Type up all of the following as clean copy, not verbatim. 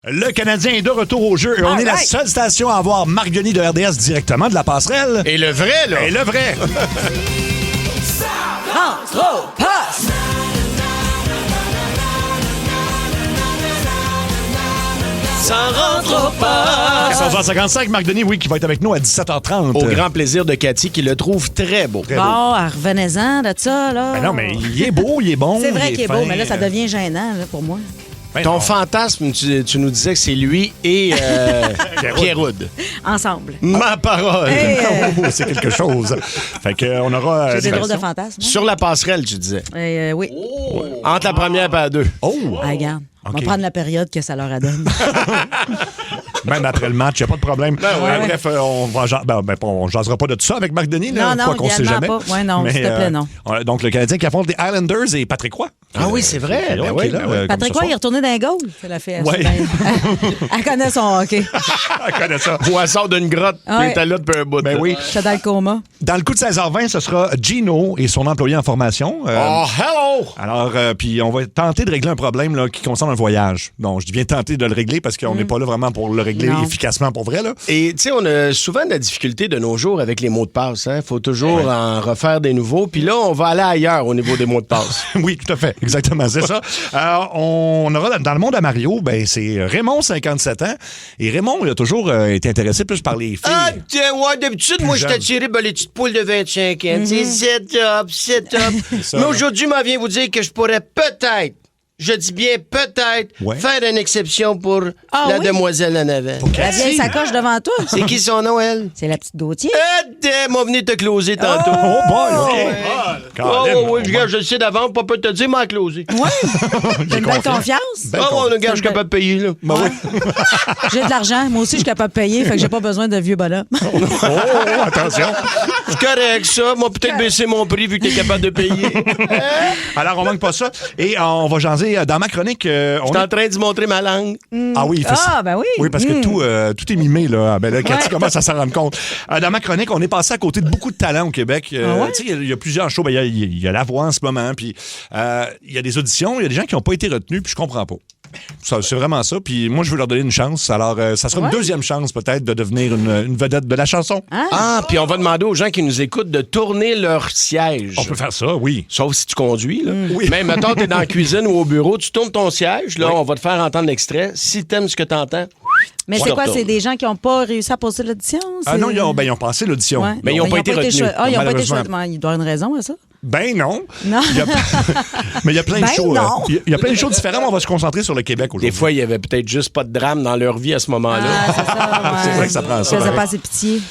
Le Canadien est de retour au jeu et on est la seule station à avoir Marc Denis de RDS directement de la passerelle. Et le vrai, là. Et le vrai. Rentre au poste! Ça rentre au poste! 14h55, Marc Denis, oui, qui va être avec nous à 17h30. Au grand plaisir de Cathy, qui le trouve très beau. Très beau. Bon, revenez-en de ça, là. Ben non, mais il est beau, il est bon. C'est vrai qu'il est beau, fin. mais là, ça devient gênant là, pour moi. Ben Ton non. fantasme, tu nous disais que c'est lui et Pierre-Houd. Ensemble. Ma parole. Hey, Oh, c'est quelque chose. Fait qu'on aura. J'ai des drôles de diversion. fantasmes. Sur la passerelle, tu disais. Oui. Entre la première et la deux. Oh! Ah, regarde. On OK. va prendre la période que ça leur a donné. Même après le match, il n'y a pas de problème. ouais. Bref, on va on jasera pas de tout ça avec Marc Denis, là, Non, quoi qu'on sait idéalement jamais. pas. Ouais, non, s'il te plaît, non. Donc, le Canadien qui affronte les Islanders et Patrick Roy. Ah oui, c'est vrai. Ben oui, ben oui. Patrick Roy, il est retourné dans les goals. Elle a fait. Ouais. Elle connaît son hockey. Elle connaît ça. Poisson d'une grotte. Ouais. Il était là depuis un bout. Ben oui. J'étais dans le coma. Dans le coup de 16h20, ce sera Gino et son employé en formation. Oh, hello! Alors, puis on va tenter de régler un problème là, qui concerne un voyage. Donc, je dis bien tenter de le régler parce qu'on n'est pas là vraiment pour le régler Non. efficacement pour vrai. Là. Et tu sais, on a souvent de la difficulté de nos jours avec les mots de passe. Il faut toujours en refaire des nouveaux. Puis là, on va aller ailleurs au niveau des mots de passe. Oui, tout à fait. Exactement, c'est ça. On aura dans le monde à Mario, ben c'est Raymond, 57 ans. Et Raymond, il a toujours été intéressé plus par les filles. Ah, tiens, ouais, d'habitude, moi, je jeune. t'attirais les petites poules de 25 ans. Tu sais, set up. ça, Mais là. aujourd'hui, m'en vient vous dire que je pourrais peut-être, je dis bien peut-être, Ouais. faire une exception pour Ah la oui? demoiselle en avant. La vieille sacoche devant toi. C'est qui son nom, elle? C'est la petite Gauthier. M'a venu te closer tantôt. Oh boy, OK. Colin, oui, je le sais d'avant, pas peut te dire, m'a closé. Ouais. J'ai une belle confiance. confiance. Ben, Ah, ouais, regarde, je suis capable de payer, là. Ben oui. J'ai de l'argent. Moi aussi, je suis capable de payer. Fait que j'ai pas besoin de vieux bonhommes. Oh, attention. C'est correct, ça. Moi, peut-être baisser mon prix vu que t'es capable de payer. Alors, on manque pas ça. Et on va jaser dans ma chronique. Je suis en train d'y montrer ma langue. Ah oui, il fait ça. Ah, ben oui. Oui, parce que tout est mimé, là. Ben là, Cathy Ouais. commence à s'en rendre compte. Dans ma chronique, on est passé à côté de beaucoup de talents au Québec. Tu sais, il y a plusieurs shows. Ben, il y a La Voix en ce moment. Puis, il y a des auditions. Il y a des gens qui n'ont pas été retenus. Puis, je comprends pas. C'est vraiment ça. Puis, moi, je veux leur donner une chance. Alors, ça sera une deuxième chance, peut-être, de devenir une vedette de la chanson. Ah, puis on va demander aux gens qui nous écoutent de tourner leur siège. On peut faire ça, oui. Sauf si tu conduis, là. Oui. Mais mettons, t'es dans la cuisine ou au bureau, tu tournes ton siège, là, on va te faire entendre l'extrait. Si t'aimes ce que t'entends, Mais Ouais. c'est quoi? Retourne. C'est des gens qui n'ont pas réussi à passer l'audition? Ah non, ils ont passé l'audition. Ouais. Mais ils ont pas été retenus. Ah, ils n'ont pas été Malheureusement. choisis. Il doit y avoir une raison à ça. Ben non. Non. Il y a- Mais il y a plein de Ben shows. non. Il y a plein de shows différents. On va se concentrer sur le Québec aujourd'hui. des fois, il y avait peut-être juste pas de drame dans leur vie à ce moment-là. Ah, c'est ça. Ouais. C'est vrai que ça prend ça, Je faisais ouais. pas assez pitié.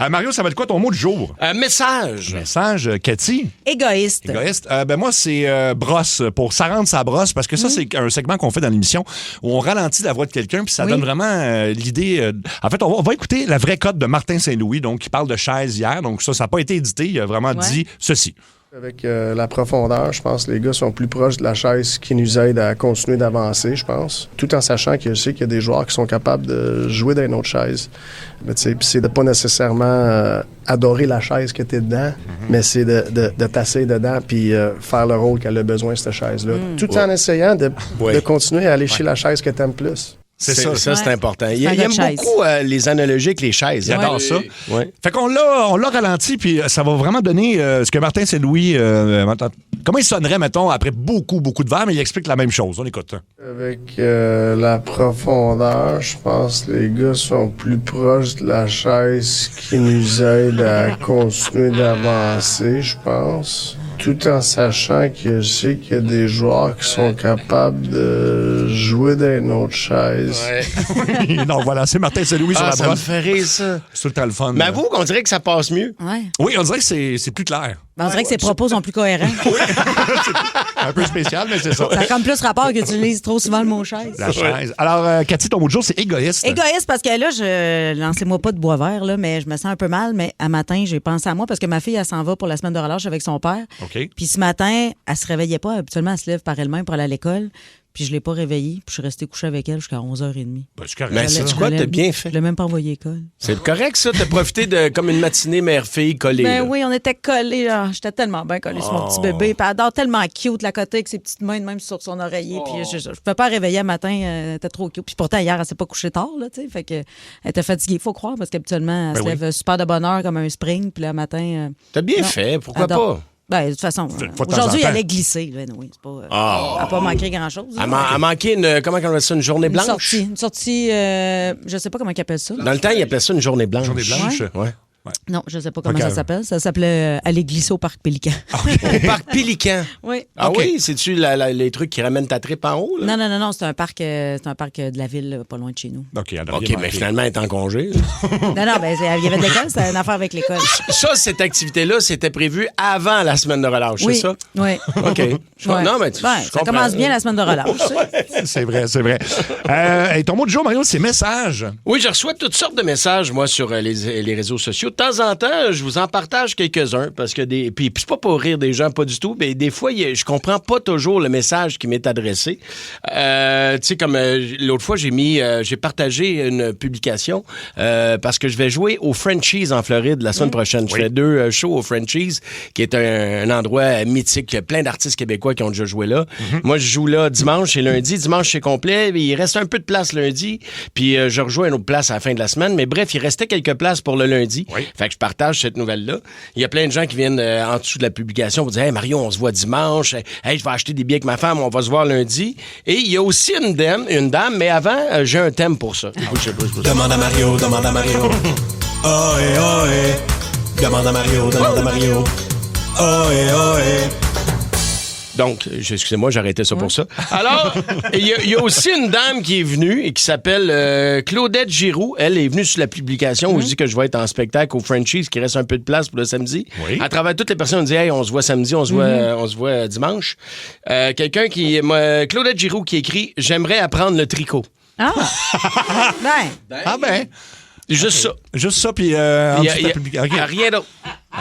Mario, ça va être quoi ton mot du jour? Un message. Message, Cathy. Égoïste. Égoïste. Ben moi, c'est brosse, pour ça rendre sa brosse, parce que ça, c'est un segment qu'on fait dans l'émission où on ralentit la voix de quelqu'un, puis ça Oui. donne vraiment l'idée. En fait, on va écouter la vraie cote de Martin Saint-Louis, donc qui parle de chaise hier. Donc ça n'a pas été édité. Il a vraiment dit ceci. Avec la profondeur, je pense que les gars sont plus proches de la chaise qui nous aide à continuer d'avancer, je pense. Tout en sachant que je sais qu'il y a des joueurs qui sont capables de jouer dans une autre chaise. Mais tu sais, puis c'est de pas nécessairement adorer la chaise que tu es dedans, mais c'est de tasser dedans puis faire le rôle qu'elle a besoin, cette chaise-là. Tout en essayant de continuer à aller chez la chaise que tu aimes plus. C'est ça. Ça, c'est Ouais. important. Il Un aime gars de chaise. beaucoup les analogies avec les chaises. Il adore ça. Ouais. Fait qu'on l'a ralenti, puis ça va vraiment donner ce que Martin Saint-Louis... comment il sonnerait, mettons, après beaucoup, beaucoup de verre, mais il explique la même chose. On écoute. Avec la profondeur, je pense que les gars sont plus proches de la chaise qui nous aide à continuer d'avancer, je pense. Tout en sachant que je sais qu'il y a des joueurs qui sont capables de jouer dans une autre chaise. Donc voilà, c'est Martin Saint-Louis sur Ah, la ça me brosse. fait rire, ça. C'est tout le temps le fun. Mais avoue qu'on dirait que ça passe mieux. Ouais. Oui, on dirait que c'est plus clair. Ben, on dirait que ses propos sont plus cohérents. Un peu spécial, mais c'est ça. Ça a comme plus rapport que tu lises trop souvent le mot chaise. La chaise. Alors, Cathy, ton mot de jour, c'est égoïste. Égoïste parce que là, lancez-moi pas de bois vert, là, mais je me sens un peu mal. Mais un matin, j'ai pensé à moi parce que ma fille, elle s'en va pour la semaine de relâche avec son père. OK. Puis ce matin, elle se réveillait pas. Habituellement, elle se lève par elle-même pour aller à l'école. Puis je l'ai pas réveillée, puis je suis restée couchée avec elle jusqu'à 11h30. Ben, c'est correct. Mais ça. c'est quoi? T'as bien fait. Je l'ai même pas envoyé à l'école. C'est correct, ça? T'as profité de comme une matinée mère-fille collée. Ben là. oui, on était collés. Là. J'étais tellement bien collée sur mon petit bébé. Puis elle dort tellement cute, la côté avec ses petites mains de même sur son oreiller. Puis je pouvais pas réveiller le matin. Elle était trop cute. Puis pourtant, hier, elle s'est pas couchée tard. Là, fait que elle était fatiguée, faut croire, parce qu'habituellement, elle se lève super de bonne heure comme un spring. Puis le matin... T'as bien non. fait, pourquoi Elle dort. pas? Ben, de toute façon, Fois de temps aujourd'hui, en temps. elle allait glisser. Là, oui, c'est pas, elle n'a pas manqué grand-chose. Elle a manqué une, comment on appelle ça, une journée blanche? Une sortie, je sais pas comment ils appellent ça. Dans le temps, il appelait ça une journée blanche. Journée blanche. Ouais. Non, je sais pas comment Ok. ça s'appelle. Ça s'appelait aller glisser au parc Pélican. Au parc Pélican. Oui. Ah OK. oui? C'est-tu les trucs qui ramènent ta tripe en haut? Là? Non, c'est un parc de la ville, pas loin de chez nous. OK, elle a OK, rien mais manqué. finalement, elle est en congé. Non, ben, il y avait de l'école, c'était une affaire avec l'école. Ça, cette activité-là, c'était prévu avant la semaine de relâche, Oui, c'est ça? oui. OK. Ouais. Non, mais Ben, je ça comprends. commence bien la semaine de relâche. C'est vrai, c'est vrai. Et ton mot du jour, Mario, c'est message. Oui, je reçois toutes sortes de messages, moi, sur les réseaux sociaux. De temps en temps, je vous en partage quelques-uns, parce que puis c'est pas pour rire des gens, pas du tout, mais des fois, je comprends pas toujours le message qui m'est adressé. Tu sais, comme l'autre fois, j'ai partagé une publication parce que je vais jouer au Frenchies en Floride la semaine prochaine. Je fais 2 shows au Frenchies, qui est un endroit mythique. Il y a plein d'artistes québécois qui ont déjà joué là. Moi, je joue là dimanche et lundi. Dimanche, c'est complet. Il reste un peu de place lundi, puis je rejoins une autre place à la fin de la semaine. Mais bref, il restait quelques places pour le lundi. Oui. Fait que je partage cette nouvelle-là. Il y a plein de gens qui viennent en dessous de la publication pour dire « Hey, Mario, on se voit dimanche. Hey, je vais acheter des billets avec ma femme. On va se voir lundi. » Et il y a aussi une dame, mais avant, j'ai un thème pour ça. Demande à Mario, demande à Mario. Oh et oh et. Demande à Mario, demande à Mario. Oh et oh et. Donc, excusez-moi, j'ai arrêté ça pour ça. Alors, il y a aussi une dame qui est venue et qui s'appelle Claudette Giroux. Elle est venue sur la publication où je dis que je vais être en spectacle au Frenchies, qui reste un peu de place pour le samedi. Oui. À travers toutes les personnes, on dit « Hey, on se voit samedi, on se voit dimanche. » Quelqu'un Claudette Giroux qui écrit « J'aimerais apprendre le tricot. Ah! Ben, Ah ben, » Juste ça. juste ça, puis Il en y dessous de la a publication. OK. rien d'autre.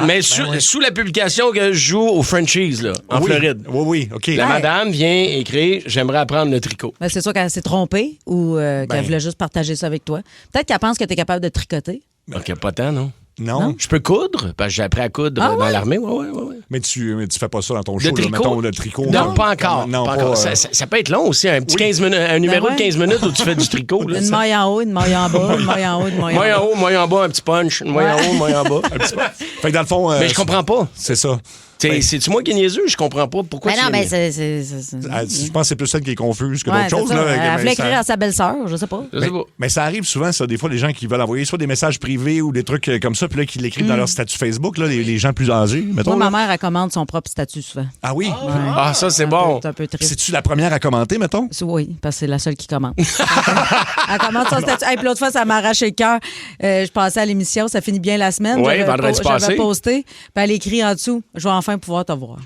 Mais sous la publication que je joue au Frenchies, là, en Oui. Floride. Oui, OK. La madame vient écrire « J'aimerais apprendre le tricot. ben, c'est sûr qu'elle s'est trompée ou qu'elle Ben. voulait juste partager ça avec toi. Peut-être qu'elle pense que tu es capable de tricoter. » OK, pas tant, non? Non, Je peux coudre, parce que j'ai appris à coudre Ah dans ouais? l'armée. Ouais. mais tu fais pas ça dans ton Le show, là, tricot? mettons, le tricot. Non, pas encore. Non, pas pas, encore. Ça peut être long aussi, un petit 15 minutes, un numéro ouais. de 15 minutes où tu fais du tricot. Là, Une maille en haut, une maille en bas, une maille en haut, une maille en Moi bas. en haut, moi en bas, un petit punch. Moi en haut, moi en bas. Fait que dans le fond... Mais je comprends pas. C'est ça. C'est-tu moi qui est niaiseux? Je comprends pas. Pourquoi Ben tu non, viens ben de- c'est... Ah, je pense que c'est plus celle qui est confuse que Ouais, d'autres choses. c'est ça. Là, Elle mais voulait ça- écrire à sa belle-sœur, je sais pas. Je sais pas. Mais ça arrive souvent, ça, des fois, les gens qui veulent envoyer soit des messages privés ou des trucs comme ça, puis là, qui l'écrivent dans leur statut Facebook, là, les gens plus âgés, mettons. Moi, là. ma mère, elle commande son propre statut souvent. Ah oui? Ah, ça, c'est bon. C'est un peu triste. C'est-tu la première à commenter, mettons? Oui, parce que c'est la seule qui commente. Elle commente son statut. Hey, puis l'autre fois, ça m'a arraché le cœur. Je passais à l'émission, ça finit bien la semaine. Oui, J'avais vendredi j'avais passé. posté. Puis elle écrit en dessous, je vais enfin pouvoir te voir.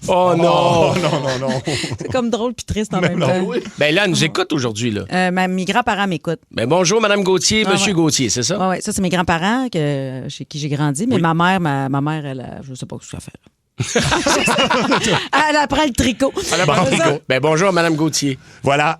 Oh non! Non. C'est comme drôle puis triste en même temps. Ben là, elle nous écoute aujourd'hui, là. Mes grands-parents m'écoutent. Ben bonjour, Madame Gauthier, Ah, Monsieur ouais. Gauthier, c'est ça? Ouais, ça, c'est mes grands-parents chez qui j'ai grandi. Mais ma mère, elle, je sais pas ce qu'elle fait. Elle apprend le tricot. Ben bonjour, Madame Gauthier. Voilà.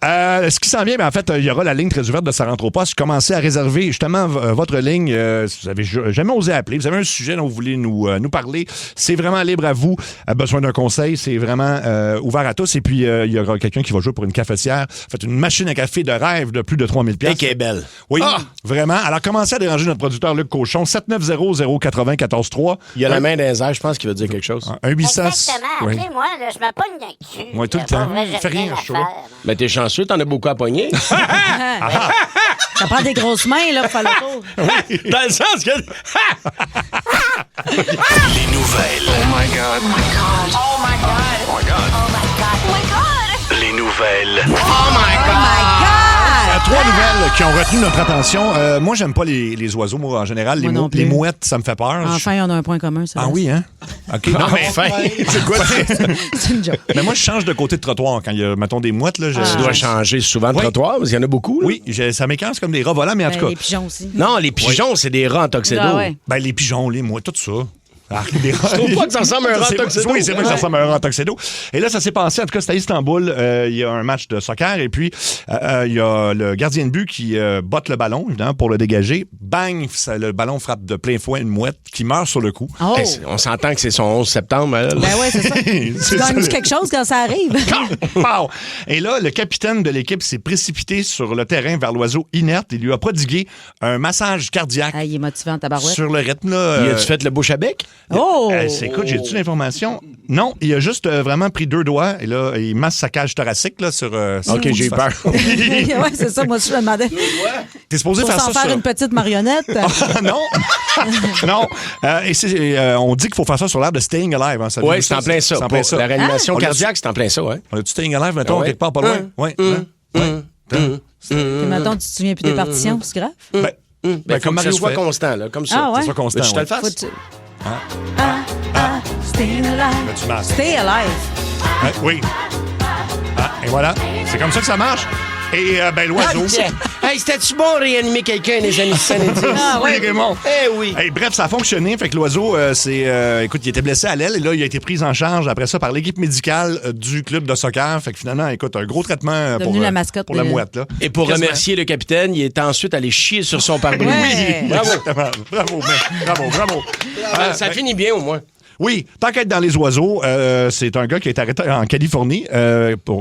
Ce qui s'en vient, ben, en fait, il y aura la ligne très ouverte de Ça rentre au poste. Commencez à réserver justement votre ligne. Si vous avez jamais osé appeler, vous avez un sujet dont vous voulez nous parler, c'est vraiment libre à vous. Besoin d'un conseil, c'est vraiment ouvert à tous. Et puis, il y aura quelqu'un qui va jouer pour une cafetière. En fait, une machine à café de rêve de plus de 3000 Et qui est belle. Oui, vraiment. Alors, commencez à déranger notre producteur Luc Cochon. 790-080-14-3. Il y a la main dans les airs, je pense qu'il veut dire quelque chose. Un 800. Exactement. Oui. Appelez-moi, là, je me pogne dans le cul. Ouais, tout le Là, temps. pour vrai, j'ai Fais rien, à je faire. Ben t'es chanceux, t'en as beaucoup à pogner. Ça prend des grosses mains là, pour faire le tour. Dans le sens que... Les nouvelles. Oh my God. Oh my God. Les nouvelles. Trois nouvelles qui ont retenu notre attention. Moi, j'aime pas les oiseaux, moi, en général. Moi non plus. Les mouettes, ça me fait peur. Enfin, on a un point commun, ça. Ah oui, hein? OK. Non, mais c'est quoi? C'est une joke. Mais moi, je change de côté de trottoir quand il y a, mettons, des mouettes. Là, Tu dois changer souvent de Oui. trottoir, parce qu'il y en a beaucoup. Là. Oui, ça m'écarte comme des rats volants, mais en tout Ben, cas. les pigeons aussi. Non, les pigeons, c'est des rats en tuxedo. Ah ouais. Ben, les pigeons, les mouettes, tout ça. Je trouve pas que ça ressemble à un rang tuxedo. Oui, c'est vrai que ça ressemble à un rang tuxedo. Et là, ça s'est passé, en tout cas, c'était à Istanbul. Il y a un match de soccer et puis il y a le gardien de but qui botte le ballon, évidemment, pour le dégager. Bang! Le ballon frappe de plein fouet une mouette qui meurt sur le coup. Oh. Hey, on s'entend que c'est son 11 septembre. Elle. Ben ouais, c'est ça. Tu gagnes quelque chose quand ça arrive. Pow! Et là, le capitaine de l'équipe s'est précipité sur le terrain vers l'oiseau inerte et lui a prodigué un massage cardiaque Ah, il est motivé en tabarouette. sur le rythme. Là, Y a-tu fait le bouche à bec? Oh! Écoute, j'ai-tu l'information? Non, il a juste vraiment pris 2 doigts et là, il masse sa cage thoracique là, sur... OK, j'ai peur. Ouais, c'est ça. Moi aussi, je me demandais. T'es supposé Pour faire s'en ça faire sur... une petite marionnette. non! Non! On dit qu'il faut faire ça sur l'air de Staying Alive. Hein, Oui, c'est en plein ça. C'est en plein Pour ça. la réanimation On l'a- cardiaque, c'est en plein ça, ouais. On a-tu Staying Alive, mettons, Ouais. quelque part pas loin? Oui. Puis maintenant, tu te souviens plus des partitions, c'est grave. Ben, comme Mario ça soit fait. constant, là, comme ça. Ah ouais? C'est ça constant. Veux-tu que je te le ouais. fasse? Stay alive. Tu masses. Stay alive. Oui. Et voilà. C'est comme ça que ça marche. Et l'oiseau. Hey, c'était-tu bon réanimer quelqu'un les années 70? Ah Oui, ouais. Raymond. Eh oui. Hey, bref, ça a fonctionné. Fait que l'oiseau, écoute, il était blessé à l'aile et là, il a été pris en charge après ça par l'équipe médicale du club de soccer. Fait que finalement, écoute, un gros traitement Devenu la mascotte pour la de- mouette. Là. Et pour Quasiment. remercier le capitaine, il est ensuite allé chier sur son pare-brise. Ouais. Bravo. Bravo, mec. Bravo. Ça finit bien, au moins. Oui, tant qu'être dans les oiseaux, c'est un gars qui a été arrêté en Californie,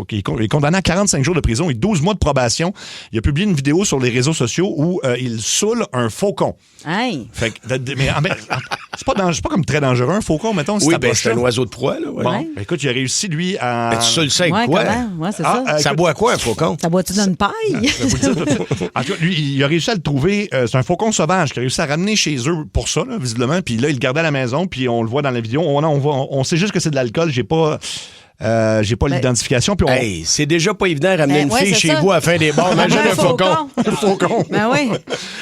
qui est condamné à 45 jours de prison et 12 mois de probation. Il a publié une vidéo sur les réseaux sociaux où il saoule un faucon. Hey. Fait que, c'est pas comme très dangereux, un faucon, mettons, si Oui, t'approches c'est un ça. oiseau de proie, là. Ouais. Bon, Ouais. écoute, il a réussi, lui, à... Mais tu sais le sais avec Ouais, quoi? comment? Ouais, c'est Ah, ça. Ça boit quoi, un faucon? Ça boit-tu d'une paille? Je vais vous le dire tout de suite. En tout cas, lui, il a réussi à le trouver. C'est un faucon sauvage qui a réussi à ramener chez eux pour ça, là, visiblement. Puis là, il le gardait à la maison, puis on le voit dans la vidéo. On sait juste que c'est de l'alcool. J'ai pas l'identification. Puis Hey, c'est déjà pas évident de ramener Ben une ouais, fille c'est chez ça. vous à la fin des bars. Imagine un faucon. le faucon. Ben oui.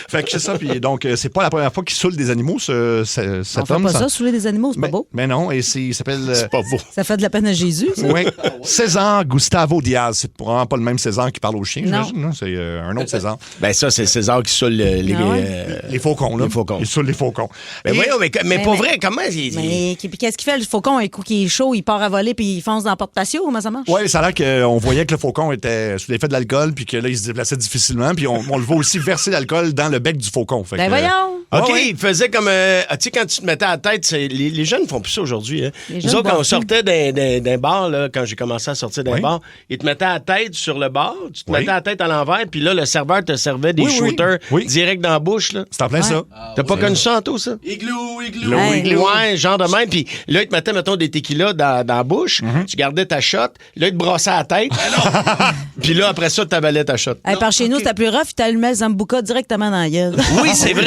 Fait que c'est ça. Puis donc, c'est pas la première fois qu'il saoule des animaux, cet On fait homme. pas ça, saouler des animaux, c'est pas beau. Mais non, et il s'appelle... C'est pas beau. Ça fait de la peine à Jésus, ça. Oui, César Gustavo Diaz. C'est probablement pas le même César qui parle aux chiens, Non. j'imagine. Non, c'est un autre César. Ben ça, c'est César qui saoule les... Ah ouais? Les faucons, là. Les faucons. Il saoule les faucons. Ben Et- voyons, mais pour vrai, comment... Mais puis qu'est-ce qu'il fait, le faucon? Un coup qui est chaud, il part à voler puis il fonce dans la porte patio. Comment ça marche? Oui, ça a l'air qu'on voyait que le faucon était sous l'effet de l'alcool, puis que là, il se déplaçait difficilement, puis on le voit aussi verser l'alcool dans le bec du faucon. Fait Ben que, voyons. OK, ouais. il faisait comme... tu sais, quand tu te mettais à la tête, les jeunes font plus ça aujourd'hui. Hein. Les Nous jeunes autres, quand on boivent sortait d'un bar, là, quand j'ai commencé à sortir d'un Oui. bar, ils te mettaient à la tête sur le bar, tu te Oui. mettais à la tête à l'envers, puis là, le serveur te servait des Oui, oui. shooters Oui. direct dans la bouche. Là. C'est en plein ça. T'as pas connu ça, Anto, ça? Igloo. Hey. Ouais, genre de même. Puis là, ils te mettaient, mettons, des tequilas dans la bouche. Tu gardais ta shot. Là, ils te brossaient la tête. Puis là, après ça, tu avalais ta shot. Hey, par chez nous, c'était plus rough, il t'allumait le Zambuca directement dans la gueule. Oui, c'est vrai.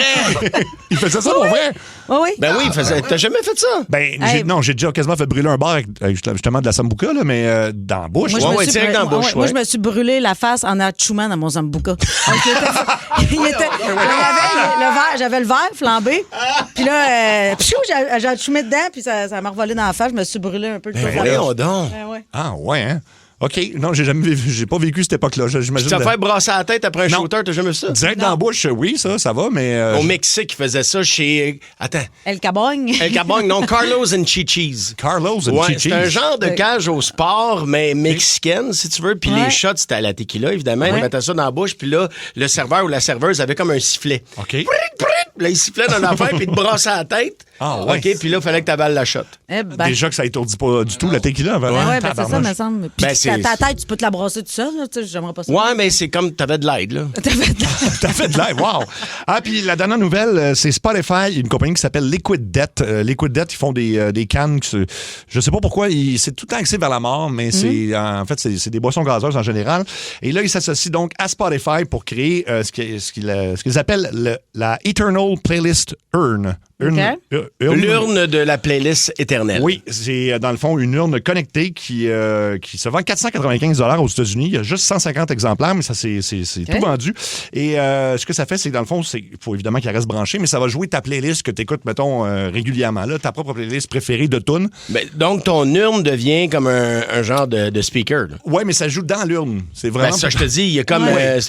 Il faisait ça pour vrai? Oui, oui. Ben oui, il faisait. T'as jamais fait ça? Ben, Hey. j'ai déjà quasiment fait brûler un bar avec justement de la sambuca, là, mais dans la bouche. Moi, Ouais, je me ouais, suis direct dans la bouche, moi, ouais. je me suis brûlé la face en achouman dans mon Zambuca. J'avais le verre flambé. Puis là, j'ai achoumé dedans, puis ça m'a revolé dans la face. Je me suis brûlé un peu le Ben tour de la voyons bouche. donc. Ouais, ouais. Ah, ouais, hein? OK. Non, j'ai pas vécu cette époque-là. J'imagine. Tu t'as fait brasser la tête après un Non. shooter, t'as jamais vu ça? Direct dans la bouche, oui, ça va, mais. Au Mexique, ils faisaient ça chez. Attends. El Cabogne. El Cabogne, non, Carlos and Chichis. Carlos and Ouais, Chichis. c'est un genre de cage au sport, mais mexicaine, si tu veux. Puis Ouais. les shots, c'était à la tequila, évidemment. Ils mettaient ça dans la bouche. Puis là, le serveur ou la serveuse avait comme un sifflet. OK. Prit, prit. Là, il sifflait dans l'affaire, puis il te brassait la tête. Ah, ouais. OK, puis là, il fallait que tu avales la shot. Eh ben. Déjà que ça étourdit pas du tout, la tequila. Ben ouais, ben c'est ça, tabarnouche. me semble. Puis Ben, c'est- ta tête, tu peux te la brasser tout seul, là, tu sais, j'aimerais pas ça. Ouais, mais c'est comme t'avais de l'aide, là. T'as fait de l'air, wow! Ah, puis la dernière nouvelle, c'est Spotify, une compagnie qui s'appelle Liquid Death. Liquid Death, ils font des cannes. Je sais pas pourquoi, c'est tout le temps axé vers la mort, mais en fait, c'est des boissons gazeuses en général. Et là, ils s'associent donc à Spotify pour créer ce qu'ils appellent la Eternal Playlist Urn. L'urne de la playlist éternelle. Oui, c'est dans le fond une urne connectée qui se vend 495 $ aux États-Unis. Il y a juste 150 exemplaires, mais ça c'est tout vendu. Et ce que ça fait, c'est que dans le fond, il faut évidemment qu'elle reste branchée, mais ça va jouer ta playlist que tu écoutes, mettons, régulièrement. Là, ta propre playlist préférée de tunes. Ben, donc, ton urne devient comme un genre de speaker. Là. Ouais, mais ça joue dans l'urne. C'est vraiment. Ben, ça, je te dis, il y a comme. Ouais.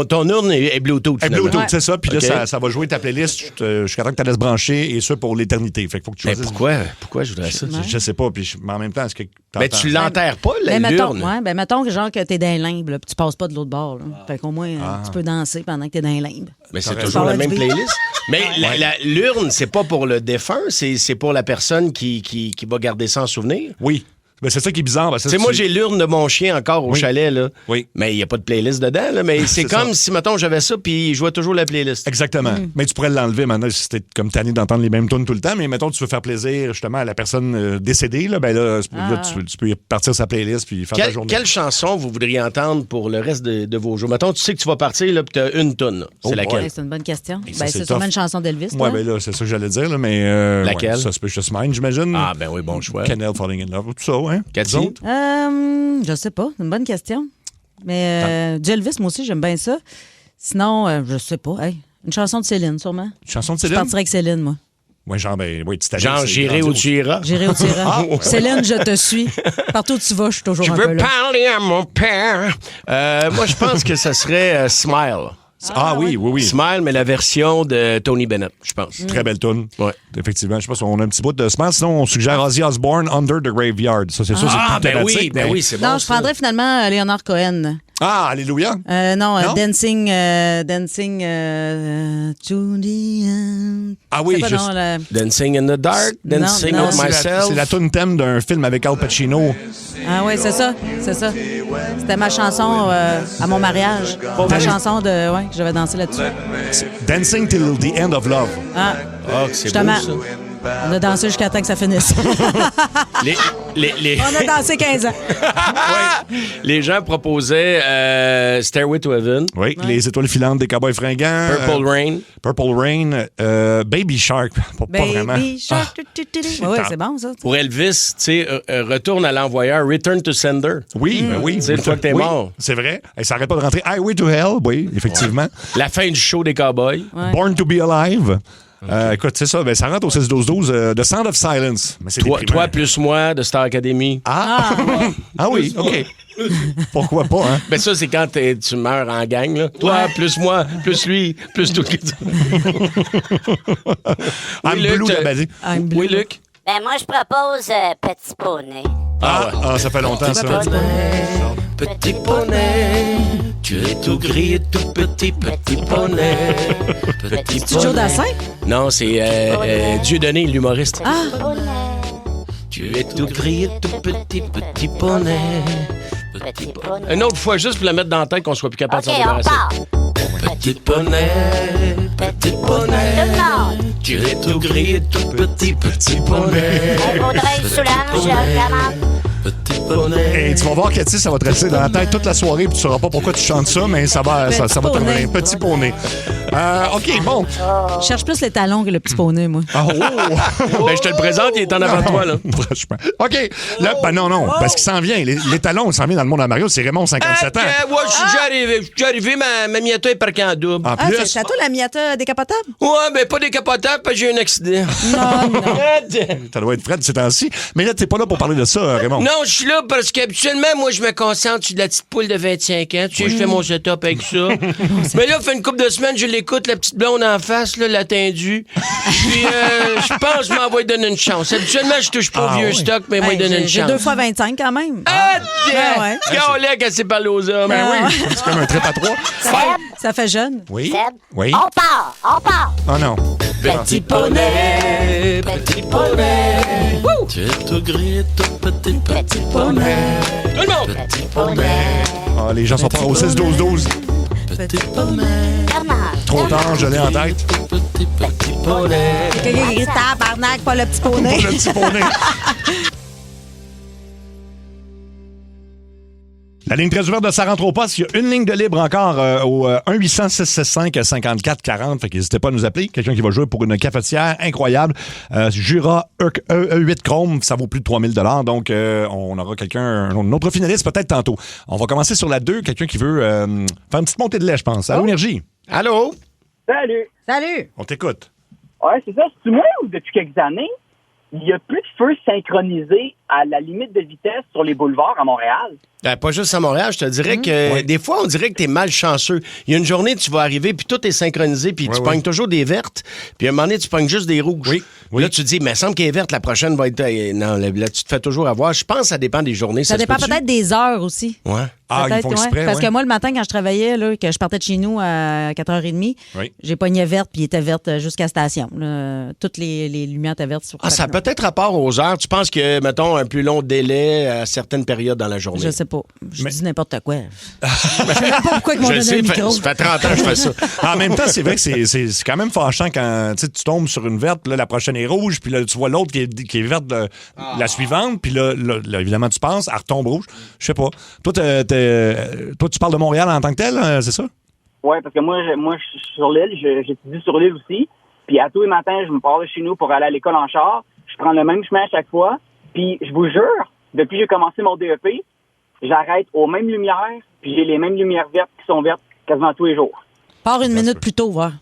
Ton urne est Bluetooth. Et finalement. Bluetooth, c'est ça. Puis OK. là, ça va jouer ta playlist jusqu'à temps que tu la laisses brancher. et ça pour l'éternité. Fait qu'il faut que tu Mais choisisses. pourquoi je voudrais ça? Je sais pas, mais en même temps, est-ce que Mais tu l'enterres pas, la mettons, l'urne? mettons que genre que t'es dans les limbes, là, puis tu passes pas de l'autre bord. Là. Fait qu'au moins, tu peux danser pendant que t'es dans les limbes. Mais c'est T'as toujours raison. la même playlist. Mais l'urne, c'est pas pour le défunt, c'est pour la personne qui va garder ça en souvenir. Oui. Ben, c'est ça qui est bizarre. Ben, Tu sais, moi, j'ai l'urne de mon chien encore au chalet, là. Oui. Mais il n'y a pas de playlist dedans, là. Mais c'est C'est comme ça. si, mettons, j'avais ça, puis je vois toujours la playlist. Exactement. Mais tu pourrais l'enlever maintenant si t'es comme tanné d'entendre les mêmes tunes tout le temps. Mais mettons, tu veux faire plaisir justement à la personne décédée, là, ben là, tu peux partir sa playlist puis faire ta journée. Quelle chanson vous voudriez entendre pour le reste de vos jours? Mettons, tu sais que tu vas partir, là, puis tu as une toune. là. C'est laquelle? Ouais, c'est une bonne question. ça, Ben, c'est c'est sûrement tough. une chanson d'Elvis. Ouais, là. ben là, c'est ça que j'allais dire, là, mais. Laquelle? Suspicious Mind, j'imagine. Ah, ben oui, bon choix. Canal Falling in Love, tout ça, hein? Cathy? Vous autres? Je sais pas. C'est une bonne question. Mais du Elvis, moi aussi, j'aime bien ça. Sinon, je sais pas. Hey, une chanson de Céline, sûrement. Une chanson de Je Céline? partirais avec Céline, moi. Ouais, genre, ben, oui, Titanic. Genre, c'est j'irai où grandiose. tu iras. J'irai où tu iras. Céline, je te suis. Partout où tu vas, je suis toujours Je un peu veux là. parler à mon père. Moi, je pense que ça serait Smile. Ah oui, oui, oui. Smile, mais la version de Tony Bennett, je pense. Très belle tune. Ouais. Effectivement, je sais pas si on a un petit bout de Smile. Sinon, on suggère Ozzy Osbourne, Under the Graveyard. Ça, c'est sûr, Ah, c'est plus ben oui, thématique, mais- c'est bon. Non, je ça. prendrais finalement Léonard Cohen. Ah, Alléluia. Non, Non? Dancing to the end. Ah oui, C'est pas, juste- non, la- Dancing in the dark, Dancing non, with c'est myself. C'est la tune thème d'un film avec Al Pacino. Ah oui, c'est ça. C'était ma chanson à mon mariage. Ma chanson de que j'avais dansé là-dessus. Dancing till the end of love. Ah, Ah, c'est beau, justement. ça. On a dansé jusqu'à temps que ça finisse. Les, On a dansé 15 ans. les gens proposaient Stairway to Heaven, Oui, les étoiles filantes des cowboys fringants. Purple Rain. Purple Rain. Baby Shark. Pas vraiment. Baby Shark. Oui, c'est bon, ça. Pour Elvis, tu sais, retourne à l'envoyeur, Return to Sender. Oui, ben oui. C'est une fois que t'es Oui, mort. C'est vrai. Et ça arrête pas de rentrer. Highway to Hell, oui, effectivement. La fin du show des Cowboys. Born to be Alive. Écoute, c'est ça. Ben, ça rentre au 6-12-12. The Sound of Silence. Mais c'est Toi déprimant. plus moi de Star Academy. Ah oui, OK. Pourquoi pas, hein? Ben ça, c'est quand tu meurs en gang, là. Toi, plus moi, plus lui, plus tout. I'm Luc, Blue, d'Abadie. I'm Blue. Oui, Luc? Ben, moi, je propose Petit Poney. Ah, ça fait longtemps, ça. Petit poney, tu es tout gris et tout petit, petit poney. Petit C'est Joe Dassin? Non, c'est Dieudonné, l'humoriste. Ah, Tu es tout gris et tout petit, petit poney. Petit Poney. Une autre fois, juste pour la mettre dans la tête qu'on soit plus capable OK, de s'en on débarrasser. part. Petit poney, petit Tout poney. le monde. Tu es tout gris et tout petit, petit poney. Audrey Soulange, commande. Petit poney. Et tu vas voir, Cathy, ça va te rester dans la tête toute la soirée, puis tu sauras pas pourquoi tu chantes ça, mais ça va te poney. revenir. Petit poney. OK, bon. je cherche plus les talons que le petit poney, moi. Oh! Ben, je te le présente, il est en avant de toi, là. Franchement. OK. Là, ben non, parce qu'il s'en vient. Les talons, il s'en vient dans le monde à Mario. C'est Raymond, 57 ans. Ouais, je suis déjà arrivé, ma mietta est parquée en double. En Ah, plus, c'est à toi la miata décapotable? Ouais, mais pas décapotable parce que j'ai eu un accident. Non. ça doit être Fred ces temps-ci. Mais là, t'es pas là pour parler de ça, Raymond. Non, je suis là parce qu'habituellement, moi, je me concentre sur de la petite poule de 25 ans. Tu sais, je fais mon setup avec ça. Mais là, fait une couple de semaines, je l'écoute, la petite blonde en face, là, la tendue. Puis, je pense que je m'en vais donner une chance. Habituellement, je touche pas au vieux stock, mais moi, Hey, donner une j'ai chance. 2 fois 25 quand même. Ah, Ah, ouais. Gars, qu'elle s'est parlé aux hommes. Ben oui, c'est comme un trip à trois. Ça fait jeune. Oui. Seb, Oui. on part. Oh non. Petit poney, petit poney. Tu es tout gris, tout petit, petit poney. Tout le monde. Petit poney, Ah, les gens sont pas au 6-12-12. petit poney. Bernard. Trop tard, je l'ai en tête. Petit, petit poney. Quelqu'un qui crie tabarnak, pas le petit poney. Le petit poney. La ligne très ouverte de Ça rentre au poste. Il y a une ligne de libre encore au 1-800-665-5440. Fait qu'hésitez pas à nous appeler. Quelqu'un qui va jouer pour une cafetière incroyable. Jura E8 Chrome, ça vaut plus de 3000 $. Donc, on aura un autre finaliste peut-être tantôt. On va commencer sur la 2. Quelqu'un qui veut faire une petite montée de lait, je pense. Allô, Énergie? Allô? Salut! Salut. On t'écoute. Ouais, c'est ça. C'est moi ou depuis quelques années, il n'y a plus de feu synchronisé à la limite de vitesse sur les boulevards à Montréal. Pas juste à Montréal, je te dirais que des fois, on dirait que t'es malchanceux. Il y a une journée, tu vas arriver, puis tout est synchronisé, puis tu pognes toujours des vertes, puis à un moment donné, tu pognes juste des rouges. Oui. Là, tu te dis, mais il semble qu'elle est verte, la prochaine va être... Non, là, tu te fais toujours avoir. Je pense que ça dépend des journées. Ça dépend peut-être des heures aussi. Ouais. Ah, ils font exprès, Parce que moi, le matin, quand je travaillais, là, que je partais de chez nous à 4h30, j'ai pogné verte, puis il était verte jusqu'à la station. Là. Toutes les lumières étaient vertes sur ça a peut-être rapport aux heures. Tu penses que, mettons, un plus long délai à certaines périodes dans la journée? Je sais pas. Je dis n'importe quoi. Je sais même pas pourquoi ils m'ont donné le micro. Ça fait 30 ans que je fais ça. En même temps, c'est vrai que c'est quand même fâchant quand tu tombes sur une verte, puis là, la prochaine est rouge, puis là, tu vois l'autre qui est verte la suivante, puis là, évidemment, tu penses, elle retombe rouge. Je sais pas. Toi, tu parles de Montréal en tant que tel, c'est ça? Oui, parce que moi, je suis sur l'île, j'étudie sur l'île aussi. Puis à tous les matins, je me pars de chez nous pour aller à l'école en char. Je prends le même chemin à chaque fois. Puis je vous jure, depuis que j'ai commencé mon DEP, j'arrête aux mêmes lumières, puis j'ai les mêmes lumières vertes qui sont vertes quasiment tous les jours. Pars une minute plus tôt, va.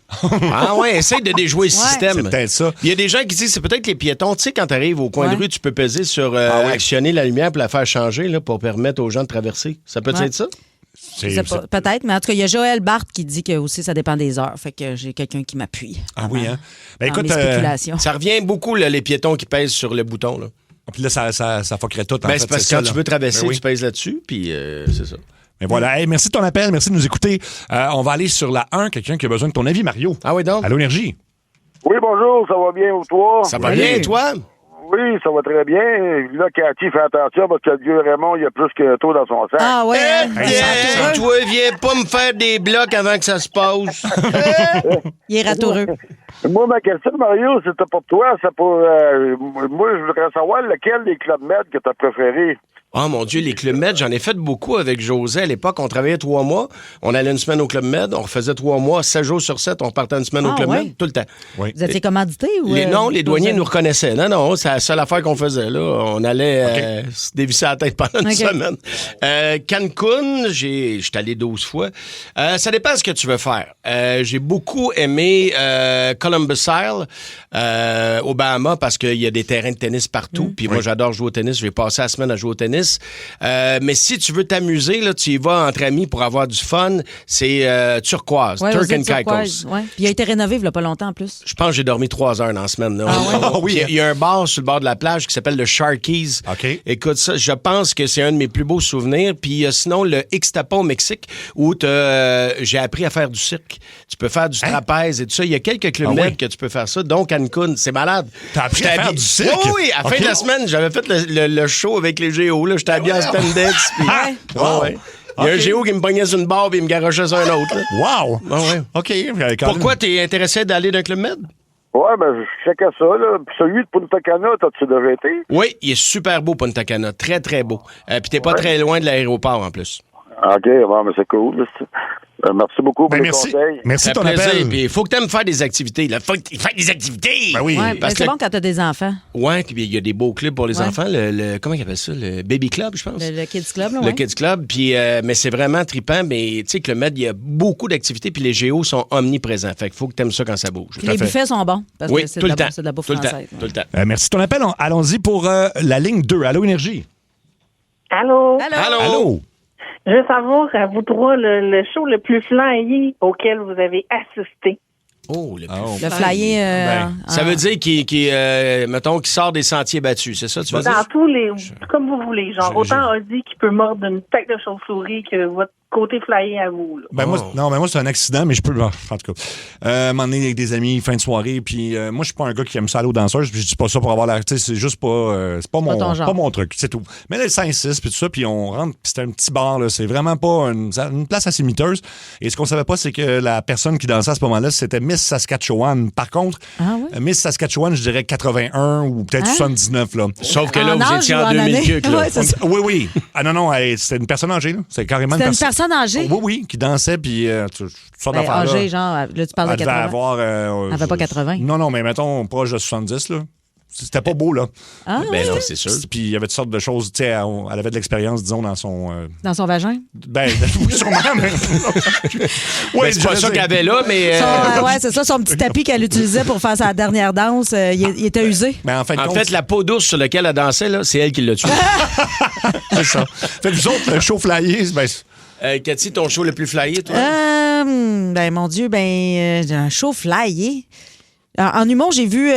Ah ouais, essaye de déjouer le système. C'est peut-être ça. Il y a des gens qui disent c'est peut-être les piétons. Tu sais, quand tu arrives au coin de rue, tu peux peser sur actionner la lumière pour la faire changer là, pour permettre aux gens de traverser. Ça peut être ça? Peut-être, mais en tout cas, il y a Joël Barthes qui dit que aussi ça dépend des heures. Fait que j'ai quelqu'un qui m'appuie. Ah oui, hein? Ben, écoute, ça revient beaucoup, là, les piétons qui pèsent sur le bouton. Là. Puis là, ça fuckerait tout. En fait, c'est parce que quand tu veux traverser, tu pèses là-dessus, puis c'est ça. Mais voilà. Hey, merci de ton appel, merci de nous écouter. On va aller sur la 1, quelqu'un qui a besoin de ton avis, Mario. Ah oui, donc? Allô, Énergie. Oui, bonjour, ça va bien ou toi? Ça va bien, toi? Oui, ça va très bien. Là, Cathy, fais attention parce que le vieux Raymond, il a plus que toi dans son sac. Ah ouais. Toi, viens pas me faire des blocs avant que ça se passe. Il est ratoureux. Moi, ma question, Mario, c'était pour toi. C'est pour... moi, je voudrais savoir lequel des Club Med que t'as préféré. Oh mon Dieu, les Club Med, j'en ai fait beaucoup avec José à l'époque. On travaillait 3 mois. On allait une semaine au Club Med. On refaisait 3 mois, 7 jours sur 7. On partait une semaine au Club Med tout le temps. Oui. Vous étiez commandité ou... Non, les douaniers nous reconnaissaient. Non, c'est la seule affaire qu'on faisait. Là. On allait se dévisser la tête pendant une semaine. Cancun, j'étais allé 12 fois. Ça dépend de ce que tu veux faire. J'ai beaucoup aimé Columbus Isle au Bahamas parce qu'il y a des terrains de tennis partout. Puis moi, j'adore jouer au tennis. Je vais passer la semaine à jouer au tennis. Mais si tu veux t'amuser, là, tu y vas entre amis pour avoir du fun. C'est turquoise, Turk and Caicos. Ouais. Puis il a été rénové il y a pas longtemps en plus. Je pense que j'ai dormi 3 heures dans la semaine. Là. Oui. Il y a un bar sur le bord de la plage qui s'appelle le Sharkies. OK. Écoute, ça, je pense que c'est un de mes plus beaux souvenirs. Puis sinon, le Ixtapa au Mexique, où j'ai appris à faire du cirque. Tu peux faire du trapèze et tout ça. Il y a quelques kilomètres que tu peux faire ça. Donc, Cancun, c'est malade. T'as appris à faire du cirque? Oui, à la fin de la semaine, j'avais fait le show avec les géos. J'étais habillé en spandex. Puis... Il y a un géo qui me pognait sur une barre et il me garochait sur un autre. Là. Wow! OK. Pourquoi t'es intéressé d'aller d'un Club Med? Ouais, ben, je checkais ça, là. Puis celui de Punta Cana, t'as-tu déjà été? Oui, il est super beau, Punta Cana. Très, très beau. Puis t'es pas très loin de l'aéroport, en plus. OK, bon, mais c'est cool. Merci beaucoup pour les conseils. Merci de ton plaisir. appel. Puis il faut que tu aimes faire des activités. Il faut que tu fasses des activités. Ben oui. Ouais, c'est bon quand tu as des enfants. Oui, puis il y a des beaux clubs pour les enfants. Comment ils appellent ça? Le Baby Club, je pense. Le Kids Club, là, Le Kids Club. Puis, mais c'est vraiment trippant. Mais tu sais que le Med, il y a beaucoup d'activités. Puis les géos sont omniprésents. Fait qu'il faut que tu aimes ça quand ça bouge. Puis les buffets sont bons. Parce oui, que c'est tout le de temps. C'est de la bouffe tout française. Tout le temps. Merci de ton appel. Allons-y pour la ligne 2. Allô, Énergie. Allô? Allô? Je veux savoir, à vous trois, le show le plus flyé auquel vous avez assisté. Oh, le flyer. Ça veut dire qu'il sort des sentiers battus, c'est ça, tu veux dire? Dans tous les... Comme vous voulez. Genre, autant Ozzy qui peut mordre une tête de chauve-souris que votre côté flyé à vous. Là. Moi, c'est un accident, mais je peux... En tout cas, m'emmener avec des amis, fin de soirée, puis moi, je suis pas un gars qui aime ça aller aux danseuses, puis je dis pas ça pour avoir l'air... Tu sais, c'est juste pas... c'est pas mon truc, c'est tout. Mais là, le 5-6, puis tout ça, puis on rentre, puis c'est un petit bar, là, c'est vraiment pas une place assez miteuse. Et ce qu'on savait pas, c'est que la personne qui dansait à ce moment-là, c'était Miss Saskatchewan. Par contre, Miss Saskatchewan, je dirais 81 ou peut-être 79, là. Sauf que là, vous étiez en 2000 là. Oui. Ah non, c'était une personne âgée, là. C'est carrément une personne âgée? Oui, qui dansait, puis toutes sortes d'affaires. Âgée, genre, là, tu parles de 80. Elle elle avait pas 80. Non, mais mettons, proche de 70, là. C'était pas beau, là. Ah, Ben non, c'est sûr. Puis il y avait toutes sortes de choses. Tu sais, elle avait de l'expérience, disons, dans son... Dans son vagin? Ben, oui, sûrement, mais... Ouais, c'est pas ça qu'elle avait là, mais... Ouais, c'est ça, son petit tapis qu'elle utilisait pour faire sa dernière danse, il était usé. Ben, en fait, la peau douce sur laquelle elle dansait, là, c'est elle qui l'a tué. c'est ça. Fait que vous autres, le show flyé, ben... Cathy, ton show le plus flyé, toi? Ben, mon Dieu, un show flyé. En humour, j'ai vu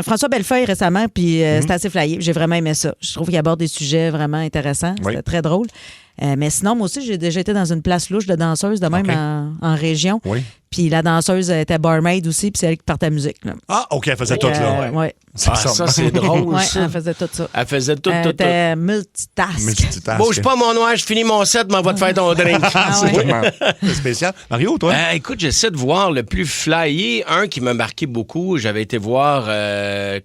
François Bellefeuille récemment, puis c'était assez flyé. J'ai vraiment aimé ça. Je trouve qu'il aborde des sujets vraiment intéressants. Oui. C'était très drôle. Mais sinon, moi aussi, j'ai déjà été dans une place louche de danseuse, de même en région. Oui. Puis la danseuse était barmaid aussi, puis c'est elle qui partait la musique. Là. Ah, OK, elle faisait tout, là. Ouais. Ça, c'est drôle, Ouais, ça. elle faisait tout ça. Elle faisait tout. Elle était multitask. Bouge pas, mon noir, je finis mon set, mais on va te faire ton drink. C'est spécial. Mario, toi? Écoute, j'essaie de voir le plus flyé. Un qui m'a marqué beaucoup, j'avais été voir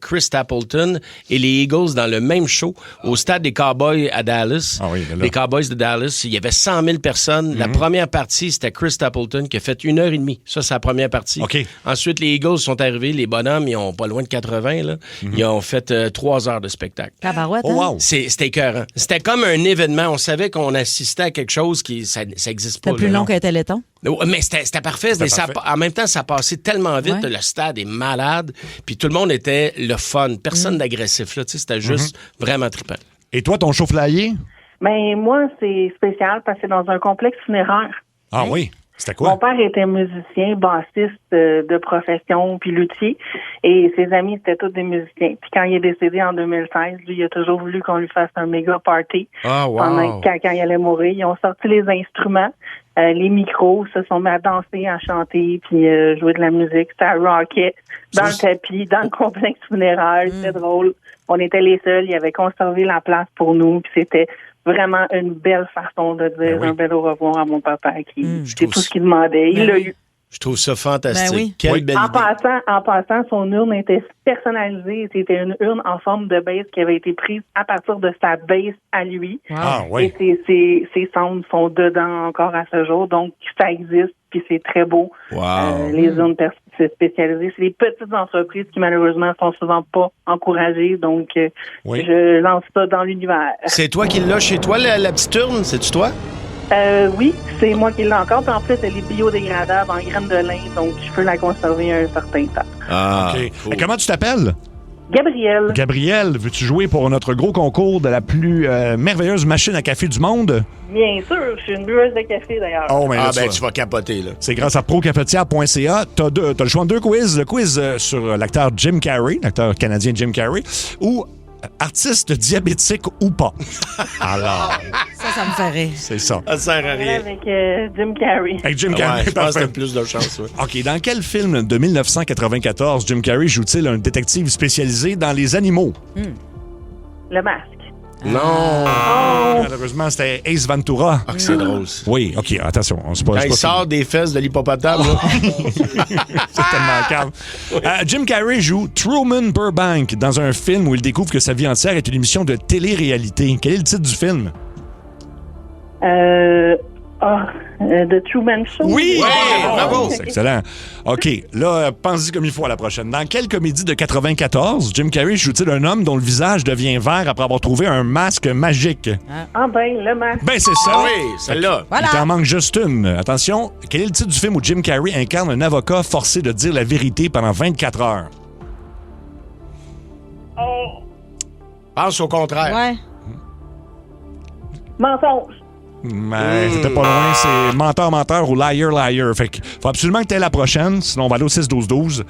Chris Stapleton et les Eagles dans le même show au stade des Cowboys à Dallas. Ah oui, là. Les Cowboys de Dallas. Il y avait 100 000 personnes. La première partie, c'était Chris Stapleton qui a fait 1h30. Ça, c'est la première partie. OK. Ensuite, les Eagles sont arrivés. Les bonhommes, ils ont pas loin de 80. Là. Ils ont fait 3 heures de spectacle. Cabarouette, Oh, wow. C'était écœurant. C'était comme un événement. On savait qu'on assistait à quelque chose qui ça existe pas. C'était plus là, long non. qu'un téléthon. Mais c'était parfait. Mais en même temps, ça passait tellement vite. Ouais. Le stade est malade. Puis tout le monde était le fun. Personne d'agressif. Là. Tu sais, c'était juste vraiment trippant. Et toi, ton show flyé? Ben, moi, c'est spécial parce que c'est dans un complexe funéraire. Ah oui? C'était Mon quoi? père était musicien, bassiste de profession, puis luthier, et ses amis étaient tous des musiciens. Puis quand il est décédé en 2016, lui, il a toujours voulu qu'on lui fasse un méga party. Ah, wow. Quand il allait mourir. Ils ont sorti les instruments, les micros, se sont mis à danser, à chanter, puis jouer de la musique. C'était à rocket, dans le tapis, dans le complexe funéraire. C'était drôle. On était les seuls. Ils avaient conservé la place pour nous, puis c'était vraiment une belle façon de dire un bel au revoir à mon papa qui c'est tout ce qu'il demandait. Il l'a eu. Je trouve ça fantastique. Ben oui. Quelle belle idée. En passant, son urne était personnalisée. C'était une urne en forme de base qui avait été prise à partir de sa base à lui. Ah oui. Et ses cendres sont dedans encore à ce jour. Donc, ça existe, puis c'est très beau. Wow. Les urnes spécialisées, c'est des petites entreprises qui, malheureusement, sont souvent pas encouragées. Donc, je lance ça dans l'univers. C'est toi qui l'as chez toi, la petite urne? C'est-tu toi? Oui, c'est moi qui l'ai encore. Puis en plus, elle est biodégradable en graines de lin, donc je peux la conserver un certain temps. Ah, OK. cool. Et comment tu t'appelles? Gabrielle. Gabrielle, veux-tu jouer pour notre gros concours de la plus merveilleuse machine à café du monde? Bien sûr, je suis une bueuse de café d'ailleurs. Oh, mais là, tu vas capoter, là. c'est grâce à procafetière.ca. T'as le choix de 2 quiz. Le quiz sur l'acteur Jim Carrey, l'acteur canadien Jim Carrey, ou artiste diabétique ou pas. Alors, Ça me fait rire. c'est ça. Ça sert à rien. Avec Jim Carrey. Avec Jim Carrey, Je pense que parfait. t'as plus de chance. Ouais. OK, dans quel film de 1994 Jim Carrey joue-t-il un détective spécialisé dans les animaux? Le masque. Non. Malheureusement, c'était Ace Ventura. Ah, que c'est drôle, ça. Oui, OK, attention. On se passe Quand il sort des fesses de l'hippopotame, là. C'est tellement calme. Jim Carrey joue Truman Burbank dans un film où il découvre que sa vie entière est une émission de télé-réalité. Quel est le titre du film? The Truman Show. Oui! bravo! C'est excellent. OK, là, pense-y comme il faut à la prochaine. Dans quelle comédie de 94 Jim Carrey joue-t-il un homme dont le visage devient vert après avoir trouvé un masque magique? Ah ben, le masque. Ben, c'est ça. Oui, celle-là. Il t'en manque juste une. Attention, quel est le titre du film où Jim Carrey incarne un avocat forcé de dire la vérité pendant 24 heures? Pense au contraire. Ouais. Mensonge. Mais c'était pas loin, c'est menteur, menteur ou liar, liar. Fait que faut absolument que t'aies la prochaine, sinon on va aller au 6-12-12.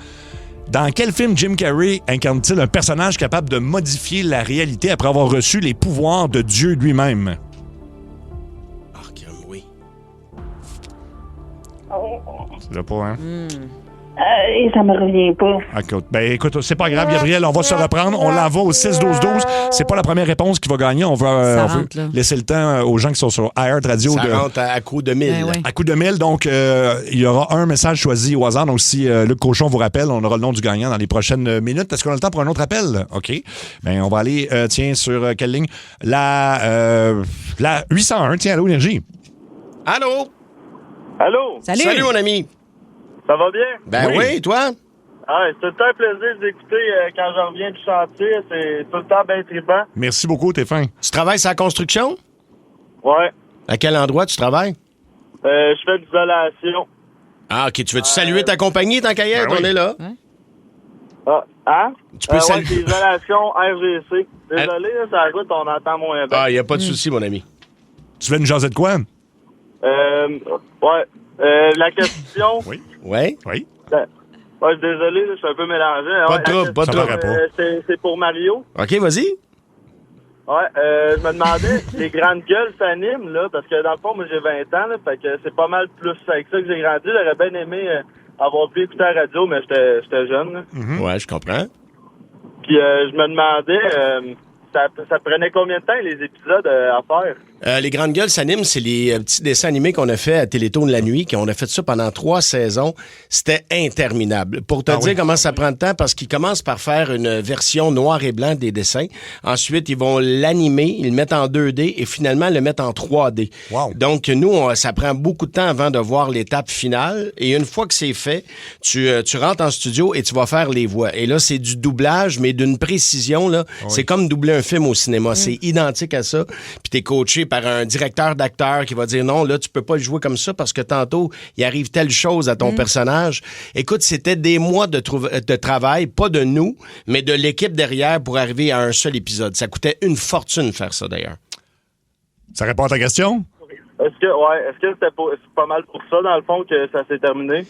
Dans quel film Jim Carrey incarne-t-il un personnage capable de modifier la réalité après avoir reçu les pouvoirs de Dieu lui-même? Oui. C'est pas, hein? Et ça me revient pas. Écoute, c'est pas grave, Gabriel, on va se reprendre. On l'envoie au 6-12-12. C'est pas la première réponse qui va gagner. On va, laisser le temps aux gens qui sont sur iHeart Radio. Ça rentre à coup de 1000. À coup de 1000, donc il y aura un message choisi au hasard. Donc si Luc Cochon vous rappelle, on aura le nom du gagnant dans les prochaines minutes. Est-ce qu'on a le temps pour un autre appel? OK. Ben, on va aller, sur quelle ligne? La 801, tiens, Allô, Énergie. Allô? Allô? Salut. Salut, mon ami. Ça va bien? Ben oui, toi? Ouais, c'est tout le temps un plaisir d'écouter quand je reviens du chantier. C'est tout le temps bien trippant. Merci beaucoup, t'es fin. Tu travailles sur la construction? Ouais. À quel endroit tu travailles? Je fais de l'isolation. Ah, OK. Tu veux-tu saluer ta compagnie, tant qu'à y être? Ben oui. On est là. Hein? Tu peux saluer. Ouais, c'est isolation RGC. Désolé, là, ça route, on entend moins bien. Ah, il n'y a pas de souci, mon ami. Tu veux une jasette de quoi? Ouais. La question... Oui. Ouais? Oui. Ouais, désolé, là, je suis un peu mélangé. Pas de trouble, pas de Ça trouble. paraît pas. C'est pour Mario. OK, vas-y. Ouais, je me demandais, les grandes gueules s'animent, là, parce que dans le fond, moi, j'ai 20 ans, là, fait que c'est pas mal plus avec ça que j'ai grandi. J'aurais bien aimé avoir pu écouter la radio, mais j'étais jeune, là. Ouais, je comprends. Puis je me demandais, ça prenait combien de temps, les épisodes, à faire? Les Grandes Gueules s'animent, c'est les petits dessins animés qu'on a fait à Télétoon de la nuit, qu'on a fait ça pendant 3 saisons. C'était interminable. Pour te dire comment ça prend de temps, parce qu'ils commencent par faire une version noir et blanc des dessins. Ensuite, ils vont l'animer, ils le mettent en 2D et finalement le mettent en 3D. Wow. Donc, nous, ça prend beaucoup de temps avant de voir l'étape finale. Et une fois que c'est fait, tu rentres en studio et tu vas faire les voix. Et là, c'est du doublage, mais d'une précision, là. Oui. C'est comme doubler un film au cinéma. C'est identique à ça. Puis t'es coaché par un directeur d'acteur qui va dire non, là, tu peux pas le jouer comme ça parce que tantôt, il arrive telle chose à ton personnage. Écoute, c'était des mois de travail, pas de nous, mais de l'équipe derrière pour arriver à un seul épisode. Ça coûtait une fortune faire ça, d'ailleurs. Ça répond à ta question? Est-ce que c'est pas mal pour ça, dans le fond, que ça s'est terminé?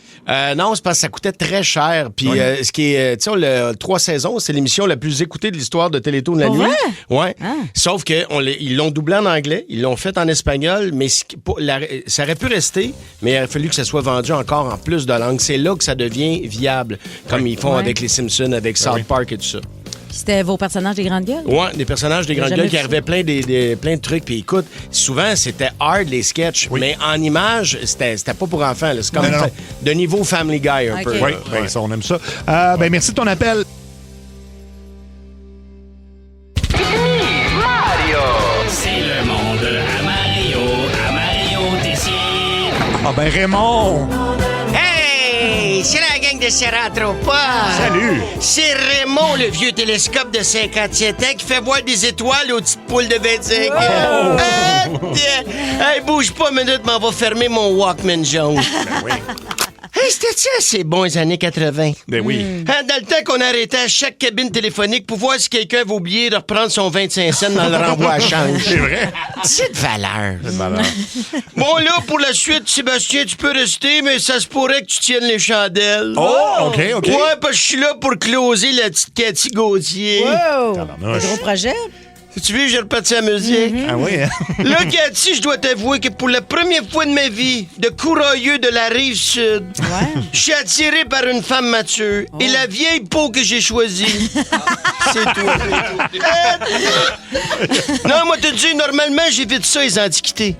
Non, c'est parce que ça coûtait très cher. Puis, ce qui est, tu sais, 3 saisons, c'est l'émission la plus écoutée de l'histoire de Télétoon de la nuit. Ouais. Ah. Sauf que ils l'ont doublé en anglais, ils l'ont fait en espagnol, mais ça aurait pu rester, mais il a fallu que ça soit vendu encore en plus de langues. C'est là que ça devient viable, comme ils font avec les Simpsons, avec South Park et tout ça. C'était vos personnages des Grandes Gueules? Ouais, des personnages des Grandes Gueules qui arrivaient plein de trucs. Puis écoute, souvent, c'était hard, les sketchs. Oui. Mais en image, c'était pas pour enfants. Là. C'est comme de niveau Family Guy un peu. Oui, ben, ça, on aime ça. Ben, merci de ton appel. Mario! C'est le monde à Mario Tessier. Ah ben, Raymond! Hey! C'est la gang de Serratropa! Salut! C'est Raymond, le vieux télescope de 57 ans qui fait voir des étoiles aux petites poules de 25 ans. Hey, bouge pas une minute, m'en va fermer mon Walkman jaune. Ben oui. Hey, c'était-tu assez bon, les années 80? Ben oui. Dans le temps qu'on arrêtait à chaque cabine téléphonique pour voir si quelqu'un avait oublié de reprendre son 25 cents dans le renvoi à change. C'est vrai. C'est de valeur. C'est de valeur. Bon, là, pour la suite, Sébastien, tu peux rester, mais ça se pourrait que tu tiennes les chandelles. Oh, OK. Ouais, parce que je suis là pour closer la petite Cathy Gauthier. Wow! Un gros projet. Tu veux, j'ai reparti la musique. Ah oui, hein? Là, Cathy, je dois t'avouer que pour la première fois de ma vie, de Courroyeux de la Rive-Sud, je suis attiré par une femme mature. Et la vieille peau que j'ai choisie, c'est toi. Non, moi, te dis, normalement, j'évite ça, les antiquités.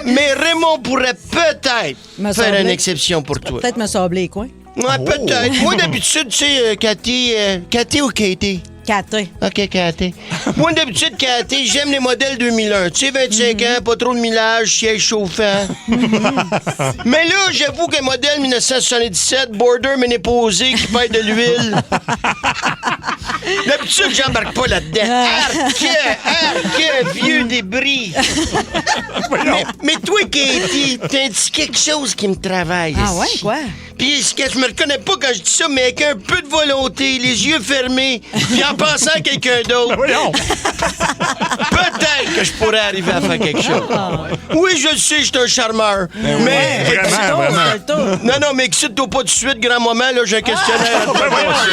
Mais Raymond pourrait peut-être faire une exception pour toi. Peut-être me sabler les coins. Ouais, peut-être. Moi, d'habitude, tu sais, Cathy ou Katie? Cathy. OK, Cathy. Moi, d'habitude, Cathy, j'aime les modèles 2001. Tu sais, 25 ans, pas trop de millage, siège chauffant. Mais là, j'avoue qu'un modèle 1977, border ménépausé qui perd de l'huile. D'habitude, j'embarque pas là-dedans. Arc, vieux débris. mais toi, Katie, t'as un petit quelque chose qui me travaille. Ah ouais, quoi? Puis je me reconnais pas quand je dis ça, mais avec un peu de volonté, les yeux fermés, puis en pensant à quelqu'un d'autre. Peut-être que je pourrais arriver à faire quelque chose. Oui, je le sais, je suis un charmeur. Mais vraiment. Non, mais excite-toi pas tout de suite, grand-maman, là, j'ai un questionnaire à te passer.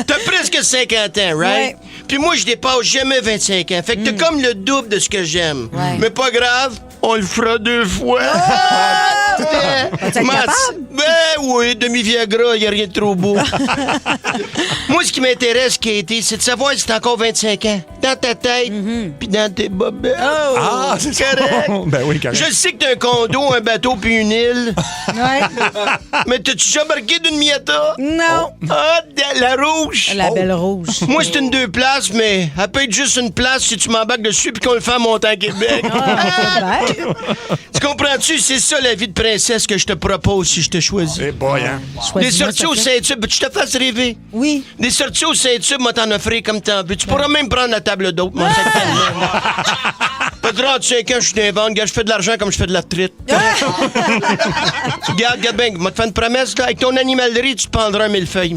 T'as presque 50 ans, right? Puis moi, je dépasse jamais 25 ans. Fait que t'as comme le double de ce que j'aime. Mais pas grave, on le fera 2 fois. Vas-tu être capable? Ben oui, demi-Viagra, il n'y a rien de trop beau. Moi, ce qui m'intéresse, Katie, c'est de savoir si t'as encore 25 ans. Dans ta tête, puis dans tes bobettes. Ah, c'est correct. Ben oui, correct. Je sais que t'as un condo, un bateau, puis une île. Ouais. Mais t'as-tu déjà embarqué d'une Miata? Non. Ah, la rouge. La belle rouge. Moi, c'est une 2 places, mais elle peut être juste une place si tu m'embarques dessus puis qu'on le fait à monter à Québec. Tu comprends-tu? C'est ça, la vie de princesse que je te propose si je te choisis. C'est boy, hein? Des sorties au Saint-Tube, tu te fasses rêver. Oui. Des sorties au Saint-Tube, moi, t'en offrir comme t'en veux. Tu pourras même prendre la table d'hôte, mon sac de 35 ans, je suis dans les ventes. Regarde, je fais de l'argent comme je fais de la retraite. Regarde bien, moi, te faire une promesse, là, avec ton animalerie, tu te prendras un millefeuille.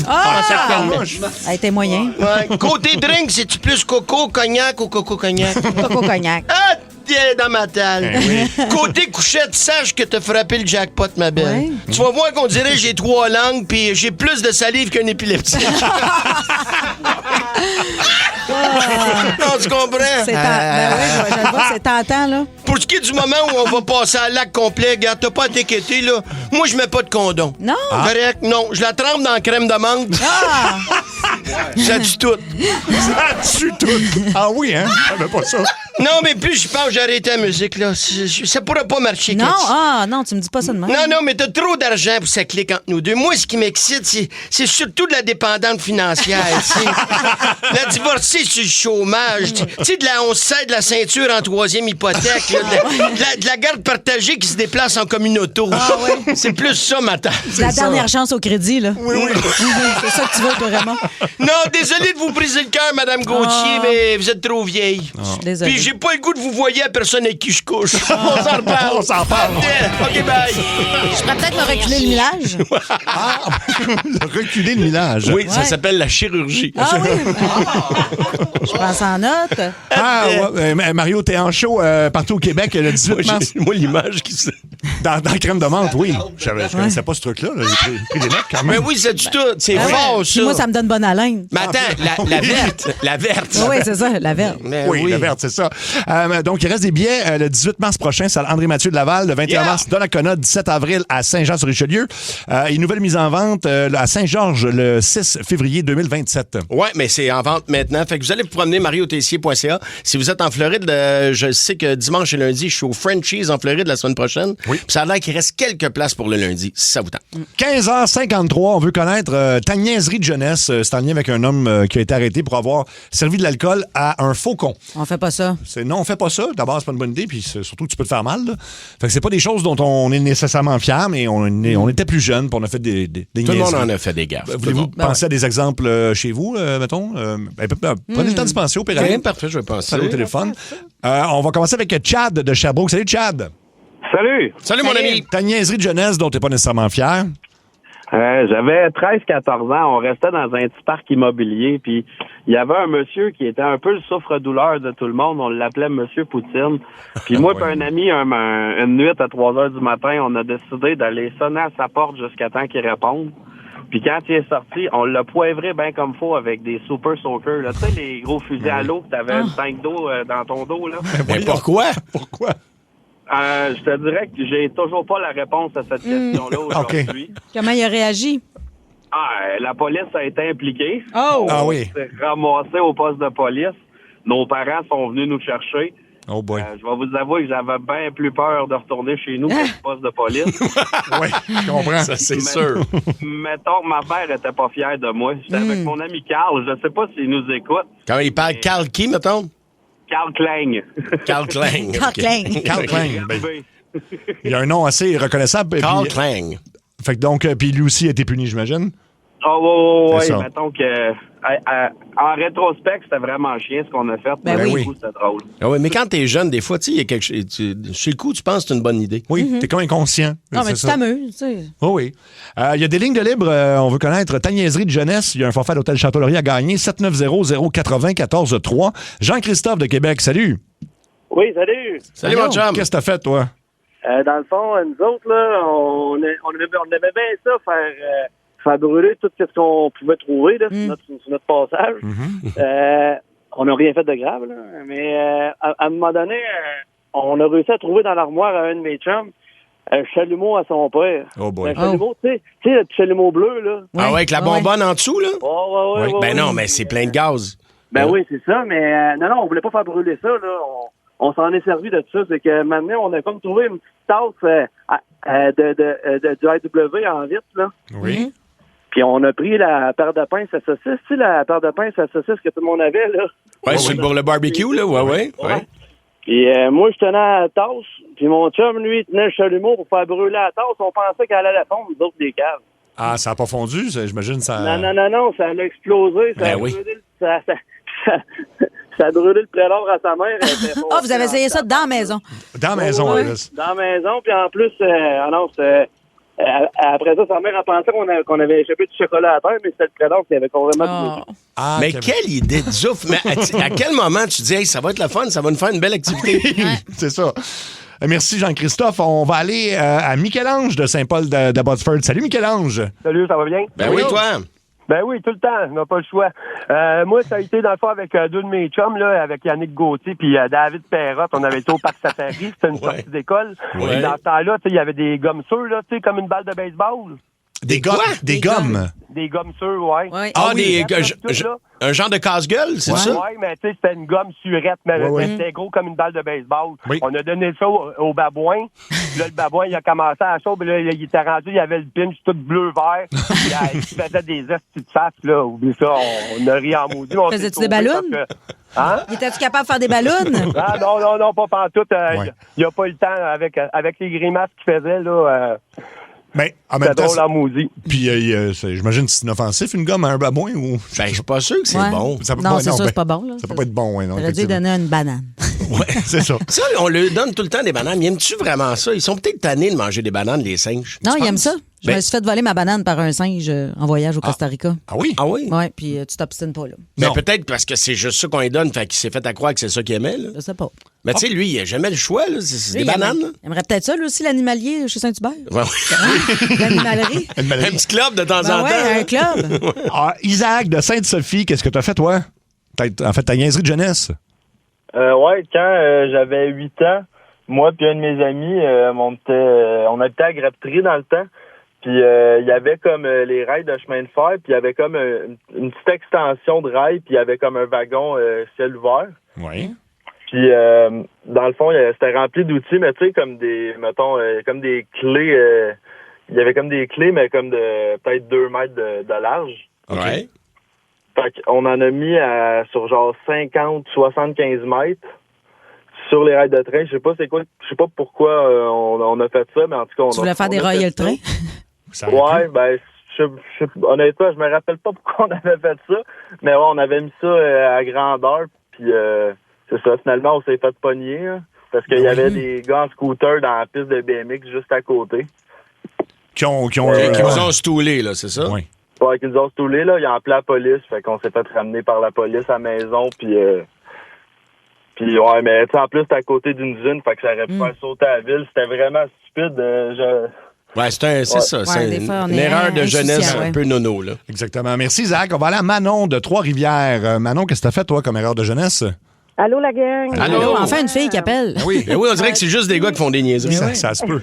Hey, t'es moyen. Ouais. Côté drink, c'est-tu plus coco, cognac ou coco-cognac? Coco-cognac. Ah, t'es dans ma table. Côté couchette, sache que t'as frappé le jackpot, ma belle. Ouais. Tu vas voir qu'on dirait que j'ai 3 langues puis j'ai plus de salive qu'un épileptique. Non, tu comprends? C'est ben oui, je le vois, c'est tentant, là. Pour ce qui est du moment où on va passer à lac complet, regarde, t'as pas à t'inquiéter, là. Moi, je mets pas de condom. Non. Correct? Non, je la trempe dans la crème de menthe. Ah! Ça tue tout. Ça tue tout. Ah oui, hein? Je savais pas ça. Non, mais plus je pense, j'ai arrêté la musique, là. Ça pourrait pas marcher. Non, Cathy. non, tu me dis pas ça de même. Non, mais t'as trop d'argent pour ça clique entre nous deux. Moi, ce qui m'excite, c'est surtout de la dépendante financière. La divorcée sur le chômage. Tu sais, de la 11-7 de la ceinture en 3e hypothèque. Là, de la garde partagée qui se déplace en communauto. C'est plus ça, ma tante. La dernière chance au crédit, là. Oui. C'est ça que tu veux, toi, Raymond? Non, désolé de vous briser le cœur, Madame Gauthier, mais vous êtes trop vieille. Désolé. Puis j'ai pas le goût de vous voyer à personne avec qui je couche. On s'en reparle. On s'en parle. OK, bye. Je pourrais peut-être me reculer le millage. Reculer le millage. Oui, ça s'appelle la chirurgie. Ah oui? Je pense en note. Ah, ouais, Mario, t'es en show partout au Québec le 18 mars. Moi, l'image qui se... Dans la crème de menthe, oui. Je connaissais pas ce truc-là. J'ai pris des notes quand même. Mais oui, c'est du tout. C'est Ah ouais. fort, Puis ça. moi, ça me donne bonne haleine. Mais attends, la verte. La verte. Oui, c'est ça, la verte. Ben Oui, la verte, c'est ça. Donc, il reste des billets le 18 mars prochain, salle André-Mathieu de Laval, le 21 mars, Donnacona, 17 avril à Saint-Jean-sur-Richelieu. Une nouvelle mise en vente à Saint-Georges le 6 février 2027. Oui, mais c'est en vente maintenant. Fait que vous allez vous promener mariotessier.ca. Si vous êtes en Floride, je sais que dimanche et lundi, je suis au Frenchies en Floride la semaine prochaine. Oui. Puis ça a l'air qu'il reste quelques places pour le lundi, si ça vous tente. 15h53, on veut connaître ta niaiserie de jeunesse. C'est en lien avec un homme qui a été arrêté pour avoir servi de l'alcool à un faucon. On fait pas ça. Non, on fait pas ça. D'abord, c'est pas une bonne idée, puis surtout que tu peux te faire mal. Là. Fait que c'est pas des choses dont on est nécessairement fier, mais on était plus jeunes, puis on a fait des Tout le niaiseries. monde en a fait des gaffes. Voulez-vous penser à des exemples chez vous, mettons? Prenez le temps d'y penser au pire. Bien, parfait, je vais penser. Au téléphone. On va commencer avec Chad de Sherbrooke. Salut, Chad. Salut, mon ami. Ta niaiserie de jeunesse dont t'es pas nécessairement fier. J'avais 13-14 ans. On restait dans un petit parc immobilier. Puis il y avait un monsieur qui était un peu le souffre-douleur de tout le monde. On l'appelait Monsieur Poutine. Puis moi et un ami, une nuit à 3 heures du matin, on a décidé d'aller sonner à sa porte jusqu'à temps qu'il réponde. Puis quand il est sorti, on l'a poivré bien comme faut avec des super soakers. Tu sais, les gros fusils à l'eau que t'avais une tank d'eau dans ton dos. Là. Mais pourquoi? Je te dirais que j'ai toujours pas la réponse à cette question-là aujourd'hui. Comment il a réagi? La police a été impliquée. Oh! Ah oui. On s'est ramassé au poste de police. Nos parents sont venus nous chercher. Oh boy. Je vais vous avouer que j'avais bien plus peur de retourner chez nous qu'au poste de police. Oui, je comprends. Ça, c'est sûr. Mettons que ma mère était pas fière de moi. J'étais avec mon ami Carl. Je sais pas s'il nous écoute. Quand il parle Carl qui, mettons? Carl Klang. Carl Klang. Carl Klang. Carl Klang. Ben, il y a un nom assez reconnaissable. Carl Klang. Fait que donc, puis lui aussi a été puni, j'imagine. Oh, C'est oui, ça. mettons que en rétrospect, c'était vraiment chiant ce qu'on a fait. Ben mais oui. du coup, c'était drôle. Ah oui, mais quand t'es jeune, des fois, tu sais, il y a quelque chose. Sur le coup, tu penses que c'est une bonne idée. Oui, t'es comme inconscient. Non, mais C'est tu ça. t'amuses, tu sais. Oh oui. Il y a des lignes de libre. On veut connaître ta niaiserie de jeunesse. Il y a un forfait à l'Hôtel Château-Laurier à gagner. 790-080-14-3. Jean-Christophe de Québec, salut. Oui, salut. Salut, mon chum. Qu'est-ce que t'as fait, toi? Dans le fond, nous autres, là, on aimait bien ça, faire brûler tout ce qu'on pouvait trouver là, sur notre passage. On n'a rien fait de grave, là, mais à un moment donné, on a réussi à trouver dans l'armoire à un de mes chums un chalumeau à son père. Oh boy. Un chalumeau, tu sais, le petit chalumeau bleu, là. Ah ouais, avec la bonbonne en dessous, là? Ouais. Ben non, mais c'est plein de gaz. Ben oui, c'est ça, mais non, on voulait pas faire brûler ça, là. On s'en est servi de ça. C'est que maintenant, on a comme trouvé une petite tasse du IW en vitre, là. Oui. Puis on a pris la paire de pinces à saucisse, tu sais, la paire de pinces à saucisse que tout le monde avait, là. Ouais, c'est pour le barbecue, là, ouais. Puis moi, je tenais à la tasse, puis mon chum, lui, il tenait le chalumeau pour faire brûler la tasse. On pensait qu'elle allait fondre, nous autres, des caves. Ah, ça n'a pas fondu, j'imagine ça. Non, ça a explosé. Ça a brûlé, ça a brûlé le prélat à sa mère. Ah, vous avez essayé ça dans la maison? Dans la maison, en plus. Dans la maison, puis en plus, après ça, sa mère a pensé qu'on avait échappé du chocolat à terre, mais c'était le prélat qui avait complètement brûlé. Ah, mais quelle idée de zouf! Mais à quel moment tu dis, hey, ça va être le fun, ça va nous faire une belle activité? C'est ça. Merci Jean-Christophe. On va aller à Michel-Ange de Saint-Paul de Botsford. Salut Michel-Ange. Salut, ça va bien? Ben oui, toi? Ben oui, tout le temps, on n'a pas le choix. Moi, ça a été dans le fond avec deux de mes chums, là, avec Yannick Gauthier puis David Perrotte. On avait été au Parc Safari, c'était une sortie d'école. Ouais. Dans ce temps-là, il y avait des gommes sûres, là, comme une balle de baseball. Des gommes? Des gommes sûres, ouais. Ah, un genre de casse-gueule, c'est ça? Oui, mais tu sais, c'était une gomme surette, mais c'était gros comme une balle de baseball. Oui. On a donné ça au babouin. Puis là, le babouin, il a commencé à chaud, puis là, il était rendu, il avait le pinch tout bleu-vert. Il faisait des estis de face, là. Oublie ça, on a ri en maudit. Faisais-tu des ballons? Hein? Étais-tu capable de faire des ballons? Ah, non, pas pantoute. Il n'y a pas eu le temps avec les grimaces qu'il faisait, là. Ben, en même temps, drôle en maudit. Puis, j'imagine que c'est inoffensif, une gomme à un babouin ou. Ben, je suis pas sûr que c'est bon. Ça peut Non, pas, c'est sûr, c'est pas bon. Là. Ça peut pas être bon, ouais, non. J'aurais dû donner une banane. Ouais, c'est ça. Ça, on leur donne tout le temps des bananes. Ils aiment-tu vraiment ça? Ils sont peut-être tannés de manger des bananes, les singes. Non, ils aiment ça. Je me suis fait voler ma banane par un singe en voyage au Costa Rica. Ah oui? Ah oui? Oui, puis tu t'obstines pas, là. Mais peut-être parce que c'est juste ça qu'on lui donne, fait qu'il s'est fait à croire que c'est ça qu'il aimait, là. Je sais pas. Mais tu sais, lui, il a jamais le choix, là. C'est des bananes, là. Il aimerait peut-être ça, lui aussi, l'animalier chez Saint-Hubert. Ouais. L'animalerie. Un petit club de temps en temps. Ouais, un club. Ah, Isaac de Sainte-Sophie, qu'est-ce que t'as fait, toi? En fait, ta niaiserie de jeunesse. Ouais, quand j'avais 8 ans, moi puis un de mes amis, on habitait à Grapterie dans le temps. Puis il y avait comme les rails de chemin de fer, puis il y avait comme une petite extension de rail, puis il y avait comme un wagon ciel ouvert. Oui. Puis dans le fond, c'était rempli d'outils, mais tu sais, comme des, mettons, comme des clés. Il y avait comme des clés, mais comme de peut-être 2 mètres de large. Ouais. Fait qu'on en a mis sur genre 50, 75 mètres sur les rails de train. Je sais pas pourquoi on a fait ça, mais en tout cas, Tu voulais faire des rails le train? Ouais, ben, honnêtement, je me rappelle pas pourquoi on avait fait ça, mais ouais, on avait mis ça à grandeur, puis c'est ça, finalement, on s'est fait pogner, hein, parce qu'il y avait des gars en scooter dans la piste de BMX juste à côté. Qui nous ont stoulés, là, c'est ça? Oui. Ouais, qui nous ont stoulés, là, ils ont appelé la police, fait qu'on s'est fait ramener par la police à la maison, puis ouais, mais tu sais, en plus, c'était à côté d'une usine, fait que ça aurait pu faire sauter à la ville, c'était vraiment stupide, Ouais, c'est ça. Ouais, C'est une erreur de jeunesse un peu nono, là. Exactement. Merci, Zach. On va aller à Manon de Trois-Rivières. Manon, qu'est-ce que t'as fait, toi, comme erreur de jeunesse? Allô, la gang? Allô? Enfin, une fille qui appelle. Oui. Oui, on dirait que c'est juste des gars qui font des niaiseries. Ça se peut.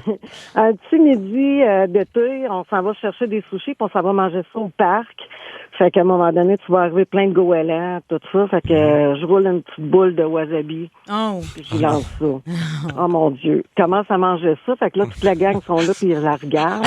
Un petit midi d'été, on s'en va chercher des sushis, puis on s'en va manger ça au parc. Fait qu'à un moment donné, tu vas arriver plein de goélands, tout ça. Fait que je roule une petite boule de wasabi. Oh. Puis je lance ça. Oh mon Dieu. Commence à manger ça. Fait que là, toute la gang sont là, puis ils la regardent.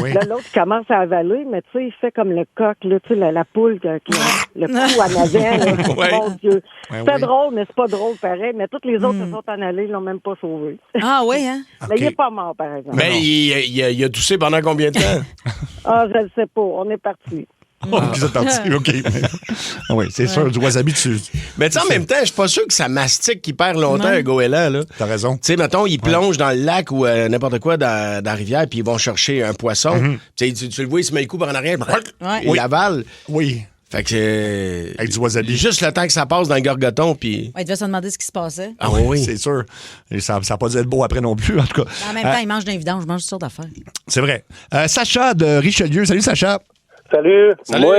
Oui. Là, l'autre commence à avaler, mais tu sais, il fait comme le coq, là, tu sais, la poule, le cou en avant. Là. Ouais. Mon Dieu. Ouais, C'était oui. drôle, mais c'est pas drôle pareil. Mais toutes les autres se sont en allés, ils l'ont même pas sauvé. Ah oui, hein? Mais il est pas mort, par exemple. Mais il a toussé pendant combien de temps? Ah, je le sais pas. On est parti. Oh, vous êtes parti, OK. Oui, c'est sûr, du wasabi dessus. Mais tu sais, en même temps, je suis pas sûr que ça mastique hyper longtemps, un goéland, là. T'as raison. Tu sais, mettons, ils plongent dans le lac ou n'importe quoi dans la rivière, puis ils vont chercher un poisson. Tu sais, tu le vois, il se met le coup par en arrière, il avale. Oui. Fait que avec du wasabi. Juste le temps que ça passe dans le gorgoton, puis... Ouais, il devait se demander ce qui se passait. Ah oui. C'est sûr. Et ça n'a pas dû être beau après non plus, en tout cas. En même temps, il mange d'un vidange, je mange toutes sortes d'affaires. C'est vrai. Sacha de Richelieu. Salut, Sacha. Salut. Moi,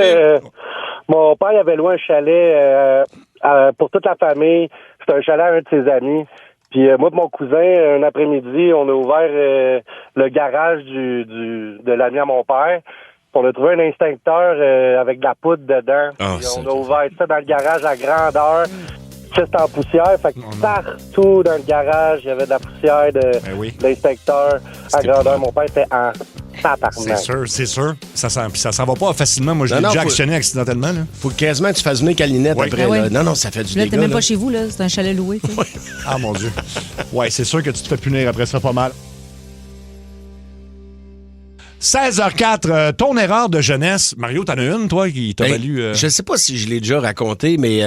mon père avait loué un chalet pour toute la famille. C'était un chalet à un de ses amis. Puis moi et mon cousin, un après-midi, on a ouvert le garage de l'ami à mon père. On a trouvé un instincteur avec de la poudre dedans. Puis on a ouvert ça dans le garage à grandeur. Juste en poussière. Fait que partout dans le garage, il y avait de la poussière d'instincteur à grandeur. Mon père était en tabarnak. C'est sûr. Ça s'en va pas facilement. Moi, je l'ai déjà actionné accidentellement. Là. Faut quasiment que tu fasses venir Calinette après. Là. Non, ça fait du dégât. Là, t'es même pas chez vous, là. C'est un chalet loué. Ah, mon Dieu. Ouais, c'est sûr que tu te fais punir après ça pas mal. 16h04, ton erreur de jeunesse. Mario, t'en as une, toi, qui t'a valu... Je sais pas si je l'ai déjà raconté, mais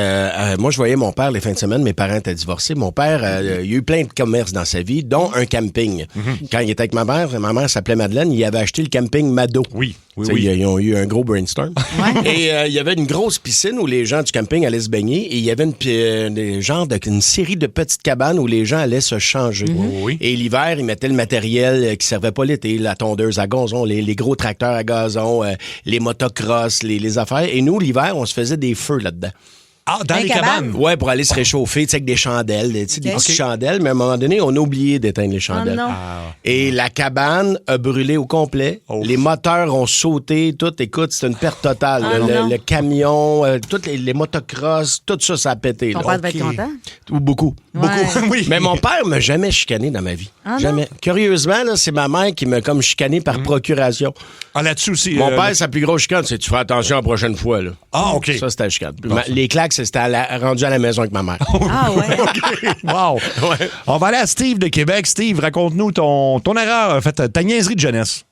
moi, je voyais mon père les fins de semaine. Mes parents étaient divorcés. Mon père, il a eu plein de commerces dans sa vie, dont un camping. Quand il était avec ma mère s'appelait Madeleine, il avait acheté le camping Mado. Oui. Ils ont eu un gros brainstorm. Et il y avait une grosse piscine où les gens du camping allaient se baigner. Et il y avait une série de petites cabanes où les gens allaient se changer. Et l'hiver, ils mettaient le matériel qui servait pas l'été, la tondeuse à gazon, les gros tracteurs à gazon, les motocross, les affaires. Et nous, l'hiver, on se faisait des feux là-dedans. Ah, dans les cabanes? Ouais, pour aller se réchauffer, tu sais, avec des chandelles, des petites chandelles. Mais à un moment donné, on a oublié d'éteindre les chandelles. Et la cabane a brûlé au complet. Les moteurs ont sauté. Tout, écoute, c'est une perte totale. Le camion, tous les motocross, tout ça, ça a pété. Ton père devait être content? Beaucoup. Oui. Mais mon père m'a jamais chicané dans ma vie. Jamais. Curieusement, là, c'est ma mère qui m'a comme chicané par procuration. Ah, là-dessus aussi. Mon père, sa plus grosse chicane, c'est tu fais attention la prochaine fois. Là. Ah, OK. Ça, c'était la chicane. Les claques, c'était rendu à la maison avec ma mère. Ah, ouais. Wow. Ouais. On va aller à Steve de Québec. Steve, raconte-nous ton erreur, en fait, ta niaiserie de jeunesse.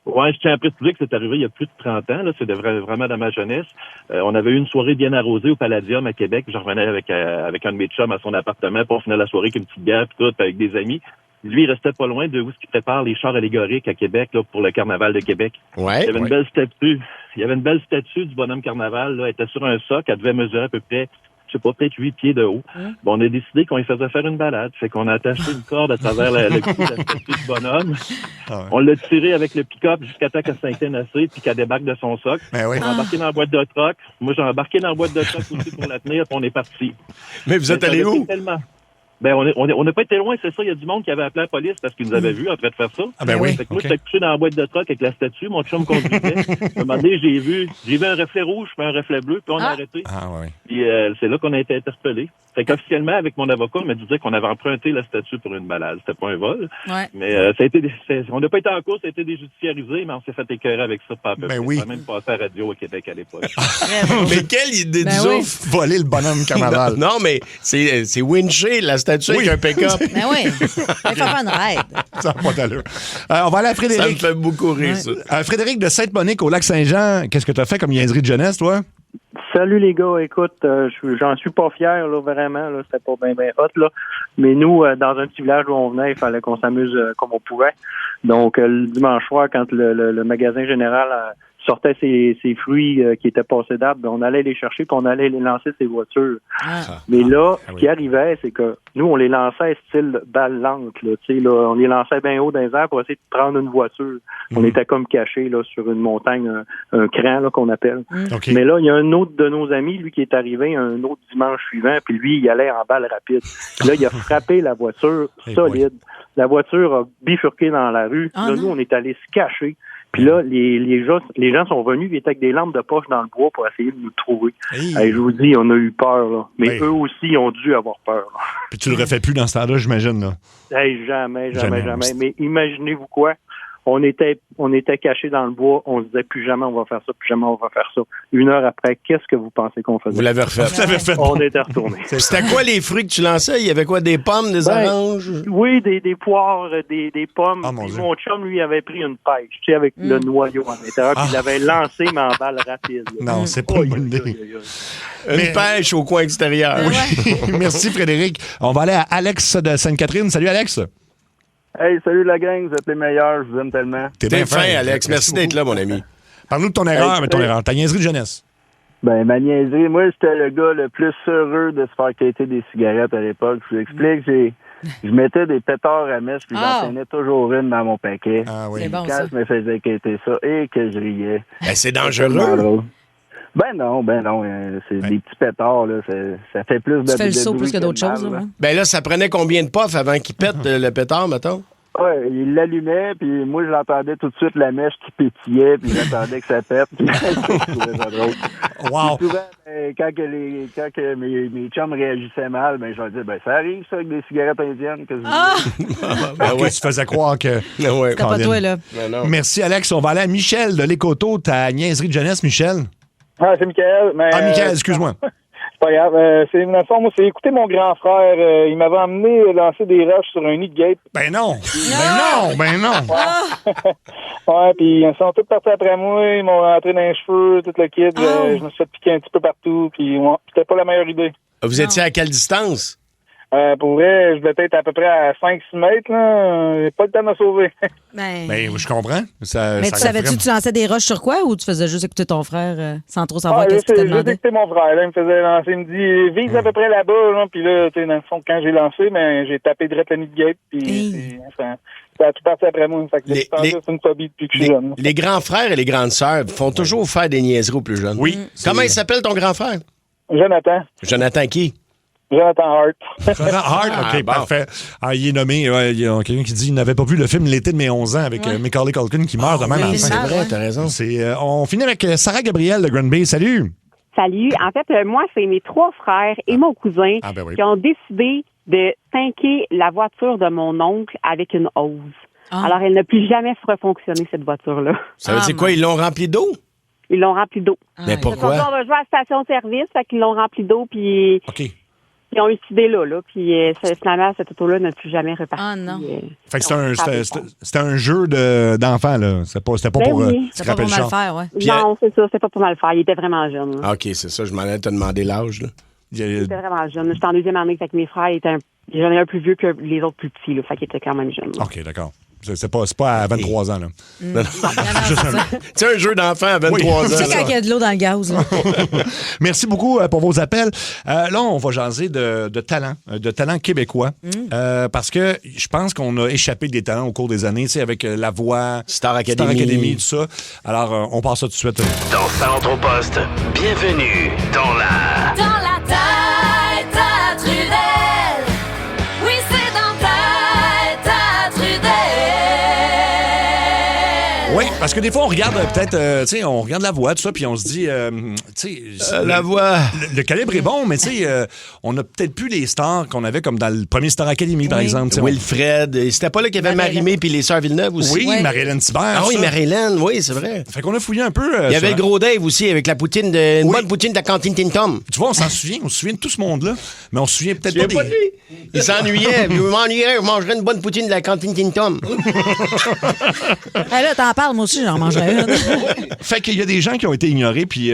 Ouais, je tiens à préciser que c'est arrivé il y a plus de 30 ans. Là, c'est vraiment dans ma jeunesse. On avait eu une soirée bien arrosée au Palladium à Québec. Je revenais avec un de mes chums à son appartement pour finir la soirée avec une petite bière puis tout, avec des amis. Lui, il restait pas loin de où il prépare les chars allégoriques à Québec là, pour le carnaval de Québec. Ouais, il y avait une belle statue. Il y avait une belle statue du bonhomme carnaval. Là. Elle était sur un socle. Elle devait mesurer à peu près, je sais pas, peut-être 8 pieds de haut. Bon, on a décidé qu'on lui faisait faire une balade. Fait qu'on a attaché une corde à travers le cou de la statue du bonhomme. On l'a tiré avec le pick-up jusqu'à temps qu'elle s'inquiète assez puis qu'elle débarque de son socle. On a embarqué dans la boîte de troc. Moi, j'ai embarqué dans la boîte de troc aussi pour la tenir puis on est parti. Mais vous êtes allé où? Ben, on n'a pas été loin, c'est ça. Il y a du monde qui avait appelé la police parce qu'ils nous avaient vus en train de faire ça. Ah, ben oui. Fait que moi, j'étais couché dans la boîte de troc avec la statue. Mon chum conduisait. À un moment donné, j'ai vu un reflet rouge puis un reflet bleu puis on a arrêté. Ah, ouais. Puis, c'est là qu'on a été interpellés. Fait qu'officiellement, avec mon avocat, on m'a dit qu'on avait emprunté la statue pour une balade. C'était pas un vol. Ouais. Mais, on n'a pas été en cours, ça a été déjudiciarisé, mais on s'est fait écœurer avec ça pas à peu près. Oui. Ça a même passé à la radio au Québec à l'époque. Mais quelle idée de zouf! Voler le bonhomme carnaval. Non, mais c'est winché, la statue avec un pick-up. Ben oui. Il faut faire une raid. Ça n'a pas d'allure. On va aller à Frédéric. Ça me fait beaucoup rire, ça. Frédéric de Sainte-Monique au Lac-Saint-Jean, qu'est-ce que tu as fait comme niaiserie de jeunesse, toi? Salut les gars, écoute, j'en suis pas fier, là, vraiment, là, c'était pas bien hot, là. Mais nous, dans un petit village où on venait, il fallait qu'on s'amuse comme on pouvait. Donc, le dimanche soir, quand le magasin général sortait ses fruits qui étaient passés d'arbres, on allait les chercher puis on allait les lancer ses voitures. Mais là, ce qui arrivait, c'est que nous, on les lançait style balle lente, là, tu sais, là, on les lançait bien haut dans les airs pour essayer de prendre une voiture. On était comme cachés, là, sur une montagne, un cran, là, qu'on appelle. Mais là, il y a un autre de nos amis, lui, qui est arrivé un autre dimanche suivant, puis lui, il allait en balle rapide. Puis là, il a frappé la voiture solide. La voiture a bifurqué dans la rue. Là, nous, on est allés se cacher. Puis là, les gens sont venus, ils étaient avec des lampes de poche dans le bois pour essayer de nous trouver. Je vous dis, on a eu peur, là. Mais eux aussi ont dû avoir peur. Là. Puis tu le refais plus dans ce temps-là, j'imagine, là. Jamais. Mais imaginez-vous quoi? On était cachés dans le bois, on se disait plus jamais on va faire ça, plus jamais on va faire ça. 1 heure après, qu'est-ce que vous pensez qu'on faisait? Vous l'avez refait. Vous l'avez fait. On était retournés. C'était quoi les fruits que tu lançais? Il y avait quoi, des pommes, des oranges? Oui, des poires, des pommes. Oh, mon chum, lui, avait pris une pêche, tu sais, avec le noyau en l'intérieur, puis il l'avait lancé, mais en balle rapide. Là. Non, c'est pas une bonne idée. Une pêche au coin extérieur. Oui. Merci, Frédéric. On va aller à Alex de Sainte-Catherine. Salut, Alex. Hey, salut la gang, vous êtes les meilleurs, je vous aime tellement. T'es bien fin, Alex. Merci d'être là, mon ami. Parle-nous de ton erreur, ta niaiserie de jeunesse. Ben, ma niaiserie, moi, j'étais le gars le plus heureux de se faire quêter des cigarettes à l'époque. Je vous explique, je mettais des pétards à messe, puis j'en tenais toujours une dans mon paquet. Ah oui. C'est bon, quand ça. je me faisais quêter ça, et que je riais. Ben, c'est dangereux. Ben non. C'est des petits pétards, là. Ça fait plus de Tu fais le saut bruit plus que d'autres le choses. mal, Là. Ben là, ça prenait combien de puffs avant qu'il pète le pétard, mettons? Ouais, il l'allumait, puis moi, je l'entendais tout de suite la mèche qui pétillait, puis j'attendais que ça pète. Puis je trouvais ça drôle. Wow. Puis souvent, quand que mes chums réagissaient mal, ben, je leur disais, ben, ça arrive, ça, avec des cigarettes indiennes. Que Ben ouais, tu faisais croire que... Ouais. C'était pas toi, là. Ben non. Merci, Alex. On va aller à Michel de l'Écoto, ta niaiserie de jeunesse, Michel. Ah, c'est Michael. Mais, Michael, excuse-moi. C'est pas grave. Dans le fond, moi, c'est écouter mon grand frère. Il m'avait emmené lancer des roches sur un nid de guêpe. Ben non! Ouais, puis ils sont tous partis après moi. Ils m'ont rentré dans les cheveux, tout le kit. Je me suis fait piquer un petit peu partout. Puis c'était pas la meilleure idée. Vous étiez à quelle distance? Pour vrai, je devais être à peu près à 5-6 mètres. Là. J'ai pas le temps de me sauver. Ben, je comprends. mais tu savais-tu que tu lançais des roches sur quoi ou tu faisais juste écouter ton frère sans trop savoir qu'est-ce qu'il te J'ai demandait? écouté mon frère. Là, il me faisait lancer. Il me dit, vise à peu près là-bas. Là. Puis là, dans le fond, quand j'ai lancé, j'ai tapé direct le nid de guêpe. Puis ça a tout parti après moi. Fait que c'est une phobie depuis que je suis jeune. Les grands frères et les grandes sœurs font toujours faire des niaiseries aux plus jeunes. Oui. Comment il s'appelle ton grand frère? Jonathan. Jonathan qui? Jonathan Hart. Jonathan Hart, OK, parfait. Ah, il est nommé, il y a quelqu'un qui dit qu'il n'avait pas vu le film L'été de mes 11 ans avec Macaulay Culkin qui meurt de même à la fin. C'est vrai, t'as raison. On finit avec Sarah Gabrielle de Granby. Salut! Salut. En fait, moi, c'est mes 3 frères et mon cousin qui ont décidé de tanker la voiture de mon oncle avec une hose. Alors, elle n'a plus jamais refonctionné, cette voiture-là. Ça veut dire quoi? Ils l'ont rempli d'eau? Ils l'ont rempli d'eau. Mais pourquoi? On va jouer à la station-service, fait qu'ils l'ont rempli d'eau, puis... Ils ont eu cette idée-là, puis finalement, cette auto-là n'a plus jamais reparti. Ah non. Fait que c'était un jeu d'enfant, là. C'était pas pour scraper le champ. Non, c'est ça, c'était pas pour mal faire. Il était vraiment jeune. OK, c'est ça. Je m'en allais te demander l'âge, là. Il était vraiment jeune. J'étais en 2e année, fait que mes frères j'en ai un plus vieux que les autres plus petits, là, fait qu'ils étaient quand même jeunes. OK, d'accord. C'est pas à 23 ans, là. C'est un jeu d'enfant à 23 ans. Tu sais quand il y a de l'eau dans le gaz. Là. Merci beaucoup pour vos appels. Là, on va jaser de talent québécois. Parce que je pense qu'on a échappé des talents au cours des années, tu sais, avec La Voix, Star Academy, tout ça. Alors, on passe ça tout de suite. Dans Centre Poste, bienvenue dans la tête à Trudel. Oui, c'est dans tête à Trudel. Oui, parce que des fois, on regarde peut-être, tu sais, on regarde La Voix, tout ça, puis on se dit, tu sais... La Voix... Le calibre est bon, mais tu sais, on a peut-être plus les stars qu'on avait comme dans le premier Star Academy, par exemple. Wilfred. C'était pas là qu'il y avait Marie-Mé puis les Sœurs Villeneuve aussi? Oui, Marie-Hélène Thibert. Ah oui, Marie-Hélène, oui, c'est vrai. Fait qu'on a fouillé un peu... Il y avait le gros Dave aussi, avec la poutine une bonne poutine de la cantine Tin Tom. Tu vois, on se souvient de tout ce monde-là, mais on se souvient peut-être pas de lui. Il s'ennuyait. Je m'ennuyais, je mangerais une bonne poutine de la cantine Tin Tom. Là, t'en parles, moi aussi, j'en mangerais une. Fait qu'il y a des gens qui ont été ignorés, puis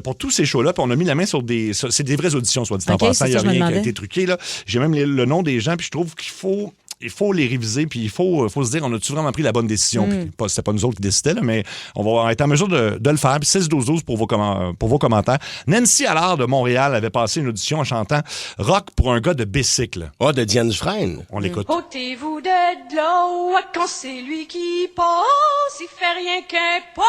pour tous ces shows-là, puis on a mis la main sur c'est des vraies auditions, soit dit en passant, il n'y a rien qui a été truqué, là. J'ai même le nom des gens, puis je trouve qu'il faut les réviser, puis il faut se dire, on a-tu vraiment pris la bonne décision? Puis c'était pas nous autres qui décidaient, là, mais on va être en mesure de le faire. Puis 6-12-12 pour vos commentaires. Nancy Allard de Montréal avait passé une audition en chantant « Rock pour un gars de bicycle ». Ah, de Diane Dufresne. On l'écoute. Ôtez-vous de l'eau quand c'est lui qui passe, il fait rien qu'un pas.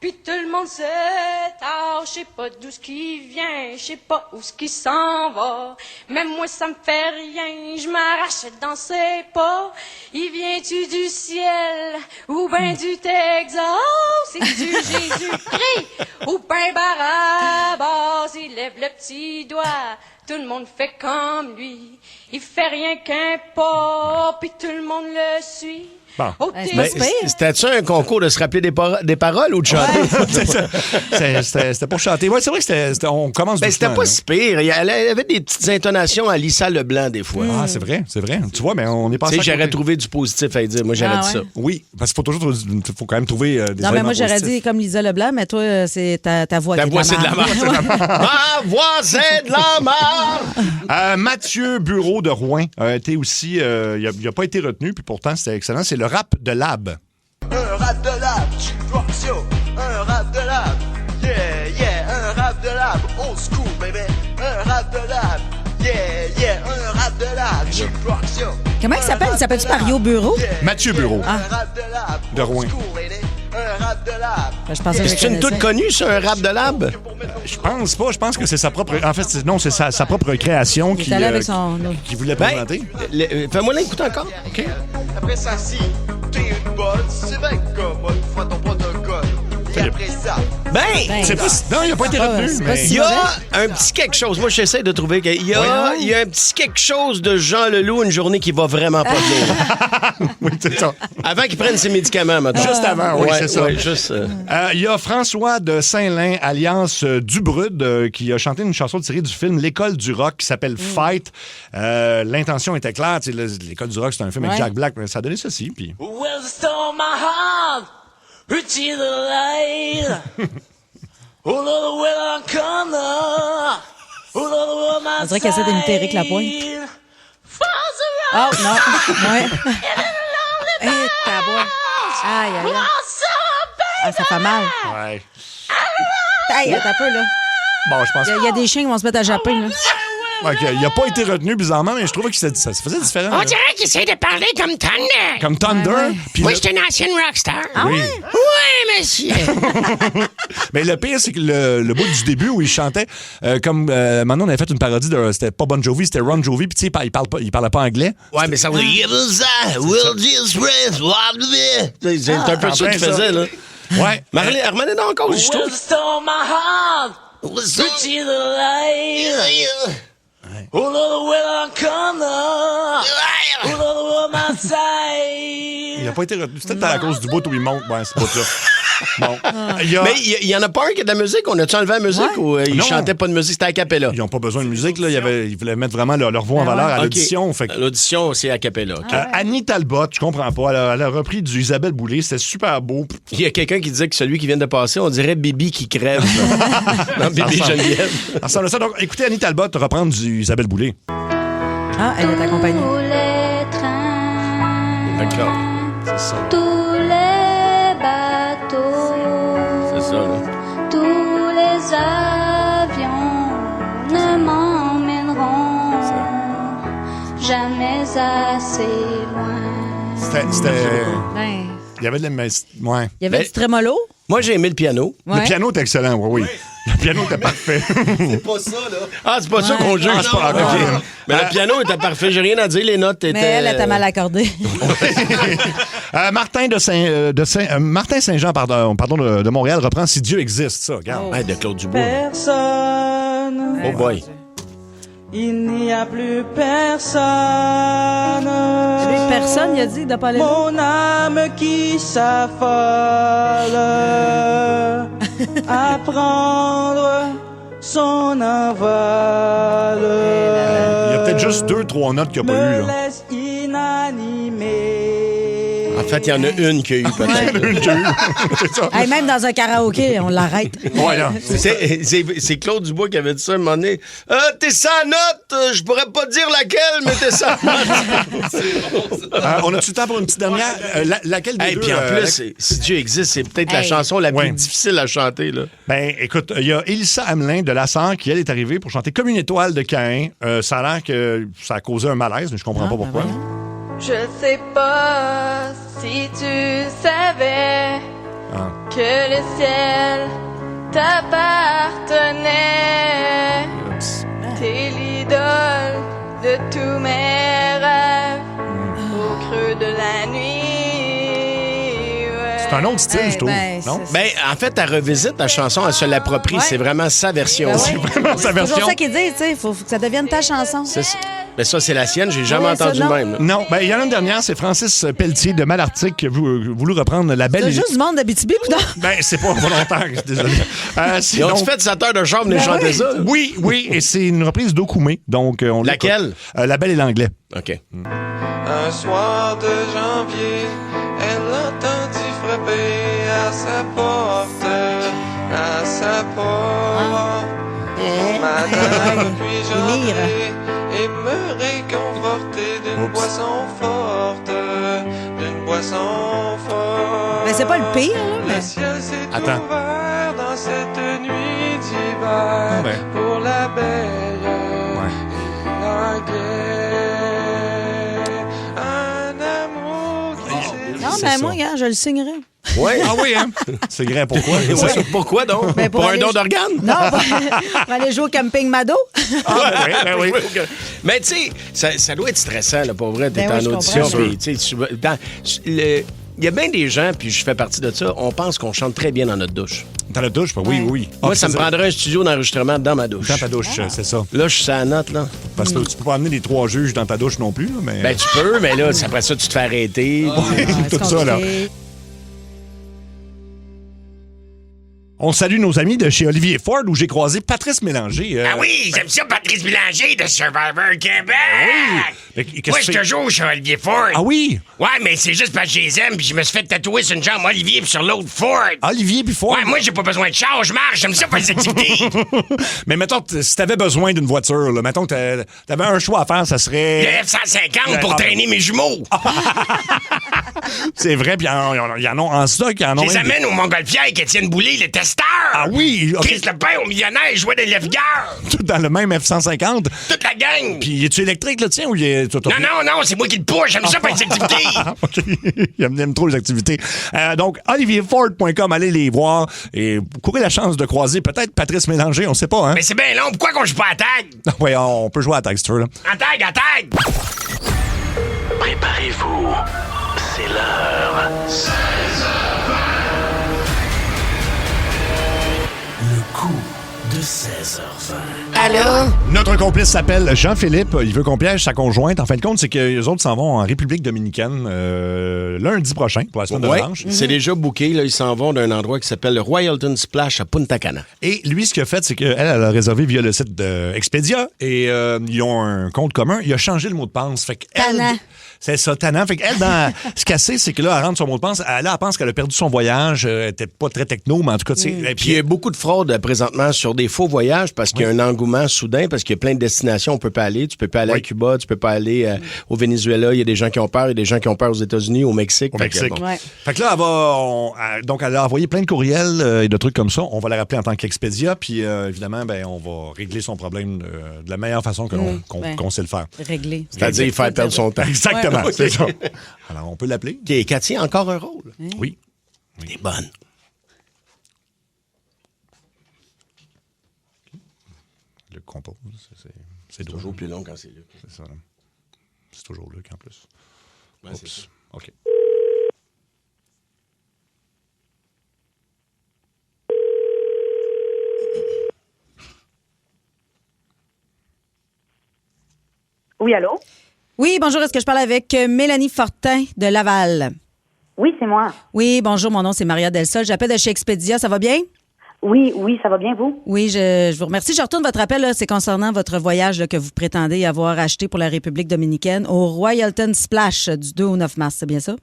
Puis tout le monde se tâche, je sais pas d'où ce qui vient, je sais pas où ce qui s'en va. Même moi ça me fait rien, je m'arrache dans ses pas. Il vient-tu du ciel ou ben du Texas? C'est-tu Jésus-Christ ou ben Barabbas? Il lève le petit doigt, tout le monde fait comme lui. Il fait rien qu'un pas, puis tout le monde le suit. Bon. C'était-tu un concours de se rappeler des paroles ou de chanter? C'était pour chanter. Oui, c'est vrai que on commence doucement. C'était pas si pire. Elle avait des petites intonations à Lisa Leblanc, des fois. Ah, c'est vrai. Tu vois, mais on est pas... Tu sais, j'aurais trouvé du positif à dire. Moi, j'aurais dit ça. Oui, parce qu'il faut quand même trouver des non, mais moi, j'aurais dit comme Lisa Leblanc, mais toi, c'est ta voix qui est de la marde. Ta voix, c'est de la marde. Ma voix, c'est de la marde! Mathieu Bureau de Rouen a été aussi... il n'a pas été retenu, puis pourtant, c'était excellent. C'est le rap de Lab. Un rap de Lab, Roxio. Un rap de Lab, yeah, yeah. Un rap de Lab, old school, baby. Un rap de Lab, yeah, yeah. Un rap de Lab, Roxio. Comment il s'appelle? Il s'appelle-tu Mario Bureau? Mathieu Bureau. Un rap de Lab, de Rouen. Un un rap de lab. Je pensais que C'est une toute connue, ça, un rap de lab? Je pense pas. Je pense que c'est sa propre... En fait, c'est sa propre création Il est allé avec son... qui voulait présenter. Fais-moi l'écouter encore. OK. Après ça, si t'es une bonne, c'est bien commode, fais ton protocole. Et après ça... c'est pas... Non, il n'a pas été retenu. Mais... Il y a un petit quelque chose. Moi, j'essaie de trouver qu'il y a, il y a un petit quelque chose de Jean Leloup une journée qui va vraiment pas bien. Oui, c'est ça. Avant qu'il prenne ses médicaments, maintenant. Juste avant, oui, c'est ça. Ouais, juste, il y a François de Saint-Lin, alias Dubrude, qui a chanté une chanson tirée du film L'École du rock qui s'appelle Fight. L'intention était claire. L'École du rock, c'est un film avec Jack Black. Mais ça a donné ceci. Puis... Well, stole my heart, reaching the light. Oh, Lord, where I'm coming. Oh, Lord, On dirait qu'il essaie d'imiter Éric Lapointe. Oh, non. Ouais. Hé, ta boîte. Aïe, aïe, aïe. Ah, ça fait mal. Ouais. Aïe, attends un peu, là. Bon, je pense... Il y a des chiens qui vont se mettre à japper, là. Ouais, il n'a pas été retenu, bizarrement, mais je trouvais que ça se faisait différent. On dirait qu'il essaie de parler comme Thunder. Comme Thunder. Ouais. Puis Moi, je suis une ancienne rockstar. Ah oui. ouais? Oui, monsieur. Mais le pire, c'est que le bout du début où il chantait, comme maintenant on avait fait une parodie de. C'était pas Bon Jovi, c'était Ron Jovi, puis tu sais, il parlait pas anglais. Ouais, mais ça va. C'est un peu ça qu'il faisait, là. Ouais. Armanet encore, je trouve. Well, stole my heart, reaching the light. Oh, Lord, where I'm coming. Oh, Lord, where my side. Il n'a pas été retenu. C'est peut-être à cause du bout où il monte. Ouais, c'est pas ça. Bon. Mais il y en a pas un qui a de la musique. On a-tu enlevé la musique ou ils Non. chantaient pas de musique? C'était a cappella. Ils n'ont pas besoin de musique. Là. Ils voulaient mettre vraiment leur voix en valeur à l'audition. Fait que... L'audition, c'est a cappella. Okay. Annie Talbot, je comprends pas. Elle a repris du Isabelle Boulay. C'était super beau. Il y a quelqu'un qui disait que celui qui vient de passer, on dirait Bibi qui crève. Non, Bibi Geneviève. Ça ressemble à ça. Donc, écoutez Annie Talbot reprendre du Isabelle Boulay. Ah, elle est accompagnée. Tous les trains, D'accord. C'est ça. tous les bateaux, C'est ça, là. tous les avions ne m'emmèneront jamais assez loin. C'était... Ben, Il y avait de la... Ouais. il y avait du trémolo. Moi, j'ai aimé le piano. Ouais. Le piano était excellent, oui. Le piano était parfait. C'est pas ça, là. Ah, c'est pas ça qu'on juge. Ah, c'est pas... OK. Mais le piano était parfait. J'ai rien à dire. Les notes étaient... Mais elle était mal accordée. Martin Saint-Jean, de Montréal, reprend Si Dieu existe, ça. Regarde. Ouais, de Claude Dubois. Personne. Oh boy. Il n'y a plus personne. Plus personne, il a dit de pas aller là. Mon âme qui s'affole à prendre son envol. Il y a peut-être juste 2-3 notes qu'il n'y a pas eu, Me là. laisse inanimé. En fait, il y en a une qui a eu, peut-être. C'est ça. Hey, même dans un karaoké, on l'arrête. Ouais, là. C'est Claude Dubois qui avait dit ça à un moment donné. T'es sa note, je pourrais pas dire laquelle, mais t'es sa note. On a-tu le temps pour une petite dernière? Laquelle des Hey, deux? puis en plus, si Dieu existe, c'est peut-être la chanson la plus difficile à chanter, là. Ben, écoute, il y a Élissa Hamelin de La Sarre qui, elle, est arrivée pour chanter Comme une étoile de Caïn. Ça a l'air que ça a causé un malaise, mais je comprends pas pourquoi. Je sais pas si tu savais que le ciel t'appartenait. T'es l'idole de tous mes rêves au creux de la nuit. C'est un autre style, je trouve. Non? Ben, en fait, elle revisite la chanson, elle se l'approprie. Ouais. C'est vraiment sa version. Ben C'est ouais. vraiment sa C'est version. toujours ça qu'il dit, tu sais. Il faut que ça devienne ta chanson. Mais ça, c'est la sienne. J'ai jamais Ouais, ça, entendu non. même. là. Non, ben, il y en a une dernière, c'est Francis Pelletier de Malartic qui a voulu reprendre La Belle C'est et... juste du monde d'Abitibi, coudonc. Ben, c'est pas volontaire, désolé. Ils ont-tu fait 7 heures de chambre, les chanter oui. ça? Oui, et c'est une reprise d'Okoumé. Donc, on laquelle? La Belle et l'Anglais. OK. Un soir de janvier, elle entendit frapper à sa porte, à sa porte. Madame, puis-je entrer et me réconforter d'une boisson forte, d'une boisson forte. Mais c'est pas le pire, là. Le ciel s'est Attends. ouvert dans cette nuit d'hiver pour la belle et l'anglais. Un amour qui Non, mais moi, regarde, je le signerai. Ouais. Ah oui, hein? C'est vrai, pourquoi? Ouais. Pourquoi donc? Ben, pour un aller don jou- d'organes? Non, pour aller jouer au camping Mado. Oui. Mais tu sais, ça doit être stressant, là, pour vrai. T'es Ben oui, je en audition. comprends. Puis, tu sais, il y a bien des gens, puis je fais partie de ça, on pense qu'on chante très bien dans notre douche. Dans la douche, oui. Moi, ça me prendrait un studio d'enregistrement dans ma douche. Dans ta douche, c'est ça. Là, je suis à la note, là. Parce que tu peux pas amener les 3 juges dans ta douche non plus, là, mais... Ben, tu peux, mais là, après ça, tu te fais arrêter. Tout ça, là. On salue nos amis de chez Olivier Ford où j'ai croisé Patrice Mélanger. Ah oui, j'aime ça, Patrice Mélanger de Survivor Québec! Mais Moi, je suis toujours chez Olivier Ford. Ah oui? Ouais, mais c'est juste parce que je les aime, puis je me suis fait tatouer sur une jambe Olivier puis sur l'autre Ford. Olivier puis Ford? Ouais, moi, j'ai pas besoin de char, je marche, j'aime ça faire des activités. Mais mettons, si t'avais besoin d'une voiture, là, mettons que t'avais un choix à faire, ça serait... Le F-150 pour traîner mes jumeaux. C'est vrai, puis il y en a en stock. Je les amène au Montgolfière avec Étienne Boulay, le testeur. Ah oui? Chris Lepin au millionnaire, je jouais des lève-gars. Tout dans le même F-150. Toute la gang. Puis, es-tu électrique, là, tiens, ou il est... Non, c'est moi qui le push, j'aime ça faire des activités. OK. Il aime trop les activités. Donc, olivierford.com, allez les voir et courez la chance de croiser peut-être Patrice Mélanger, on sait pas, hein? Mais c'est bien long, pourquoi qu'on joue pas à tag? Oui, on peut jouer à tag, si tu veux, là. À tag! Préparez-vous, c'est l'heure. 16h20. Le coup de 16h20. Allô? Notre complice s'appelle Jean-Philippe. Il veut qu'on piège sa conjointe. En fin de compte, c'est que les autres s'en vont en République dominicaine lundi prochain pour la semaine de relâche. C'est déjà booké. Là, ils s'en vont d'un endroit qui s'appelle le Royalton Splash à Punta Cana. Et lui, ce qu'il a fait, c'est qu'elle a réservé via le site d'Expedia et ils ont un compte commun. Il a changé le mot de passe. Fait qu'elle, c'est ça, tannant. Fait qu'elle, ce qu'elle sait, c'est que là, elle rentre son mot de passe. Elle pense qu'elle a perdu son voyage. Elle était pas très techno, mais en tout cas, tu sais. Et puis, il y a beaucoup de fraude présentement sur des faux voyages parce qu'il y a un engouement soudain, parce qu'il y a plein de destinations où on peut pas aller. Tu peux pas aller à Cuba, tu peux pas aller au Venezuela. Il y a des gens qui ont peur. Il y a des gens qui ont peur aux États-Unis, au Mexique. Fait que là, donc, elle a envoyé plein de courriels et de trucs comme ça. On va la rappeler en tant qu'Expedia. Puis, évidemment, on va régler son problème de la meilleure façon qu'on sait le faire. Régler. C'est-à-dire faire perdre son temps. Exactement. Ouais. C'est ça. Alors, on peut l'appeler. OK, Cathy a encore un rôle. Oui. T'es bonne. Le compose, c'est toujours plus long quand c'est Luc. C'est ça. C'est toujours Luc en plus. Ouais, c'est ça. OK. Oui, allô? Oui, bonjour. Est-ce que je parle avec Mélanie Fortin de Laval? Oui, c'est moi. Oui, bonjour. Mon nom, c'est Maria Delsol. J'appelle de chez Expedia. Ça va bien? Oui, ça va bien, vous? Oui, je vous remercie. Je retourne votre appel. C'est concernant votre voyage que vous prétendez avoir acheté pour la République dominicaine au Royalton Splash du 2 au 9 mars. C'est bien ça?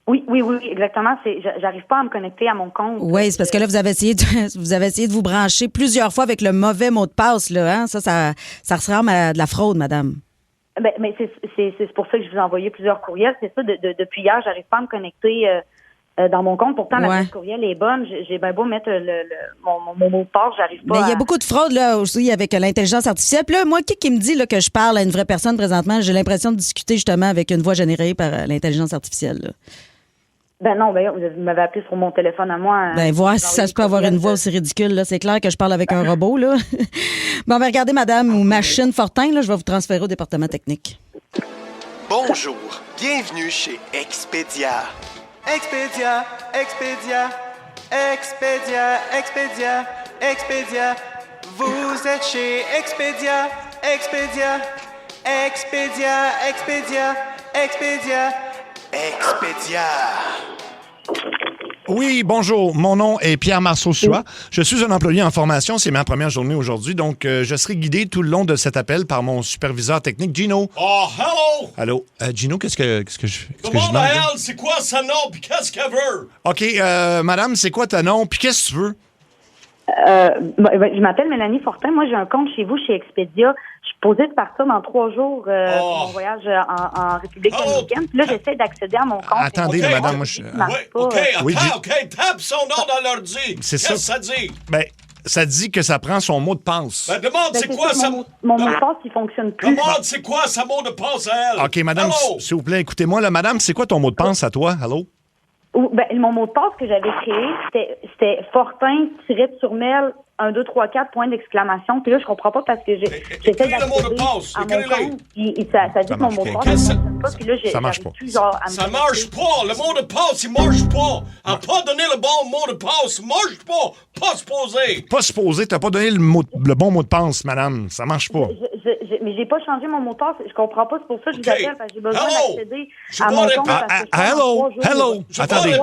Oui, exactement. J'arrive pas à me connecter à mon compte. Oui, c'est parce que là, vous avez essayé de vous brancher plusieurs fois avec le mauvais mot de passe. Là, hein? Ça ressemble à de la fraude, madame. Mais c'est pour ça que je vous ai envoyé plusieurs courriels. C'est ça, depuis hier, j'arrive pas à me connecter dans mon compte. Pourtant, la adresse courriel est bonne. J'ai bien beau mettre mon mot de passe, j'arrive pas. Mais il y a beaucoup de fraude là aussi avec l'intelligence artificielle. Puis là, moi, qui me dit là, que je parle à une vraie personne présentement, j'ai l'impression de discuter justement avec une voix générée par l'intelligence artificielle. Là. Non, vous m'avez appelé sur mon téléphone à moi. Voir si ça se peut avoir une voix aussi ridicule. Là. C'est clair que je parle avec un robot. Là. Bon, regardez, madame, ou machine Fortin, là, je vais vous transférer au département technique. Bonjour, bienvenue chez Expedia. Expedia, Expedia, Expedia, Expedia, Expedia. Vous êtes chez Expedia, Expedia, Expedia, Expedia, Expedia, Expedia. Oui, bonjour. Mon nom est Pierre Marceau-Sua. Je suis un employé en formation. C'est ma première journée aujourd'hui. Donc, je serai guidé tout le long de cet appel par mon superviseur technique, Gino. Oh, hello! Allô? Gino, qu'est-ce que je Comment demande? elle, c'est quoi son nom puis qu'est-ce qu'elle veut? OK, madame, c'est quoi ton nom puis qu'est-ce que tu veux? Je m'appelle Mélanie Fortin. Moi, j'ai un compte chez vous, chez Expedia. Je suis posée de partir dans 3 jours pour mon voyage en République dominicaine. Puis là, j'essaie d'accéder à mon compte. Attendez, madame, moi, OK, tape son nom dans l'ordi. C'est Qu'est-ce que ça dit? Ça dit que ça prend son mot de passe. Demande c'est quoi ça. Mon mot de passe, il fonctionne plus. Demande c'est quoi sa mot de passe à elle. OK, madame, s'il vous plaît, écoutez-moi, là, madame, c'est quoi ton mot de passe à toi? Allô? Mon mot de passe que j'avais créé, c'était Fortin-Turmel 1, 2, 3, 4, point d'exclamation. Puis là, je comprends pas parce que j'essaie d'accéder à mon compte. Puis ça dit que mon mot de passe ne fonctionne pas. Puis là, ça marche pas. Ça marche pas. Le mot de passe, il marche pas. Elle n'a pas donné le bon mot de passe. Il marche pas. Pas supposé. Pas supposé. T'as pas donné le bon mot de passe, madame. Ça marche pas. Mais j'ai pas changé mon mot de passe. Je comprends pas. C'est pour ça que je vous appelle. Parce que j'ai besoin d'accéder à mon compte. Hello. Attendez.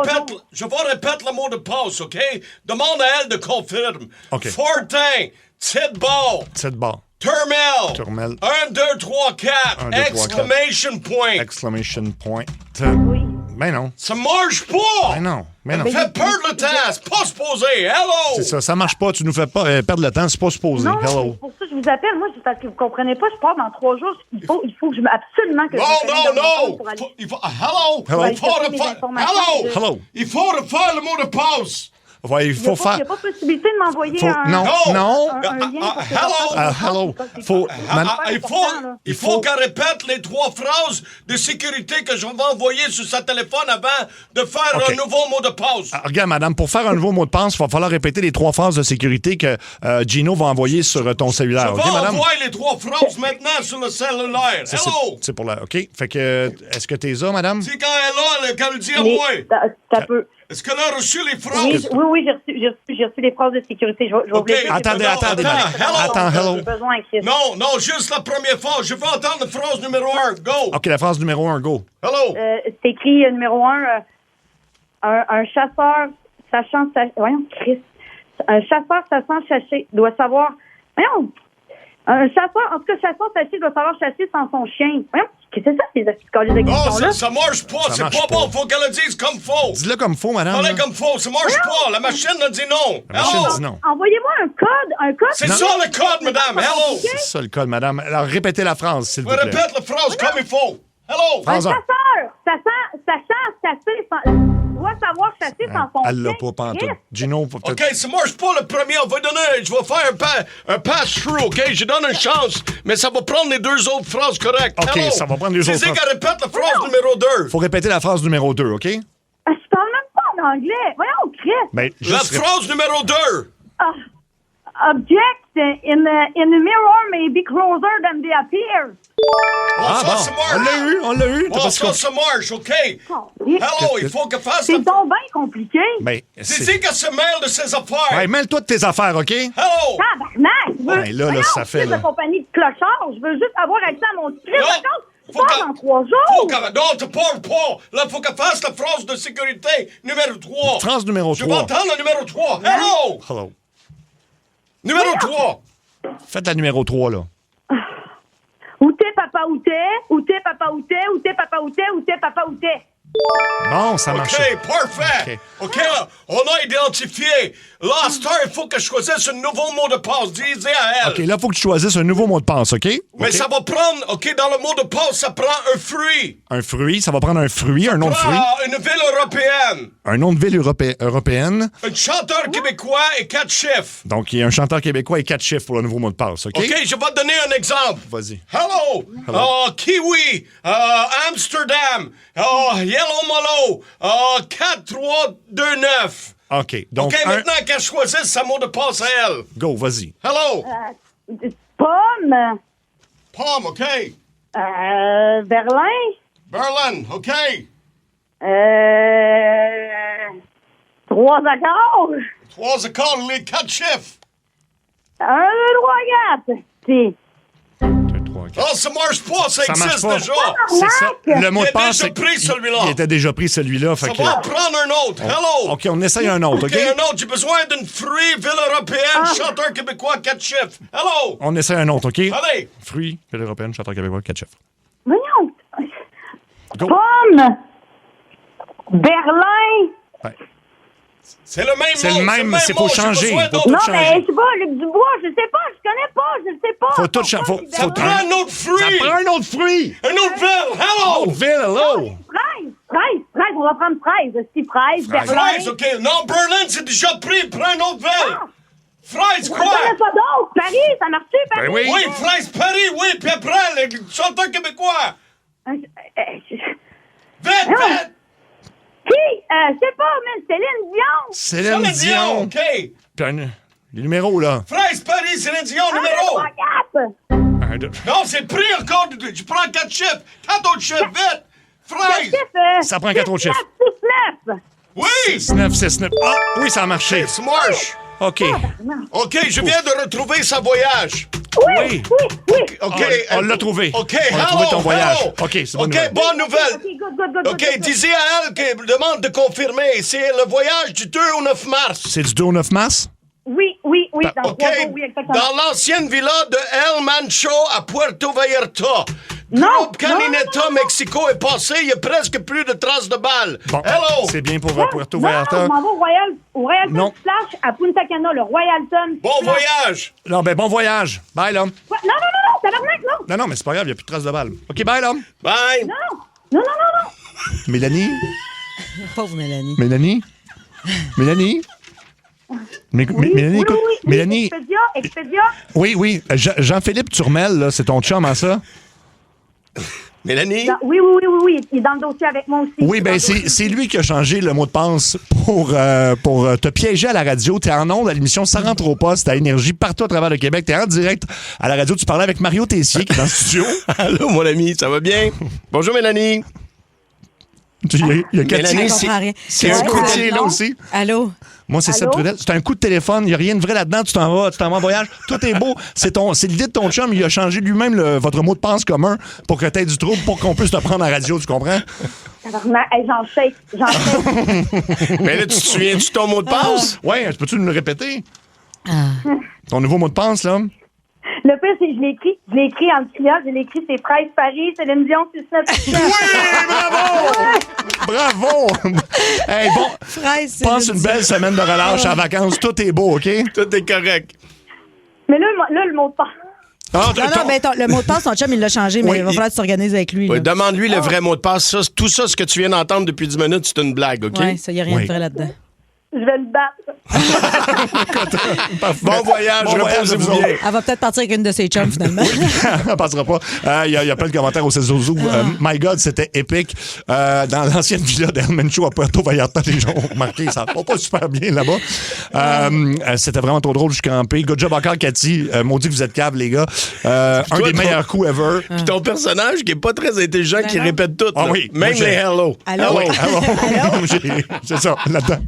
Je vais répéter le mot de passe, OK? Demande à elle de confirmer. OK. Fortin, Tidball. Turmel. 1, 2, 3, 4. Exclamation point. Exclamation point. Oui. Ben non. Ça marche pas! Ben non. Fais perdre le temps, c'est pas supposé. Hello! C'est ça marche pas. Tu nous fais pas perdre le temps, c'est pas supposé. Non, Hello. c'est pour ça que je vous appelle. Moi, c'est parce que vous comprenez pas, je pars dans 3 jours. Il faut que je me... Absolument que non! Il faut... Hello! Il faut refaire le mot de passe. Ouais, il faut faire. Il n'y a pas possibilité de m'envoyer un lien. Hello. Il faut qu'elle répète les 3 phrases de sécurité que je vais envoyer sur sa téléphone avant de faire un nouveau mot de passe. Regarde, madame, pour faire un nouveau mot de passe, il va falloir répéter les 3 phrases de sécurité que Gino va envoyer sur ton cellulaire. Je vais envoyer les 3 phrases maintenant sur le cellulaire. Hello! C'est pour la. OK. Fait que, est-ce que t'es là, madame? C'est quand elle est là, qu'elle le dit à moi. Ça peut. Est-ce qu'elle a reçu les phrases? Oui, j'ai reçu les phrases de sécurité. Je vais okay. Attendez. Hello. Non, juste la première phrase. Je veux entendre la phrase numéro 1. Go. OK, la phrase numéro 1, go. Hello. C'est écrit numéro 1. Un chasseur sachant... Voyons, Christ. Un chasseur sachant chasser doit savoir... Voyons. Un chasseur, en tout cas, chasseur sachet doit savoir chasser sans son chien. Voyons. Qu'est-ce que c'est ça, ces questions-là? Non, ça marche pas. C'est pas bon. Faut qu'elle le dise comme faux. Dis-le comme faux, madame. Parlez comme faux. Ça marche pas. La machine a dit non. La machine dit non. Envoyez-moi un code. C'est ça le code, madame. Hello. C'est ça le code, madame. Alors, répétez la phrase, s'il vous plaît. Répète la phrase comme il faut. Hello. Un chasseur sachant chasser doit savoir chasser sans son chien. Elle l'a pas pantoute. Gino, peut-être... OK, ça marche pas le premier. Je vais faire un pass-through, OK? Je donne une chance, mais ça va prendre les 2 autres phrases correctes. OK, Hello. ça va prendre les autres phrases. C'est qu'elle répète la phrase numéro 2. Faut répéter la phrase numéro 2, OK? Je parle même pas en anglais. Voyons, Chris. La phrase numéro 2. Object in the mirror may be closer than they appear. Ça marche. On l'a eu. Ça marche, OK. Hello, il faut qu'elle fasse... C'est donc bien compliqué. C'est qu'elle se mêle de ses affaires. Ouais, mêle-toi de tes affaires, OK? Hello. Tabarnak. Là, ça fait... de compagnie de clochards. Je veux juste avoir accès à mon script. Je pars dans 3 jours. Non, tu pars pas. Là, faut qu'elle fasse la phrase de sécurité numéro 3. Phrase numéro 3. Je vais entendre le numéro 3. Hello. Numéro 3. Faites la numéro 3, là. Où t'es, papa, où t'es? Où t'es, papa, où t'es? Où t'es, papa, où t'es? Où t'es, papa, où t'es? Bon, ça marche. OK, parfait. OK, là, on a identifié. Là, à cette heure, il faut que je choisisse un nouveau mot de passe. Dis à elle. OK, là, il faut que tu choisisses un nouveau mot de passe, OK? Mais ça va prendre, OK, dans le mot de passe, ça prend un fruit. Un fruit, ça va prendre un fruit, un nom de fruit. Une ville européenne. Un nom de ville européenne. Un chanteur québécois et 4 chiffres. Donc, il y a un chanteur québécois et 4 chiffres pour le nouveau mot de passe, OK? OK, je vais te donner un exemple. Vas-y. Hello. Kiwi. Amsterdam. Yellow Molo. 4, 3, 2, 9. OK, donc... OK, maintenant qu'elle choisisse sa mot de passe à elle. Go, vas-y. Hello. Pomme. Pomme, OK. Berlin. Berlin, OK. 3 accords. 3 accords, les 4 chiffres. 1, 2, 3, 4. Si. Oh, ça marche pas, ça existe déjà. C'est ça. Le mot de passe, il était déjà pris, celui-là. Il était déjà pris, celui-là. Ça va en prendre un autre. Hello. OK, on essaye un autre, OK? un autre. J'ai besoin d'une fruit, ville européenne, chanteur québécois, 4 chiffres. Hello. On essaye un autre, OK? Allez. Fruit, ville européenne, chanteur québécois, 4 chiffres. Voyons. Go. Pomme. Berlin. Ouais. C'est le même C'est le même, c'est pour changer. Non, mais je sais pas, Luc Dubois, je sais pas, je connais pas, je sais pas. Faut tout changer. Ça prend un autre fruit. Ça prend un autre fruit. Un autre ville. Hello. Ville, hello. Fraise, on va prendre fraise. Si fraise, Berlin. Fraise, OK. Non, Berlin, c'est déjà pris. Prends un autre ville. Fraise, quoi? On connaît pas d'autre. Paris, ça marche-tu, Paris? Ben oui. Oui, fraise, Paris, oui. Puis après, le chanteur québécois. Vite. Chris, je sais pas, mais Céline Dion. Céline Dion. OK. Puis les numéros, là. Fraise Paris, Céline Dion, numéro. 1, 2. Non, c'est pris encore. Je prends 4 chiffres. 4 autres chiffres, vite. Fraise. Ça prend 4 autres chiffres. 6-9. Oui. 6-9, 6-9. Ah, oui, ça a marché. C'est moche. OK. OK, je viens de retrouver sa voyage. Oui. OK. On l'a trouvé. OK, On a trouvé ton voyage. hello. OK, c'est bonne OK, nouvelle. bonne nouvelle. Good. OK, disez à elle qu'elle demande de confirmer. C'est le voyage du 2 au 9 mars. C'est du 2 au 9 mars? Oui, dans OK, 3 jours, oui, exactement. dans l'ancienne villa de El Mancho à Puerto Vallarta. Non, Groupe Canineta, Mexico est passé, il y a presque plus de traces de balles. Bon, Hello! c'est bien pour Puerto Non, Vallarta. je m'en vais au Royalton Non. Splash à Punta Cana, le Royalton. Bon Splash. voyage! Non, ben bon voyage. Bye, l'homme. Ouais, non, tabarnak, non. Non, mais c'est pas grave, il n'y a plus de traces de balles. OK, bye, l'homme. Bye! Non. Mélanie? Pauvre Mélanie. Mélanie? Mélanie, écoute. Mélanie. Expedia. Oui. Jean-Philippe Turmel, là, c'est ton chum, hein, ça? Mélanie? Oui, il est dans le dossier avec moi aussi. Oui, ben c'est lui qui a changé le mot de passe pour te piéger à la radio. T'es en ondes à l'émission Ça rentre au poste à Énergie partout à travers le Québec. T'es en direct à la radio. Tu parlais avec Mario Tessier qui est dans le studio. Allô, mon ami, ça va bien? Bonjour, Mélanie. Il y a Cathy. Mélanie, c'est un côté là aussi. Allô? Moi, c'est Seb Trudel. C'est un coup de téléphone. Il n'y a rien de vrai là-dedans. Tu t'en vas en voyage. Tout est beau. C'est l'idée de ton chum. Il a changé lui-même votre mot de passe commun pour que tu aies du trouble, pour qu'on puisse te prendre à la radio. Tu comprends? Hey, j'en shake. Mais là, tu te souviens-tu de ton mot de passe? Oui, peux-tu nous le répéter? Ton nouveau mot de passe, là? Le pire, c'est que je l'ai écrit en criant. Je l'ai écrit, c'est Fraise Paris, Céline Dion, 6-9. Oui, bravo! Hey, bon, passe une belle semaine de relâche en vacances. Tout est beau, OK? Tout est correct. Mais là, le mot de passe. Le mot de passe, ton chum, il l'a changé, mais il va falloir que tu t'organises avec lui. Oui, demande-lui le vrai mot de passe. Tout ça, ce que tu viens d'entendre depuis 10 minutes, c'est une blague, OK? Oui, ça, il n'y a rien de vrai là-dedans. Je vais le battre. Bon voyage, reposez-vous bien. Elle va peut-être partir avec une de ses chums, finalement. Elle passera pas. Il y a plein de commentaires au 16-12. My God, c'était épique. Dans l'ancienne villa d'El Mancho à Puerto Vallarta, les gens ont remarqué, ça va pas super bien là-bas. C'était vraiment trop drôle, je suis crampé. Good job encore, Cathy. Maudit que vous êtes caves, les gars. Un des meilleurs coups ever. Puis ton personnage qui est pas très intelligent, qui répète tout. Ah oui. Même les hello. Allô. C'est ça, là-dedans.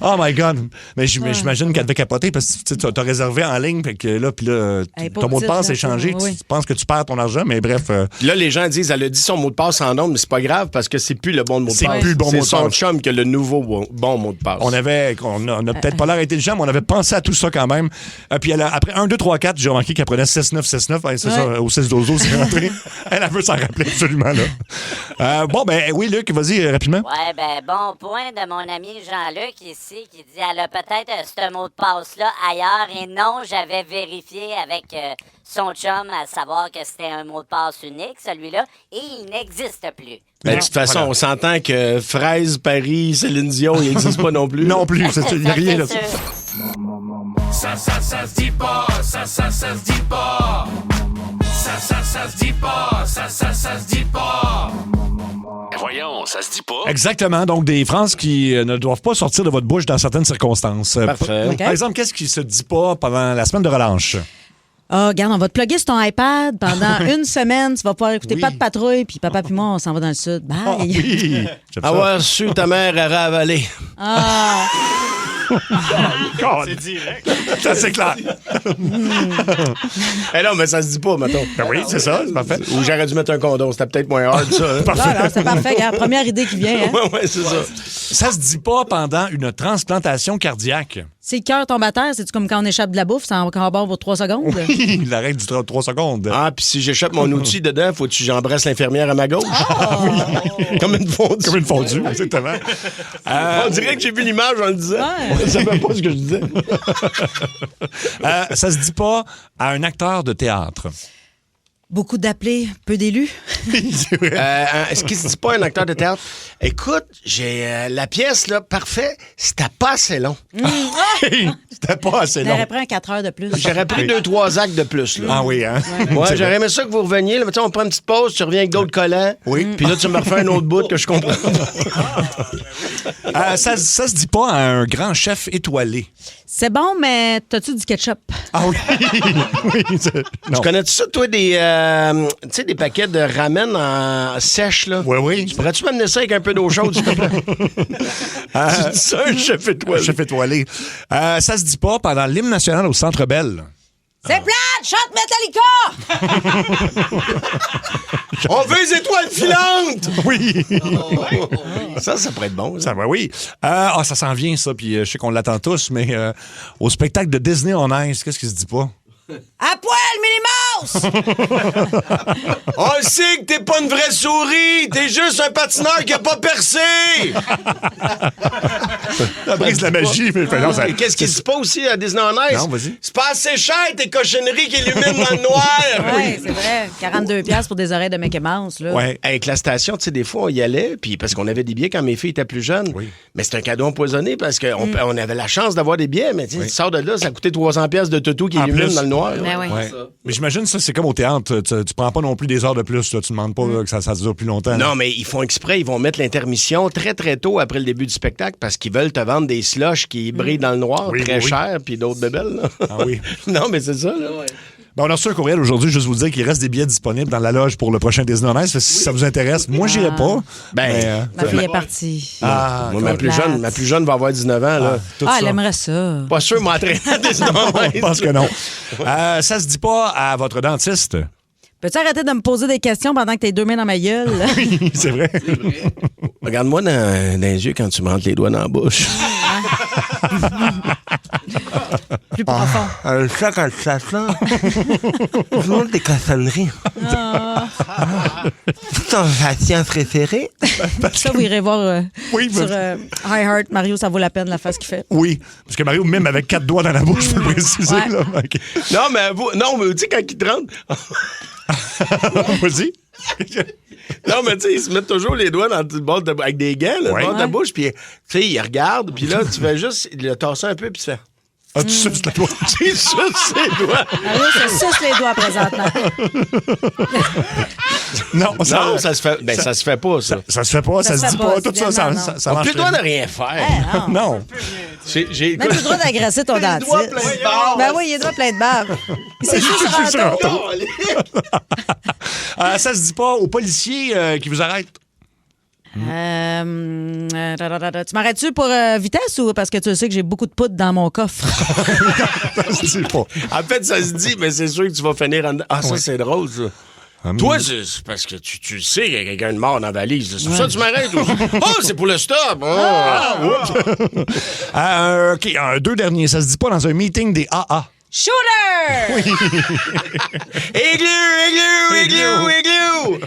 Oh my God. Mais j'imagine qu'elle devait capoter parce que tu as réservé en ligne, fait que là, ton mot de passe est changé. Tu penses que tu perds ton argent, mais bref. Là, les gens disent, elle a dit son mot de passe en nombre, mais c'est pas grave parce que c'est plus le bon mot de passe. C'est plus le bon mot de passe. C'est son chum qui a le nouveau bon mot de passe. On a peut-être pas l'air intelligent, mais on avait pensé à tout ça quand même. Puis après 1, 2, 3, 4, j'ai remarqué qu'elle prenait 6, 9, 6, 9. C'est ça, au 6 dozo, c'est rentré. Elle veut s'en rappeler absolument, là. Oui, Luc, vas-y, rapidement. Ouais, bon point de mon ami Jean-Luc ici qui dit elle a peut-être ce mot de passe-là ailleurs et non, j'avais vérifié avec son chum à savoir que c'était un mot de passe unique, celui-là, et il n'existe plus. Mais de toute façon, on s'entend que Fraise, Paris, Céline Dion, il n'existe pas non plus. Non plus, il n'y a rien là. Ça se dit pas, ça se dit pas. Ça se dit pas, ça se dit pas. Voyons, ça se dit pas. Exactement. Donc, des phrases qui ne doivent pas sortir de votre bouche dans certaines circonstances. Parfait. Par exemple, qu'est-ce qui se dit pas pendant la semaine de relâche? Regarde, on va te plugger sur ton iPad pendant une semaine. Tu vas pouvoir écouter Pas de patrouille, puis papa puis moi, on s'en va dans le sud. Bye! Oh, oui! Avoir su ta mère à ravaler. Ah! C'est direct. C'est clair. Eh non, mais ça se dit pas, mettons. Ben oui, c'est ça, c'est parfait. Ou j'aurais dû mettre un condom, c'était peut-être moins hard, ça. Hein? Non, c'est parfait. Regarde, première idée qui vient. Hein? Ouais, c'est ça. Ça se dit pas pendant une transplantation cardiaque. Si le cœur tombe à terre, c'est comme quand on échappe de la bouffe, ça en bord pour 3 secondes? Oui, la règle du 3 secondes. Ah, puis si j'échappe mon outil dedans, faut que j'embrasse l'infirmière à ma gauche. Comme une fondue. Comme une fondue, exactement. On dirait que j'ai vu l'image en le disant. Ouais. Je savais pas ce que je disais. Ça se dit pas à un acteur de théâtre. Beaucoup d'appelés, peu d'élus. Est-ce qu'il se dit pas un acteur de théâtre? Écoute, j'ai la pièce, là, parfait, c'était pas assez long. C'était pas assez long. J'aurais pris un 4 heures de plus. J'aurais pris 2-3 actes de plus. Là. Ah oui, hein? Ouais, j'aurais aimé ça que vous reveniez. Là. On prend une petite pause, tu reviens avec d'autres collants. Oui. Puis là, tu me refais un autre bout que je comprends. Ça se dit pas à un grand chef étoilé. C'est bon, mais t'as-tu du ketchup? Ah oui. Oui. Tu connais-tu ça, toi, des paquets de ramen en sèche, là? Oui. Tu pourrais-tu m'amener ça avec un peu d'eau chaude, s'il te plaît? Tu dis ça, un chef étoilé. Chef étoilé. Ça se dit pas pendant l'hymne national au Centre Bell. C'est plate! Chante Metallica! On veut les étoiles filantes! Oui! Ça pourrait être bon. Ça va, oui. Ça s'en vient, ça, puis je sais qu'on l'attend tous, mais au spectacle de Disney on Ice, qu'est-ce qui se dit pas? À poil, Minnie Mouse! On le sait que t'es pas une vraie souris! T'es juste un patineur qui a pas percé! Ça brise la magie. Mais qu'est-ce qui se passe aussi à Disney on Ice? Non, vas-y. C'est pas assez cher, tes cochonneries qui illuminent dans le noir! Oui, c'est vrai. 42$ pour des oreilles de Mickey Mouse, là. Ouais. Avec la station, tu sais, des fois, on y allait, puis parce qu'on avait des billets quand mes filles étaient plus jeunes. Oui. Mais c'était un cadeau empoisonné parce qu'on avait la chance d'avoir des billets, mais tu sors de là, ça coûtait 300$ de toutou qui illumine dans le noir. Ben oui. Ouais. Mais j'imagine ça, c'est comme au théâtre. Tu prends pas non plus des heures de plus. Là. Tu demandes pas là, que ça dure plus longtemps. Non, mais ils font exprès. Ils vont mettre l'intermission très, très tôt après le début du spectacle parce qu'ils veulent te vendre des slushs qui brillent dans le noir, très cher, puis d'autres bébelles. Là. Ah oui. Non, mais c'est ça. Là. Ben, on a reçu un courriel aujourd'hui, juste vous dire qu'il reste des billets disponibles dans la loge pour le prochain Disney on Ice. Si ça vous intéresse, moi, j'irai pas. Ben, ma fille est partie. Moi, ma plus jeune va avoir 19 ans. Là. Elle aimerait ça. Pas sûr de m'entraîner à Disney on Ice. Je pense que non. Ça se dit pas à votre dentiste. Peux-tu arrêter de me poser des questions pendant que t'es 2 mains dans ma gueule? Oui, c'est vrai. Regarde-moi dans les yeux quand tu me rentres les doigts dans la bouche. Plus profond. Ça, quand tu fais ça, je montre des cochonneries. C'est ton patient préféré? Ça, vous irez voir sur iHeart. Mario, ça vaut la peine, la face qu'il fait. Oui, parce que Mario, même avec 4 doigts dans la bouche, je peux le préciser. Ouais. Là. Okay. Non, mais tu sais, quand il te rentre... Vas-y. Non, mais tu sais, ils se mettent toujours les doigts dans le bord avec des gants, là, le bord de la bouche, puis tu sais, ils regardent, puis là, tu fais juste le tasser un peu, puis tu fais... Ah, tu suces les doigts. Tu suces les doigts. Mario, ça suce les doigts présentement. Non, ça se fait. Ben, ça se fait pas, ça. Ça se fait pas, ça se dit pas. Tout ça, ça On marche. n'a plus le droit de rien faire. Non. Même plus le droit d'agresser ton dentiste. Ben oui, il a le doigt plein de bave. Il s'est juste rentré. Ça se dit pas aux policiers qui vous arrêtent. Tu m'arrêtes-tu pour vitesse ou parce que tu sais que j'ai beaucoup de poudre dans mon coffre? Ça se dit pas. En fait, ça se dit, mais c'est sûr que tu vas finir en... Ah, ça, c'est drôle, ça. Toi, c'est parce que tu sais qu'il y a quelqu'un de mort dans la valise. C'est pour ça que tu m'arrêtes aussi. Oh, c'est pour le stop! OK, deux derniers. Ça se dit pas dans un meeting des AA. Shooter! Oui. Igloo!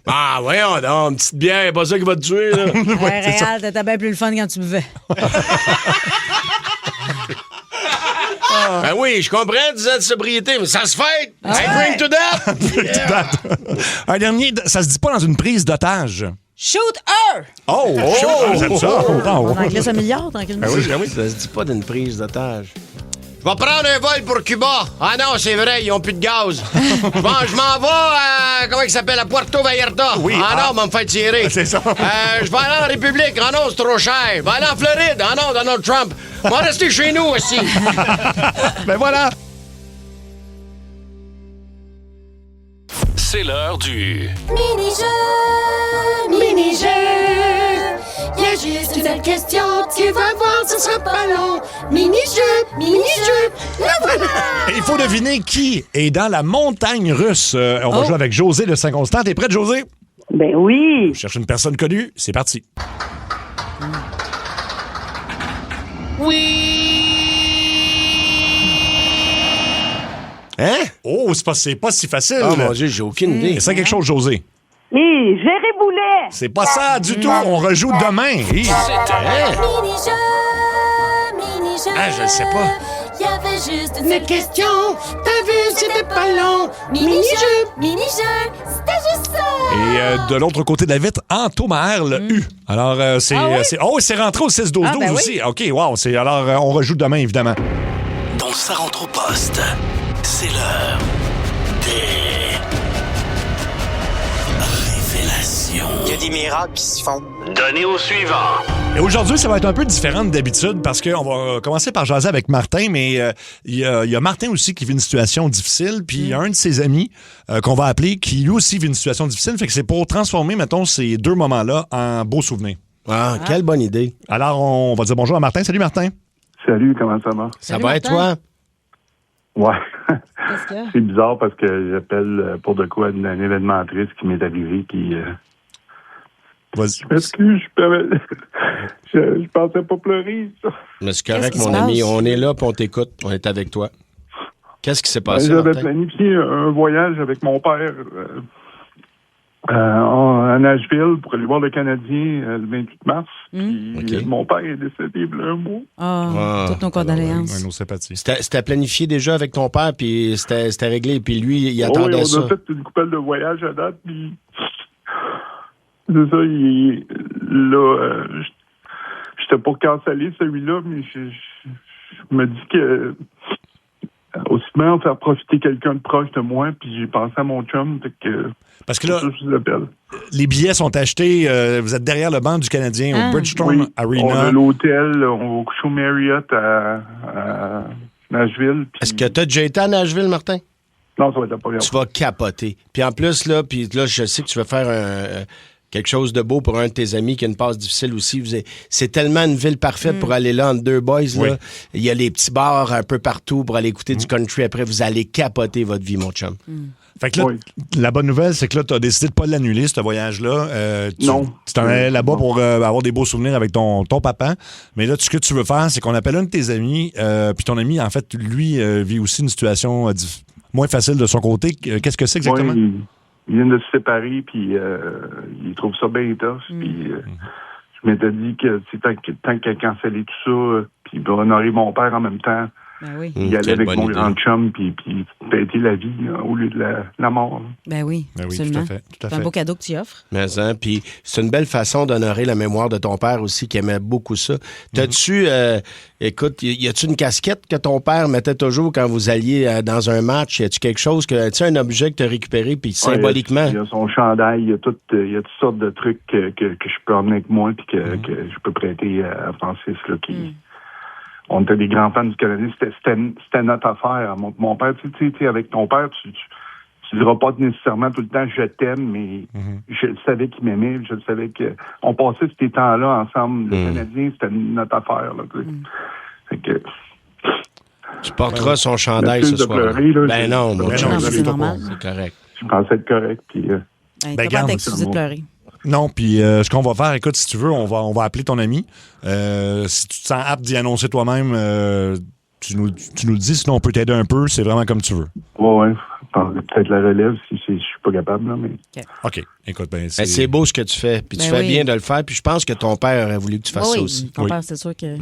Ah, voyons donc, une petite bière, pas ça qui va te tuer, là. Ouais, Réal, t'étais bien plus le fun quand tu buvais. Ben oui, je comprends 10 ans de sobriété, mais ça se fait! I bring to that! Un dernier, ça se dit pas dans une prise d'otage. Shoot her! Oh! J'aime ça! En anglais, ça milliard, tranquillement. Ben oui. Ça se dit pas d'une prise d'otage. Je vais prendre un vol pour Cuba. Ah non, c'est vrai, ils ont plus de gaz. Je m'en vais à... Comment il s'appelle? À Puerto Vallarta. Oui. Ah non, on va me faire tirer. C'est ça. Je vais aller en République. Ah non, c'est trop cher. Je vais aller en Floride. Ah non, Donald Trump. Je vais rester chez nous aussi. Ben voilà. C'est l'heure du... Mini-jeu. Y a juste une seule question, tu vas voir, ce sera pas long. Mini-jeu, le voilà. Et il faut deviner qui est dans la montagne russe. On va jouer avec José de Saint-Constant. T'es prête, José? Ben oui. Je cherche une personne connue. C'est parti. Hein? Oh, c'est pas si facile. Oh mon Dieu, j'ai aucune idée. C'est quelque chose, José. Et Géré Boulet. C'est pas ça du tout. On rejoue demain. Mini-jeu. Ah, je le sais pas. Y avait juste une seule question. T'as vu, c'était pas long. Mini-jeu, c'était juste ça. Et de l'autre côté de la vitre, Anto-Maher, le U. Alors, c'est rentré au 6-12-12 aussi. Oui. OK, wow. Alors, on rejoue demain, évidemment. Dans Ça rentre au poste, c'est l'heure des révélations. Il y a des miracles qui se font. Donnez au suivant. Et aujourd'hui, ça va être un peu différent d'habitude parce qu'on va commencer par jaser avec Martin, mais il y a Martin aussi qui vit une situation difficile, puis il y a un de ses amis qu'on va appeler qui lui aussi vit une situation difficile, fait que c'est pour transformer, mettons, ces deux moments-là en beaux souverains. Ah, quelle bonne idée. Alors, on va dire bonjour à Martin. Salut, Martin. Salut, comment ça va? Ça va et toi? Ouais. Qu'est-ce qu'il y a? C'est bizarre parce que j'appelle pour de quoi un événement triste qui m'est arrivé, puis... Vas-y. Je m'excuse, je pensais pas pleurer, ça. Mais c'est correct, mon ami. On est là, puis on t'écoute. On est avec toi. Qu'est-ce qui s'est passé, J'avais Martin? planifié un voyage avec mon père à Nashville pour aller voir le Canadien le 28 mars. Puis mon père est décédé il y a un mois. Toutes nos condoléances. Nos sympathies. C'était planifié déjà avec ton père, puis c'était réglé, puis lui, il attendait on ça. a fait une couple de voyages à date, puis c'est ça, j'étais pour canceller celui-là, mais je me dis que aussi bien faire profiter quelqu'un de proche de moi, puis j'ai pensé à mon chum, parce que là, je vous appelle. Les billets sont achetés, vous êtes derrière le banc du Canadien au Bridgestone Arena. On a l'hôtel, on va coucher au Marriott à Nashville. Est-ce que tu as déjà été à Nashville, Martin? Non, ça va être la première fois. Tu vas capoter. Puis en plus, là, je sais que tu vas faire quelque chose de beau pour un de tes amis qui a une passe difficile aussi. C'est tellement une ville parfaite pour aller là entre deux boys. Oui. Là. Il y a les petits bars un peu partout pour aller écouter du country. Après, vous allez capoter votre vie, mon chum. Fait que là, la bonne nouvelle, c'est que là, tu as décidé de pas l'annuler, ce voyage-là. Non. Tu t'en allais là-bas pour avoir des beaux souvenirs avec ton papa. Mais là, ce que tu veux faire, c'est qu'on appelle un de tes amis. Puis ton ami, en fait, lui, vit aussi une situation moins facile de son côté. Qu'est-ce que c'est exactement? Oui, il vient de se séparer, puis il trouve ça bien tough. Puis je m'étais dit que tant qu'il a cancellé tout ça, puis il va honorer mon père en même temps, il allait avec mon grand chum, puis péter la vie là, au lieu de la mort. Là. Ben oui, absolument. Tout à fait. C'est un beau cadeau que tu offres. Mais puis c'est une belle façon d'honorer la mémoire de ton père aussi, qui aimait beaucoup ça. T'as-tu, écoute, y a-tu une casquette que ton père mettait toujours quand vous alliez dans un match? Y a-tu quelque chose un objet que tu as récupéré, puis symboliquement? Il y a son chandail, il y a toutes sortes de trucs que je peux emmener avec moi, puis que je peux prêter à Francis, là, qui... On était des grands fans du Canadien. C'était notre affaire. Mon père, tu sais, avec ton père, tu diras pas nécessairement tout le temps « je t'aime », mais je le savais qu'il m'aimait. Je le savais qu'on passait ces temps-là ensemble. Le Canadien, c'était notre affaire. Là, fait que... Tu porteras son chandail ce soir. Pleurer, non, c'est normal. C'est correct. Je pensais être correct. Puis, garde t'excuser de pleurer. Non, puis ce qu'on va faire, écoute, si tu veux, on va appeler ton ami. Si tu te sens apte d'y annoncer toi-même, tu nous le dis, sinon on peut t'aider un peu, c'est vraiment comme tu veux. Ouais. Peut-être la relève si je suis pas capable, là, mais... OK. Écoute, c'est beau ce que tu fais, puis tu fais bien de le faire, puis je pense que ton père aurait voulu que tu fasses ça aussi. Ton père, c'est sûr qu'il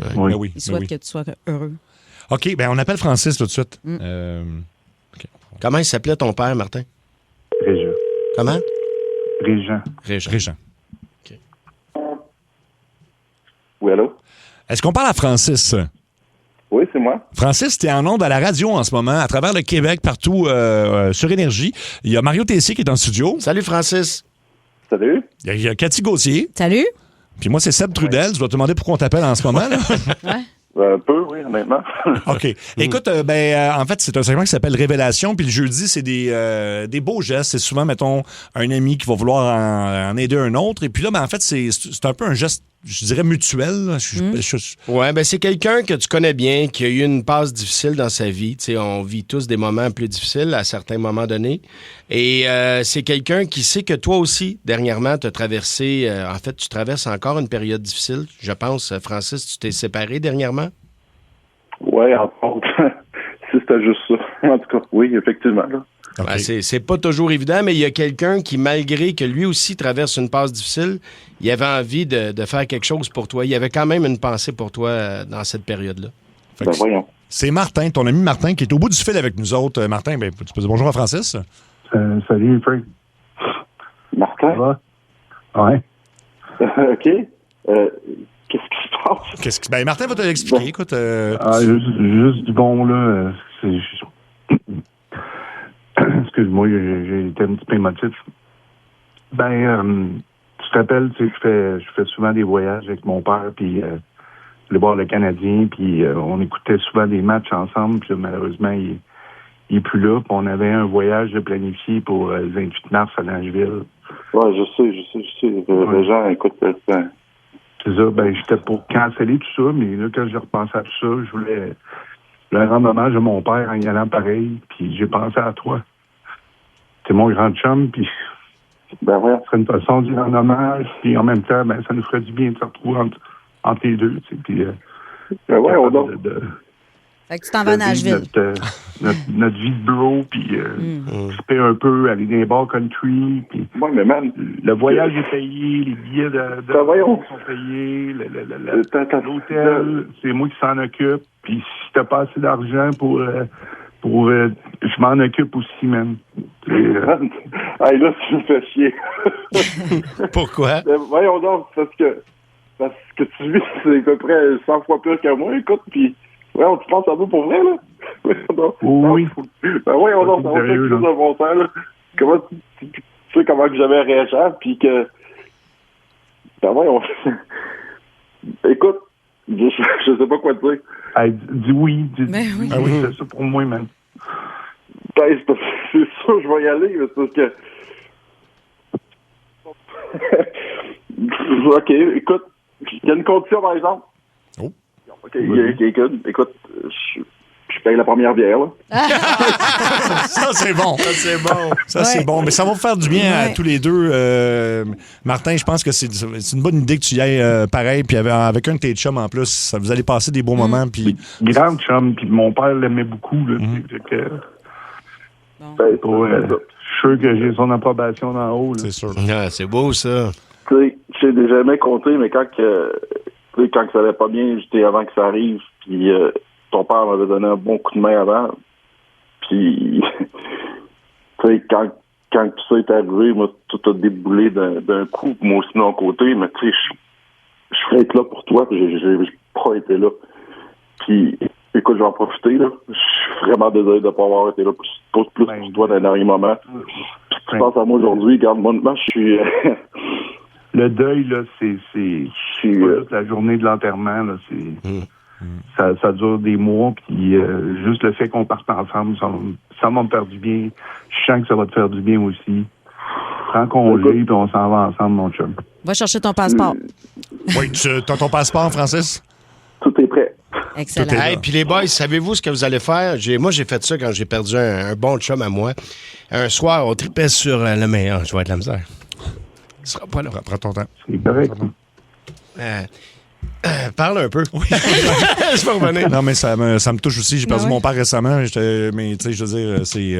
souhaite que tu sois heureux. OK, on appelle Francis tout de suite. Comment il s'appelait ton père, Martin? Régent. Comment? Régent. OK. Oui, allô? Est-ce qu'on parle à Francis? Oui, c'est moi. Francis, tu es en ondes à la radio en ce moment, à travers le Québec, partout sur Énergie. Il y a Mario Tessier qui est en studio. Salut, Francis. Salut. Il y a Cathy Gauthier. Salut. Puis moi, c'est Seb Trudel. Je dois te demander pourquoi on t'appelle en ce moment. Là. Un peu, oui, honnêtement. OK. Écoute, en fait, c'est un segment qui s'appelle Révélation. Puis le jeudi, c'est des beaux gestes. C'est souvent, mettons, un ami qui va vouloir en aider un autre. Et puis là, en fait, c'est un peu un geste, je dirais, mutuel. C'est quelqu'un que tu connais bien, qui a eu une passe difficile dans sa vie. Tu sais, on vit tous des moments plus difficiles à certains moments donnés. Et c'est quelqu'un qui sait que toi aussi, dernièrement, tu as traversé... en fait, tu traverses encore une période difficile. Je pense, Francis, tu t'es séparé dernièrement? Oui, en fait, si c'était juste ça. En tout cas, oui, effectivement. Là. Okay. C'est pas toujours évident, mais il y a quelqu'un qui, malgré que lui aussi traverse une passe difficile, il avait envie de faire quelque chose pour toi. Il avait quand même une pensée pour toi dans cette période-là. Voyons. C'est Martin, ton ami Martin, qui est au bout du fil avec nous autres. Martin, tu peux dire bonjour à Francis? Salut, Frank. Martin? Ça va? Ouais. OK. Qu'est-ce qui se passe? Ben, Martin va te l'expliquer. Écoute. Juste du bon, là. Excuse-moi, j'ai été un petit peu émotif. Ben, tu te rappelles, tu sais, je fais souvent des voyages avec mon père, puis le voir le Canadien, puis on écoutait souvent des matchs ensemble, puis là, malheureusement, il est plus là, puis on avait un voyage de planifié pour le 28 mars à Nashville. Ouais, je sais. Les gens, écoute, c'est ça, ben, j'étais pour canceller tout ça, mais là, quand j'ai repensé à tout ça, je voulais rendre hommage à mon père en y allant pareil, puis j'ai pensé à toi. C'est mon grand chum, puis ben ouais. ce serait une façon d'y rendre hommage, puis en même temps, ben, ça nous ferait du bien de se retrouver entre les deux, tu sais, puis ben ouais, on doit... Fait que tu t'en vas à Nashville. Notre vie de bureau, puis skipper un peu, aller dans les bars country, puis mais man, le voyage est payé, les billets de sont payés, l'hôtel, c'est moi qui s'en occupe, puis si t'as pas assez d'argent pour je m'en occupe aussi, man. Hey, là, tu me fais chier. Pourquoi? Voyons donc, parce que tu vis, c'est à peu près 100 fois plus que moi, écoute, puis ouais, tu penses à moi pour vrai, là? Oui. Ben oui, on a fait quelque chose de bon temps, là. Comment tu sais comment que j'avais réagi, puis que... Ben ouais, écoute, je sais pas quoi te dire. Hey, dis oui. Ben oui. Ah oui, c'est ça pour moi, man. Ben, c'est sûr, je vais y aller, mais c'est parce que... OK, écoute, il y a une condition, par exemple. Oh. OK, écoute, je paye la première bière, là. Ça, c'est bon. Ça, c'est bon. Mais ça va vous faire du bien à tous les deux. Martin, je pense que c'est une bonne idée que tu y ailles pareil, puis avec un de tes chums en plus. Vous allez passer des bons moments. Puis... Grand chum, puis mon père l'aimait beaucoup. Là, je suis sûr que j'ai son approbation d'en haut. Là. C'est sûr. Ah, c'est beau, ça. Tu sais, je t'ai jamais compté, mais quand ça allait pas bien, j'étais avant que ça arrive, puis ton père m'avait donné un bon coup de main avant. Puis, tu sais, quand tout ça est arrivé, moi, tout a déboulé d'un coup, moi aussi de mon côté, mais tu sais, je ferais être là pour toi, puis j'ai pas été là. Puis, écoute, je vais en profiter, là. Je suis vraiment désolé de ne pas avoir été là plus pour toi dans les derniers moments. Puis, tu penses à moi aujourd'hui, regarde, moi, je suis... Le deuil, là, c'est pas juste la journée de l'enterrement, là, ça dure des mois, puis juste le fait qu'on parte ensemble, ça va me faire du bien. Je sens que ça va te faire du bien aussi. Prends congé, puis on s'en va ensemble, mon chum. Va chercher ton passeport. Oui, tu as ton passeport, Francis? Tout est prêt. Excellent. Hey, puis les boys, savez-vous ce que vous allez faire? Moi, j'ai fait ça quand j'ai perdu un bon chum à moi. Un soir, on tripait sur le meilleur. Je vais être la misère. Ce sera pas là. Prends ton temps. C'est correct. Parle un peu. Oui. Je vais revenir. Non, mais ça me touche aussi. J'ai perdu mon père récemment. Mais tu sais, je veux dire, c'est...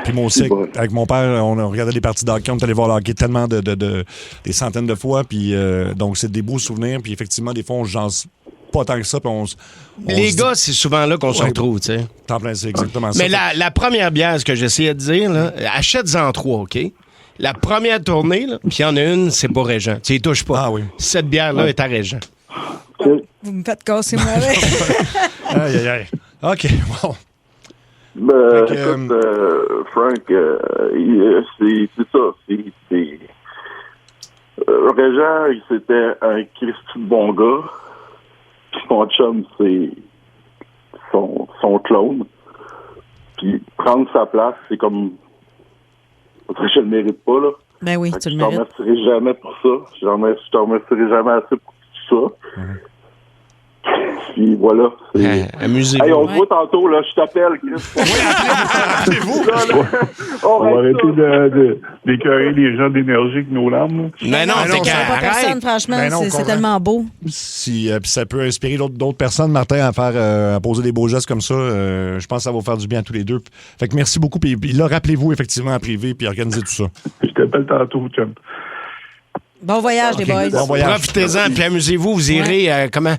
Puis moi aussi, avec mon père, on regardait des parties d'hockey. On est allé voir le hockey tellement des centaines de fois. Puis donc, c'est des beaux souvenirs. Puis effectivement, des fois, on se jase pas tant que ça. Puis les gars, c'est souvent là qu'on se retrouve, tu sais. T'en plein, c'est exactement ça. Mais la première bière, ce que j'essayais de dire, là, achète-en 3, OK? La première tournée, puis il y en a une, c'est pas Régent. Tu y touches pas. Ah oui. Cette bière-là est à Régent. Vous me faites casser moi avec. Aïe. OK, bon. Ben, écoute, Frank, c'est ça. Régent, c'était un Christy de bon gars. Puis mon chum, c'est son clone. Puis prendre sa place, c'est comme... Je le mérite pas, là. Ben oui, tu le mérites. Je te remercierai jamais pour ça. Je te remercierai jamais assez pour tout ça. Puis voilà. Amusez-vous. Hey, on se voit tantôt, là. Je t'appelle, Chris. Oui, appelez-vous. On va arrêter d'écœurer les gens d'énergie avec nos larmes. Mais non, c'est pas personne, franchement. C'est tellement beau. Si ça peut inspirer d'autres personnes, Martin, à poser des beaux gestes comme ça, je pense que ça va vous faire du bien à tous les deux. Fait que merci beaucoup. Puis là, rappelez-vous effectivement en privé puis organisez tout ça. Je t'appelle tantôt, chum. Bon voyage, les boys. Bon voyage. Profitez-en, puis amusez-vous. Vous irez, comment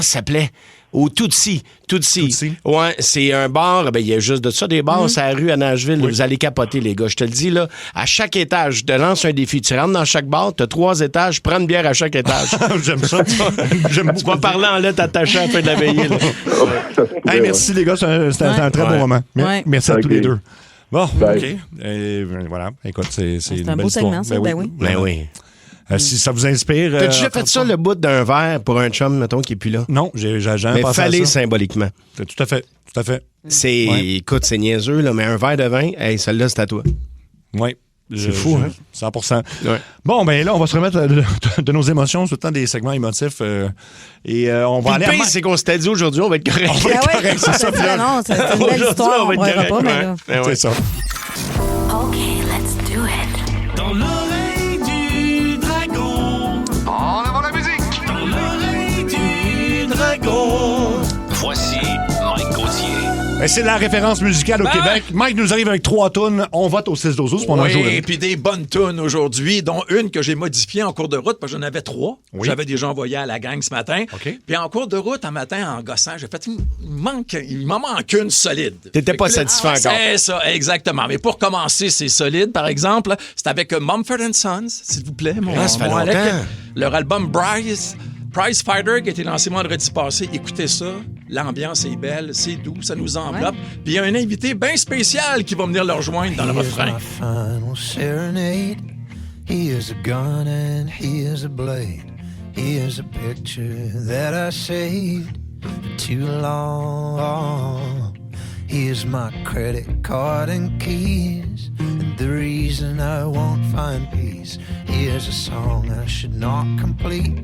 ça s'appelait? Au Tutsi. Ouais, c'est un bar. Ben, il y a juste de ça, des bars. C'est à la rue à Nashville. Vous allez capoter, les gars. Je te le dis, là. À chaque étage, je te lance un défi. Tu rentres dans chaque bar, tu as 3 étages, prends une bière à chaque étage. J'aime ça. Tu vas parler en lettres attachées à la fin de la veillée. Hey, merci, les gars. C'était un très bon moment. Merci à tous les deux. Bon, OK. Voilà. Écoute, c'est une un belle beau histoire. segment, ça. Ben oui. Si ça vous inspire... T'as déjà fait ça, le bout d'un verre pour un chum, mettons, qui est plus là? Non, j'ai jamais mais pensé à ça. fallait symboliquement. Tout à fait. C'est, écoute, c'est niaiseux, là, mais un verre de vin, hey, celle-là, c'est à toi. Oui. C'est fou, hein? 100%. Ouais. Bon, ben là, on va se remettre de nos émotions, tout le temps des segments émotifs. Et on va aller à... c'est qu'on s'était dit aujourd'hui, on va être correct. On va être correct, c'est ça. Non, c'est une belle histoire, on va être correct. C'est ça. OK, let's do it. Dans l'oreille du dragon. En avant la musique. Dans l'oreille du dragon. Voici Mike Gauthier. Et c'est la référence musicale au Québec. Mike nous arrive avec 3 tunes. On vote au 6-12-12 pour en jouer. Et puis des bonnes tunes aujourd'hui, dont une que j'ai modifiée en cours de route, parce que j'en avais 3. Oui. J'avais déjà envoyé à la gang ce matin. Puis en cours de route, un matin, en gossant, j'ai fait, il m'en manque une solide. T'étais pas satisfait encore. C'est ça, exactement. Mais pour commencer, c'est solide, par exemple. C'est avec Mumford & Sons, s'il vous plaît. Ça fait longtemps. Leur album Prize Fighter qui a été lancé vendredi passé. Écoutez ça. L'ambiance est belle, c'est doux, ça nous enveloppe. Puis il y a un invité bien spécial qui va venir leur rejoindre dans le refrain. Here's a gun and here's a blade. Here's a picture that I saved for too long. Here's my credit card and keys, and the reason I won't find peace. Here's a song I should not complete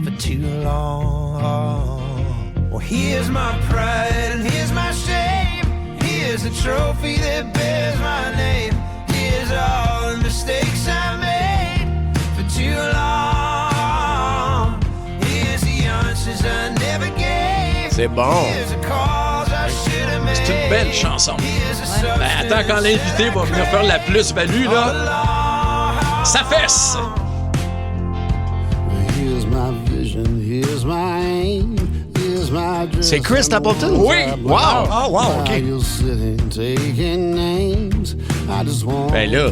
for too long. Well, here's my pride and here's my shame. Here's a trophy that bears my name. Here's all the mistakes I made for too long. Here's the answers I never gave. C'est bon. Here's the calls I should have made. C'est une belle chanson. Ben, attends, quand l'invité va venir faire la plus-value, là, ça fesse. Here's my vision, here's my aim. C'est Chris Stapleton? Oui! Wow! Ah, wow, OK. Ben là,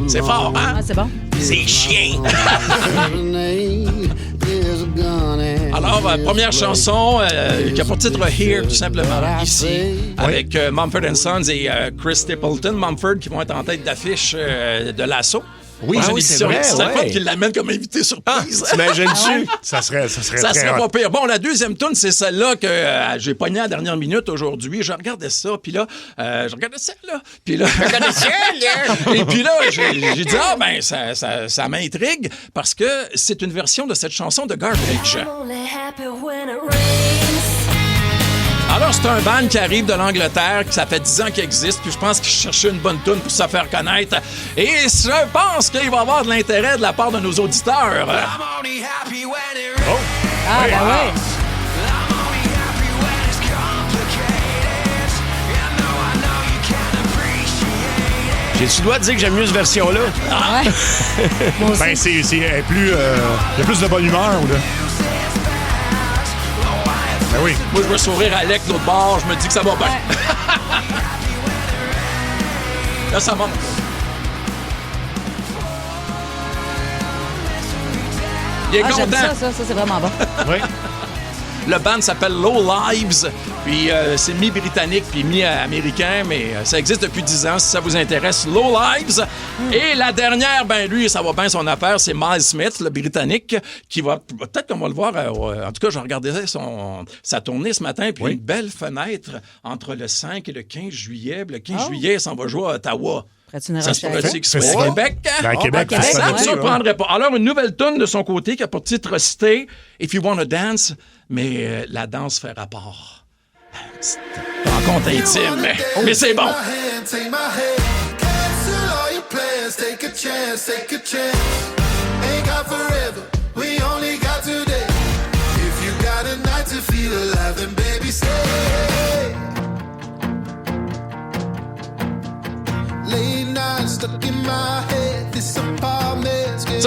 c'est fort, hein? Ah, c'est bon. C'est chien! Alors, première chanson qui a pour titre Here, tout simplement, ici, avec Mumford & Sons et Chris Stapleton. Mumford qui vont être en tête d'affiche de l'assaut. Oui, c'est vrai. C'est le fun qu'il l'amène comme invité surprise. T'imagines-tu? Ça serait pas pire. Bon, la deuxième tune, c'est celle-là que j'ai pognée à la dernière minute aujourd'hui. Je regardais ça, puis là, Puis là, et puis là, j'ai dit, ben, ça m'intrigue parce que c'est une version de cette chanson de Garbage. Alors, c'est un band qui arrive de l'Angleterre, qui ça fait 10 ans qu'il existe, puis je pense qu'il cherchait une bonne tune pour se faire connaître. Et je pense qu'il va avoir de l'intérêt de la part de nos auditeurs. Oh! Ah, ben ouais. J'ai-tu le droit de dire que j'aime mieux cette version-là? Ah ouais. Ben, c'est plus... il y a plus de bonne humeur, ou là. Ben oui. Moi, je veux sourire à Alec de l'autre bord. Je me dis que ça va bien. Là, ça monte. Il est content. J'aime ça, c'est vraiment bon. Oui. Le band s'appelle Low Lives, puis c'est mi-britannique puis mi-américain, mais ça existe depuis 10 ans, si ça vous intéresse. Low Lives. Et la dernière, ben lui, ça va bien son affaire, c'est Miles Smith, le britannique, qui va, peut-être qu'on va le voir, en tout cas, je regardais sa tournée ce matin, puis une belle fenêtre entre le 5 et le 15 juillet. Le 15 juillet, il s'en va jouer à Ottawa. Ça se pourrait-tu qu'il soit à Québec? À Québec, ça ne surprendrait pas. Alors, une nouvelle tune de son côté qui a pour titre Stay, If You Wanna Dance, mais la danse fait rapport. Rencontre intime, mais c'est bon.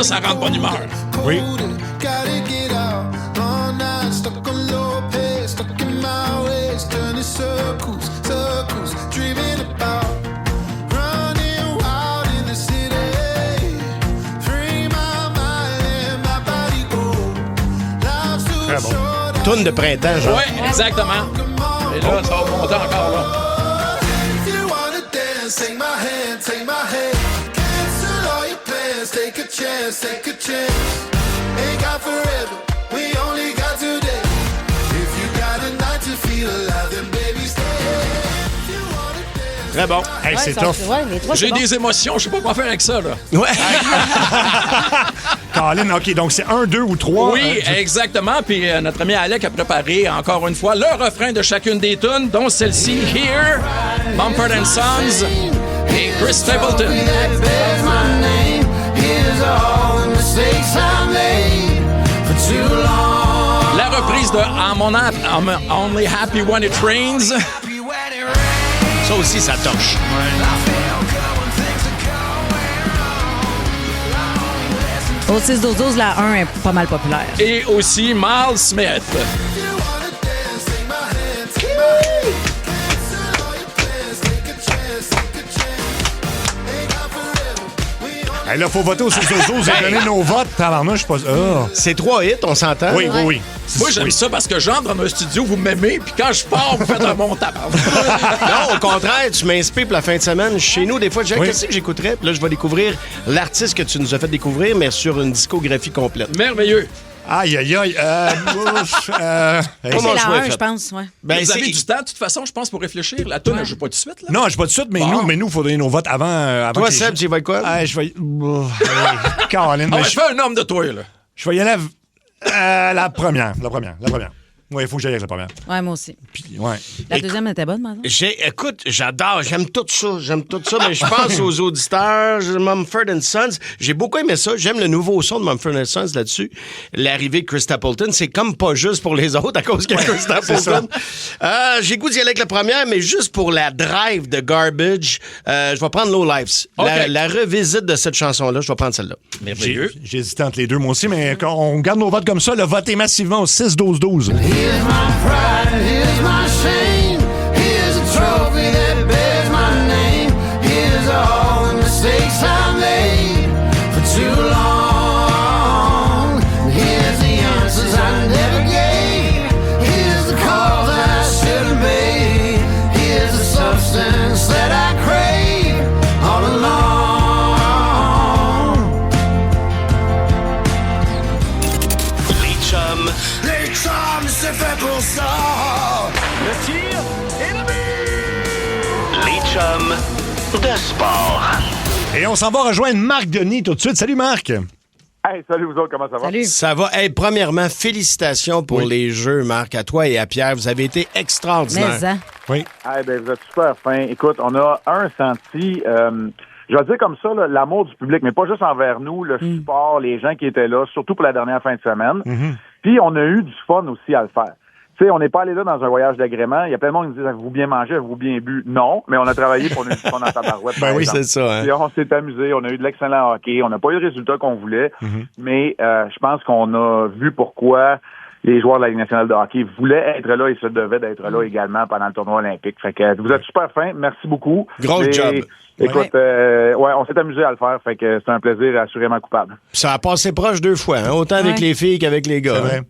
Ça rend de bonne humeur. Oui. toune de printemps, genre. Oui, exactement. Et là, ça va monter encore, là. If you wanna dance, take my hand, take my hand. Cancel all your plans, take a chance, take a chance. Ain't got forever, we only got today. If you got a night to feel alive, then baby stay. Très bon. Hey, c'est tough. J'ai des émotions, je sais pas quoi faire avec ça, là. Ouais. Colin, OK, donc c'est 1, 2 ou 3. Oui, exactement. Puis notre ami Alec a préparé encore une fois le refrain de chacune des tunes, dont celle-ci, Here, Mumford & Sons et Chris Stapleton. La reprise de I'm Only Happy When It Rains. Ça aussi, ça torche. Au 6-12-12, la 1 est pas mal populaire. Et aussi Miles Smith. Hey, là, faut voter au 6-12-12 et donner nos votes. Tabarnouche, je suis pas... Oh. C'est 3 hits, on s'entend? Oui, oui, oui. Moi, j'aime ça parce que j'entre dans un studio, vous m'aimez, puis quand je pars, vous faites un montage. Non, au contraire, tu m'inspires pour la fin de semaine. Chez nous, des fois, je dis, qu'est-ce que j'écouterais? Puis là, je vais découvrir l'artiste que tu nous as fait découvrir, mais sur une discographie complète. Merveilleux. Aïe, aïe, aïe. C'est la 1, je pense, ouais. Ben, vous avez du temps, de toute façon, je pense, pour réfléchir. La toune, elle joue pas tout de suite, là? Non, je joue pas tout de suite, mais nous, il faut donner nos votes avant. Toi, Seb, tu y vas quoi? Je vais... Colin, je fais un homme de toi, là. Je vais y aller la première. Oui, il faut que j'aille avec la première. Ouais, moi aussi. Puis, ouais. La deuxième était bonne, maintenant. Écoute, j'adore, j'aime tout ça, mais je pense aux auditeurs, Mumford & Sons. J'ai beaucoup aimé ça. J'aime le nouveau son de Mumford & Sons là-dessus. L'arrivée de Chris Stapleton, c'est comme pas juste pour les autres à cause que Chris Stapleton. J'ai goût d'y aller avec la première, mais juste pour la drive de Garbage, je vais prendre Low Lives. Okay. La revisite de cette chanson-là, je vais prendre celle-là. Merveilleux. J'ai hésité entre les deux, moi aussi, mais quand on garde nos votes comme ça, le votez massivement au 6-12-12. Here's my pride, here's my shame. Here's a trophy that bears my name. Here's all the mistakes I made for too long. Here's the answers I never gave. Here's the call that I should have made. Here's the substance that I crave all along. Les chums. Les chums, c'est fait pour ça. Le tir et le but. Les chums de sport. Et on s'en va rejoindre Marc Denis tout de suite. Salut, Marc. Hey, salut vous autres, comment ça va? Salut. Ça va. Hey, premièrement, félicitations pour les jeux, Marc, à toi et à Pierre. Vous avez été extraordinaires. Mais, hein? Oui. Hey, ben, vous êtes super fin. Écoute, on a senti, je vais dire comme ça, là, l'amour du public, mais pas juste envers nous, le support, les gens qui étaient là, surtout pour la dernière fin de semaine. Puis on a eu du fun aussi à le faire. Tu sais, on n'est pas allé là dans un voyage d'agrément. Il y a plein de monde qui me disent, avez-vous bien mangé, avez-vous bien bu? Non, mais on a travaillé pour on a eu du fun dans ta barouette. Ben oui, c'est ça. Hein? Puis on s'est amusé, on a eu de l'excellent hockey, on n'a pas eu le résultat qu'on voulait, mais je pense qu'on a vu pourquoi les joueurs de la Ligue nationale de hockey voulaient être là et se devaient d'être là également pendant le tournoi olympique. Fait que vous êtes super fins, merci beaucoup. Gros job. Écoute, on s'est amusé à le faire, fait que c'est un plaisir assurément coupable. Ça a passé proche 2 fois, hein? Autant avec les filles qu'avec les gars. C'est vrai.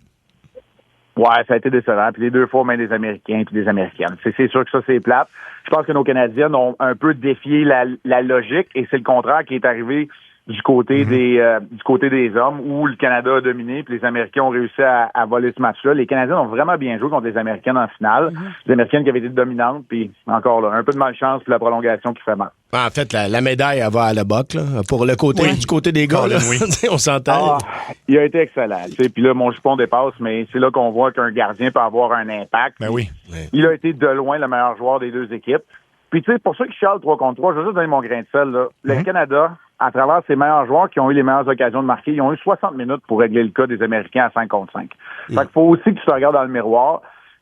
Ouais, ça a été décevant. Puis les 2 fois, même des Américains puis des Américaines. C'est sûr que ça, c'est plate. Je pense que nos Canadiennes ont un peu défié la logique et c'est le contraire qui est arrivé du côté des hommes où le Canada a dominé puis les Américains ont réussi à voler ce match-là. Les Canadiens ont vraiment bien joué contre les Américaines en finale. Les Américaines qui avaient été dominantes puis encore là, un peu de malchance puis la prolongation qui fait mal. En fait, la médaille, elle va à la boc, là, pour le côté du côté des gars. Là. On s'entend. Il a été excellent. Puis là, mon jupon dépasse, mais c'est là qu'on voit qu'un gardien peut avoir un impact. Ben oui. Il a été de loin le meilleur joueur des 2 équipes. Puis tu sais, pour ceux qui chialent 3 contre 3, je vais juste donner mon grain de sel. Là. Le Canada, à travers ses meilleurs joueurs qui ont eu les meilleures occasions de marquer, ils ont eu 60 minutes pour régler le cas des Américains à 5 contre 5. Fait qu'il faut aussi que tu te regardes dans le miroir.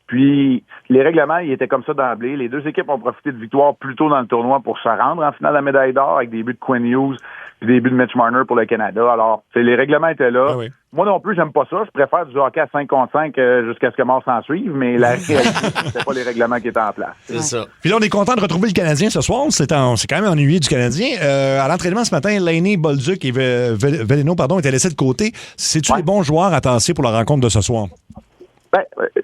Puis, les règlements, ils étaient comme ça d'emblée. Les 2 équipes ont profité de victoires plus tôt dans le tournoi pour se rendre en finale de la médaille d'or avec des buts de Quinn Hughes et des buts de Mitch Marner pour le Canada. Alors, les règlements étaient là. Ah oui. Moi non plus, j'aime pas ça. Je préfère du hockey à 5 contre 5 jusqu'à ce que mort s'en suive, mais la réalité, c'était pas les règlements qui étaient en place. C'est ça. Puis là, on est content de retrouver le Canadien ce soir. On s'est quand même ennuyé du Canadien. À l'entraînement ce matin, Lainey, Bolduc et Veleno étaient laissés de côté. C'est-tu les bons joueurs à tasser pour la rencontre de ce soir?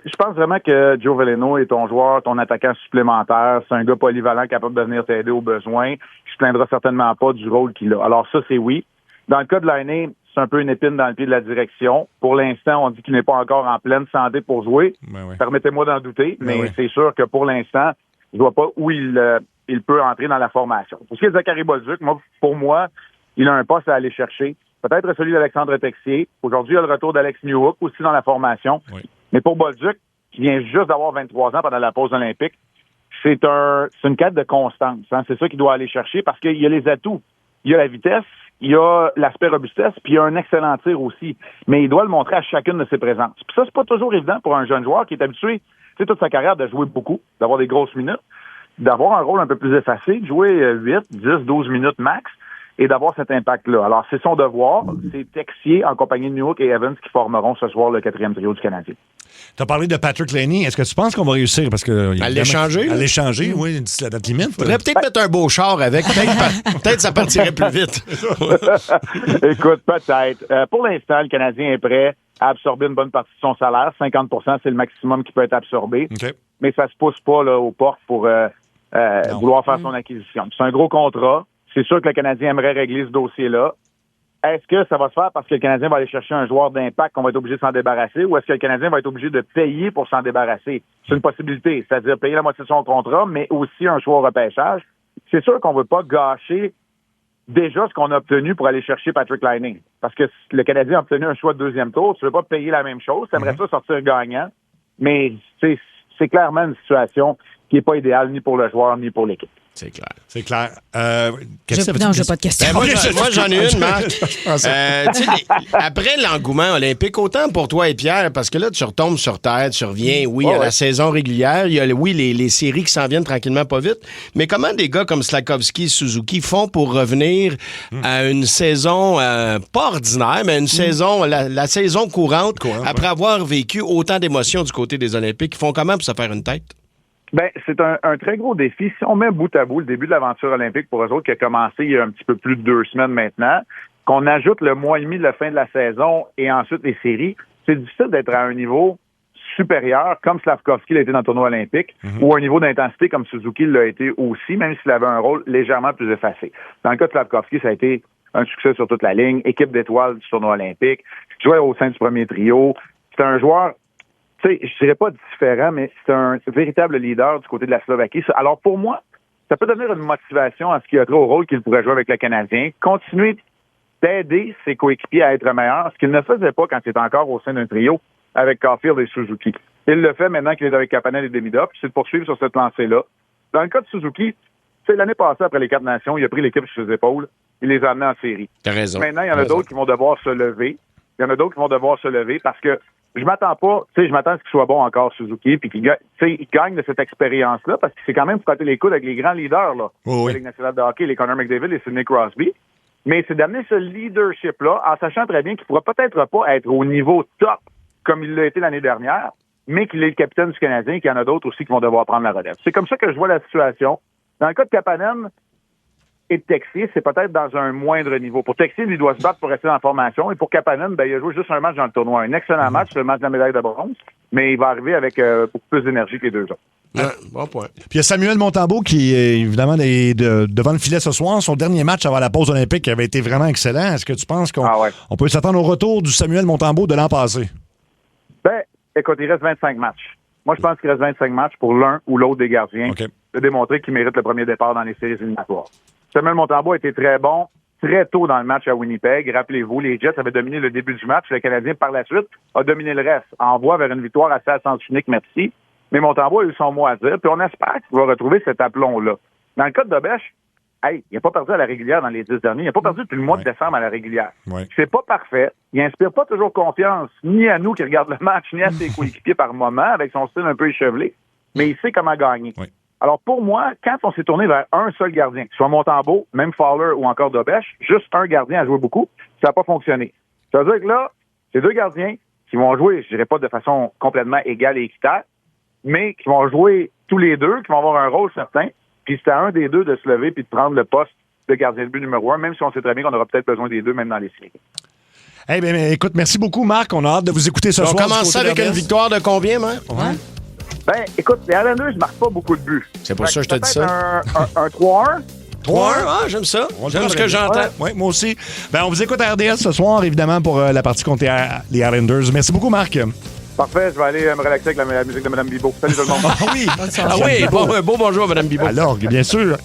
Je pense vraiment que Joe Veleno est ton joueur, ton attaquant supplémentaire. C'est un gars polyvalent capable de venir t'aider au besoin. Il se plaindra certainement pas du rôle qu'il a. Alors ça, c'est oui. Dans le cas de Laine, c'est un peu une épine dans le pied de la direction. Pour l'instant, on dit qu'il n'est pas encore en pleine santé pour jouer. Permettez-moi d'en douter, mais c'est sûr que pour l'instant, je vois pas où il peut entrer dans la formation. Pour ce qui est de Zachary Bolduc, pour moi, il a un poste à aller chercher. Peut-être celui d'Alexandre Texier. Aujourd'hui, il y a le retour d'Alex Newhook aussi dans la formation. Oui. Mais pour Bolduc, qui vient juste d'avoir 23 ans pendant la pause olympique, c'est une quête de constance. Hein? C'est ça qu'il doit aller chercher parce qu'il y a les atouts. Il y a la vitesse, il y a l'aspect robustesse, puis il y a un excellent tir aussi. Mais il doit le montrer à chacune de ses présences. Puis ça, c'est pas toujours évident pour un jeune joueur qui est habitué, toute sa carrière, de jouer beaucoup, d'avoir des grosses minutes, d'avoir un rôle un peu plus effacé, de jouer 8, 10, 12 minutes max, et d'avoir cet impact-là. Alors, c'est son devoir. C'est Texier, en compagnie de Newhook et Evans, qui formeront ce soir le 4e trio du Canadien. Tu as parlé de Patrick Laney. Est-ce que tu penses qu'on va réussir? Parce que, à l'échanger? À l'échanger, oui, d'ici la date limite. Faudrait peut-être mettre un beau char avec. Peut-être ça partirait plus vite. Écoute, peut-être. Pour l'instant, le Canadien est prêt à absorber une bonne partie de son salaire. 50 %, c'est le maximum qui peut être absorbé. Okay. Mais ça se pousse pas là, aux portes pour vouloir faire son acquisition. C'est un gros contrat. C'est sûr que le Canadien aimerait régler ce dossier-là. Est-ce que ça va se faire parce que le Canadien va aller chercher un joueur d'impact qu'on va être obligé de s'en débarrasser, ou est-ce que le Canadien va être obligé de payer pour s'en débarrasser? C'est une possibilité, c'est-à-dire payer la moitié de son contrat, mais aussi un choix au repêchage. C'est sûr qu'on ne veut pas gâcher déjà ce qu'on a obtenu pour aller chercher Patrick Laine. Parce que le Canadien a obtenu un choix de 2e tour, tu ne veux pas payer la même chose, tu aimerais ça sortir gagnant, mais c'est clairement une situation qui n'est pas idéale ni pour le joueur ni pour l'équipe. C'est clair. C'est clair. Non, j'ai pas de question. Moi, j'en ai une, Marc. Après l'engouement olympique, autant pour toi et Pierre, parce que là, tu retombes sur terre, tu reviens, il y a la saison régulière, il y a, les séries qui s'en viennent tranquillement pas vite, mais comment des gars comme Slafkovský, Suzuki font pour revenir à une saison pas ordinaire, mais une saison, la saison courante, après avoir vécu autant d'émotions du côté des Olympiques? Ils font comment pour se faire une tête? Ben, c'est un très gros défi. Si on met bout à bout le début de l'aventure olympique pour eux autres, qui a commencé il y a un petit peu plus de 2 semaines maintenant, qu'on ajoute le mois et demi de la fin de la saison et ensuite les séries, c'est difficile d'être à un niveau supérieur, comme Slafkovský l'a été dans le tournoi olympique, ou un niveau d'intensité comme Suzuki l'a été aussi, même s'il avait un rôle légèrement plus effacé. Dans le cas de Slafkovský, ça a été un succès sur toute la ligne, équipe d'étoiles du tournoi olympique, jouait au sein du premier trio. C'est un joueur, tu sais, je dirais pas différent, mais c'est un véritable leader du côté de la Slovaquie. Alors pour moi, ça peut devenir une motivation à ce qu'il y a trop au rôle qu'il pourrait jouer avec le Canadien. Continuer d'aider ses coéquipiers à être meilleurs, ce qu'il ne faisait pas quand il était encore au sein d'un trio avec Caulfield et Suzuki. Il le fait maintenant qu'il est avec Kapanen et Demidov, puis c'est de poursuivre sur cette lancée-là. Dans le cas de Suzuki, c'est l'année passée, après les 4 nations, il a pris l'équipe sur ses épaules, il les a amenés en série. T'as raison. Maintenant, il y en a d'autres qui vont devoir se lever. Parce que je m'attends pas, tu sais, je m'attends à ce qu'il soit bon encore, Suzuki, puis qu'il gagne de cette expérience-là, parce qu'il s'est quand même frotté les coudes avec les grands leaders, là. La Ligue nationale de hockey, les Connor McDavid et Sidney Crosby. Mais c'est d'amener ce leadership-là, en sachant très bien qu'il pourra peut-être pas être au niveau top, comme il l'a été l'année dernière, mais qu'il est le capitaine du Canadien et qu'il y en a d'autres aussi qui vont devoir prendre la relève. C'est comme ça que je vois la situation. Dans le cas de Kapanen et de Texier, c'est peut-être dans un moindre niveau. Pour Texier, lui, il doit se battre pour rester en formation. Et pour Kapanen, il a joué juste un match dans le tournoi. Un excellent match, le match de la médaille de bronze. Mais il va arriver avec beaucoup plus d'énergie que les deux autres. Bon point. Puis il y a Samuel Montembeault qui est évidemment devant le filet ce soir. Son dernier match avant la pause olympique avait été vraiment excellent. Est-ce que tu penses qu'on peut s'attendre au retour du Samuel Montembeault de l'an passé? Ben, écoute, il reste 25 matchs. Moi, je pense qu'il reste 25 matchs pour l'un ou l'autre des gardiens de démontrer qu'il mérite le premier départ dans les séries éliminatoires. Samuel Montembeault a été très bon très tôt dans le match à Winnipeg. Rappelez-vous, les Jets avaient dominé le début du match. Le Canadien, par la suite, a dominé le reste. En voie vers une victoire assez à sens unique, merci. Mais Montembeault a eu son mot à dire. Puis on espère qu'il va retrouver cet aplomb-là. Dans le cas de Dobèche, il n'a pas perdu à la régulière dans les 10 derniers. Il n'a pas perdu depuis le mois de décembre à la régulière. C'est pas parfait. Il n'inspire pas toujours confiance, ni à nous qui regardent le match, ni à ses coéquipiers par moment, avec son style un peu échevelé. Mais il sait comment gagner. Alors, pour moi, quand on s'est tourné vers un seul gardien, soit Montembeault, même Fowler ou encore Dobèche, juste un gardien a joué beaucoup, ça n'a pas fonctionné. Ça veut dire que là, c'est 2 gardiens qui vont jouer, je dirais pas de façon complètement égale et équitable, mais qui vont jouer tous les deux, qui vont avoir un rôle certain, puis c'est à un des deux de se lever puis de prendre le poste de gardien de but numéro 1, même si on sait très bien qu'on aura peut-être besoin des deux, même dans les séries. Eh bien, écoute, merci beaucoup, Marc. On a hâte de vous écouter ce soir. On commence ça avec une victoire de combien, Marc? Ouais. Ben, écoute, les Islanders ne marquent pas beaucoup de buts. C'est pour ça que je te dis ça. Un 3-1. 3-1, j'aime ça. J'aime ce que j'entends. Oui, moi aussi. Ben, on vous écoute à RDS ce soir, évidemment, pour la partie contre les Islanders. Merci beaucoup, Marc. Parfait, je vais aller me relaxer avec la musique de Mme Bibo. Salut tout le monde. Ah oui. Ah oui, beau bonjour, Mme Bibo. À l'orgue, bien sûr.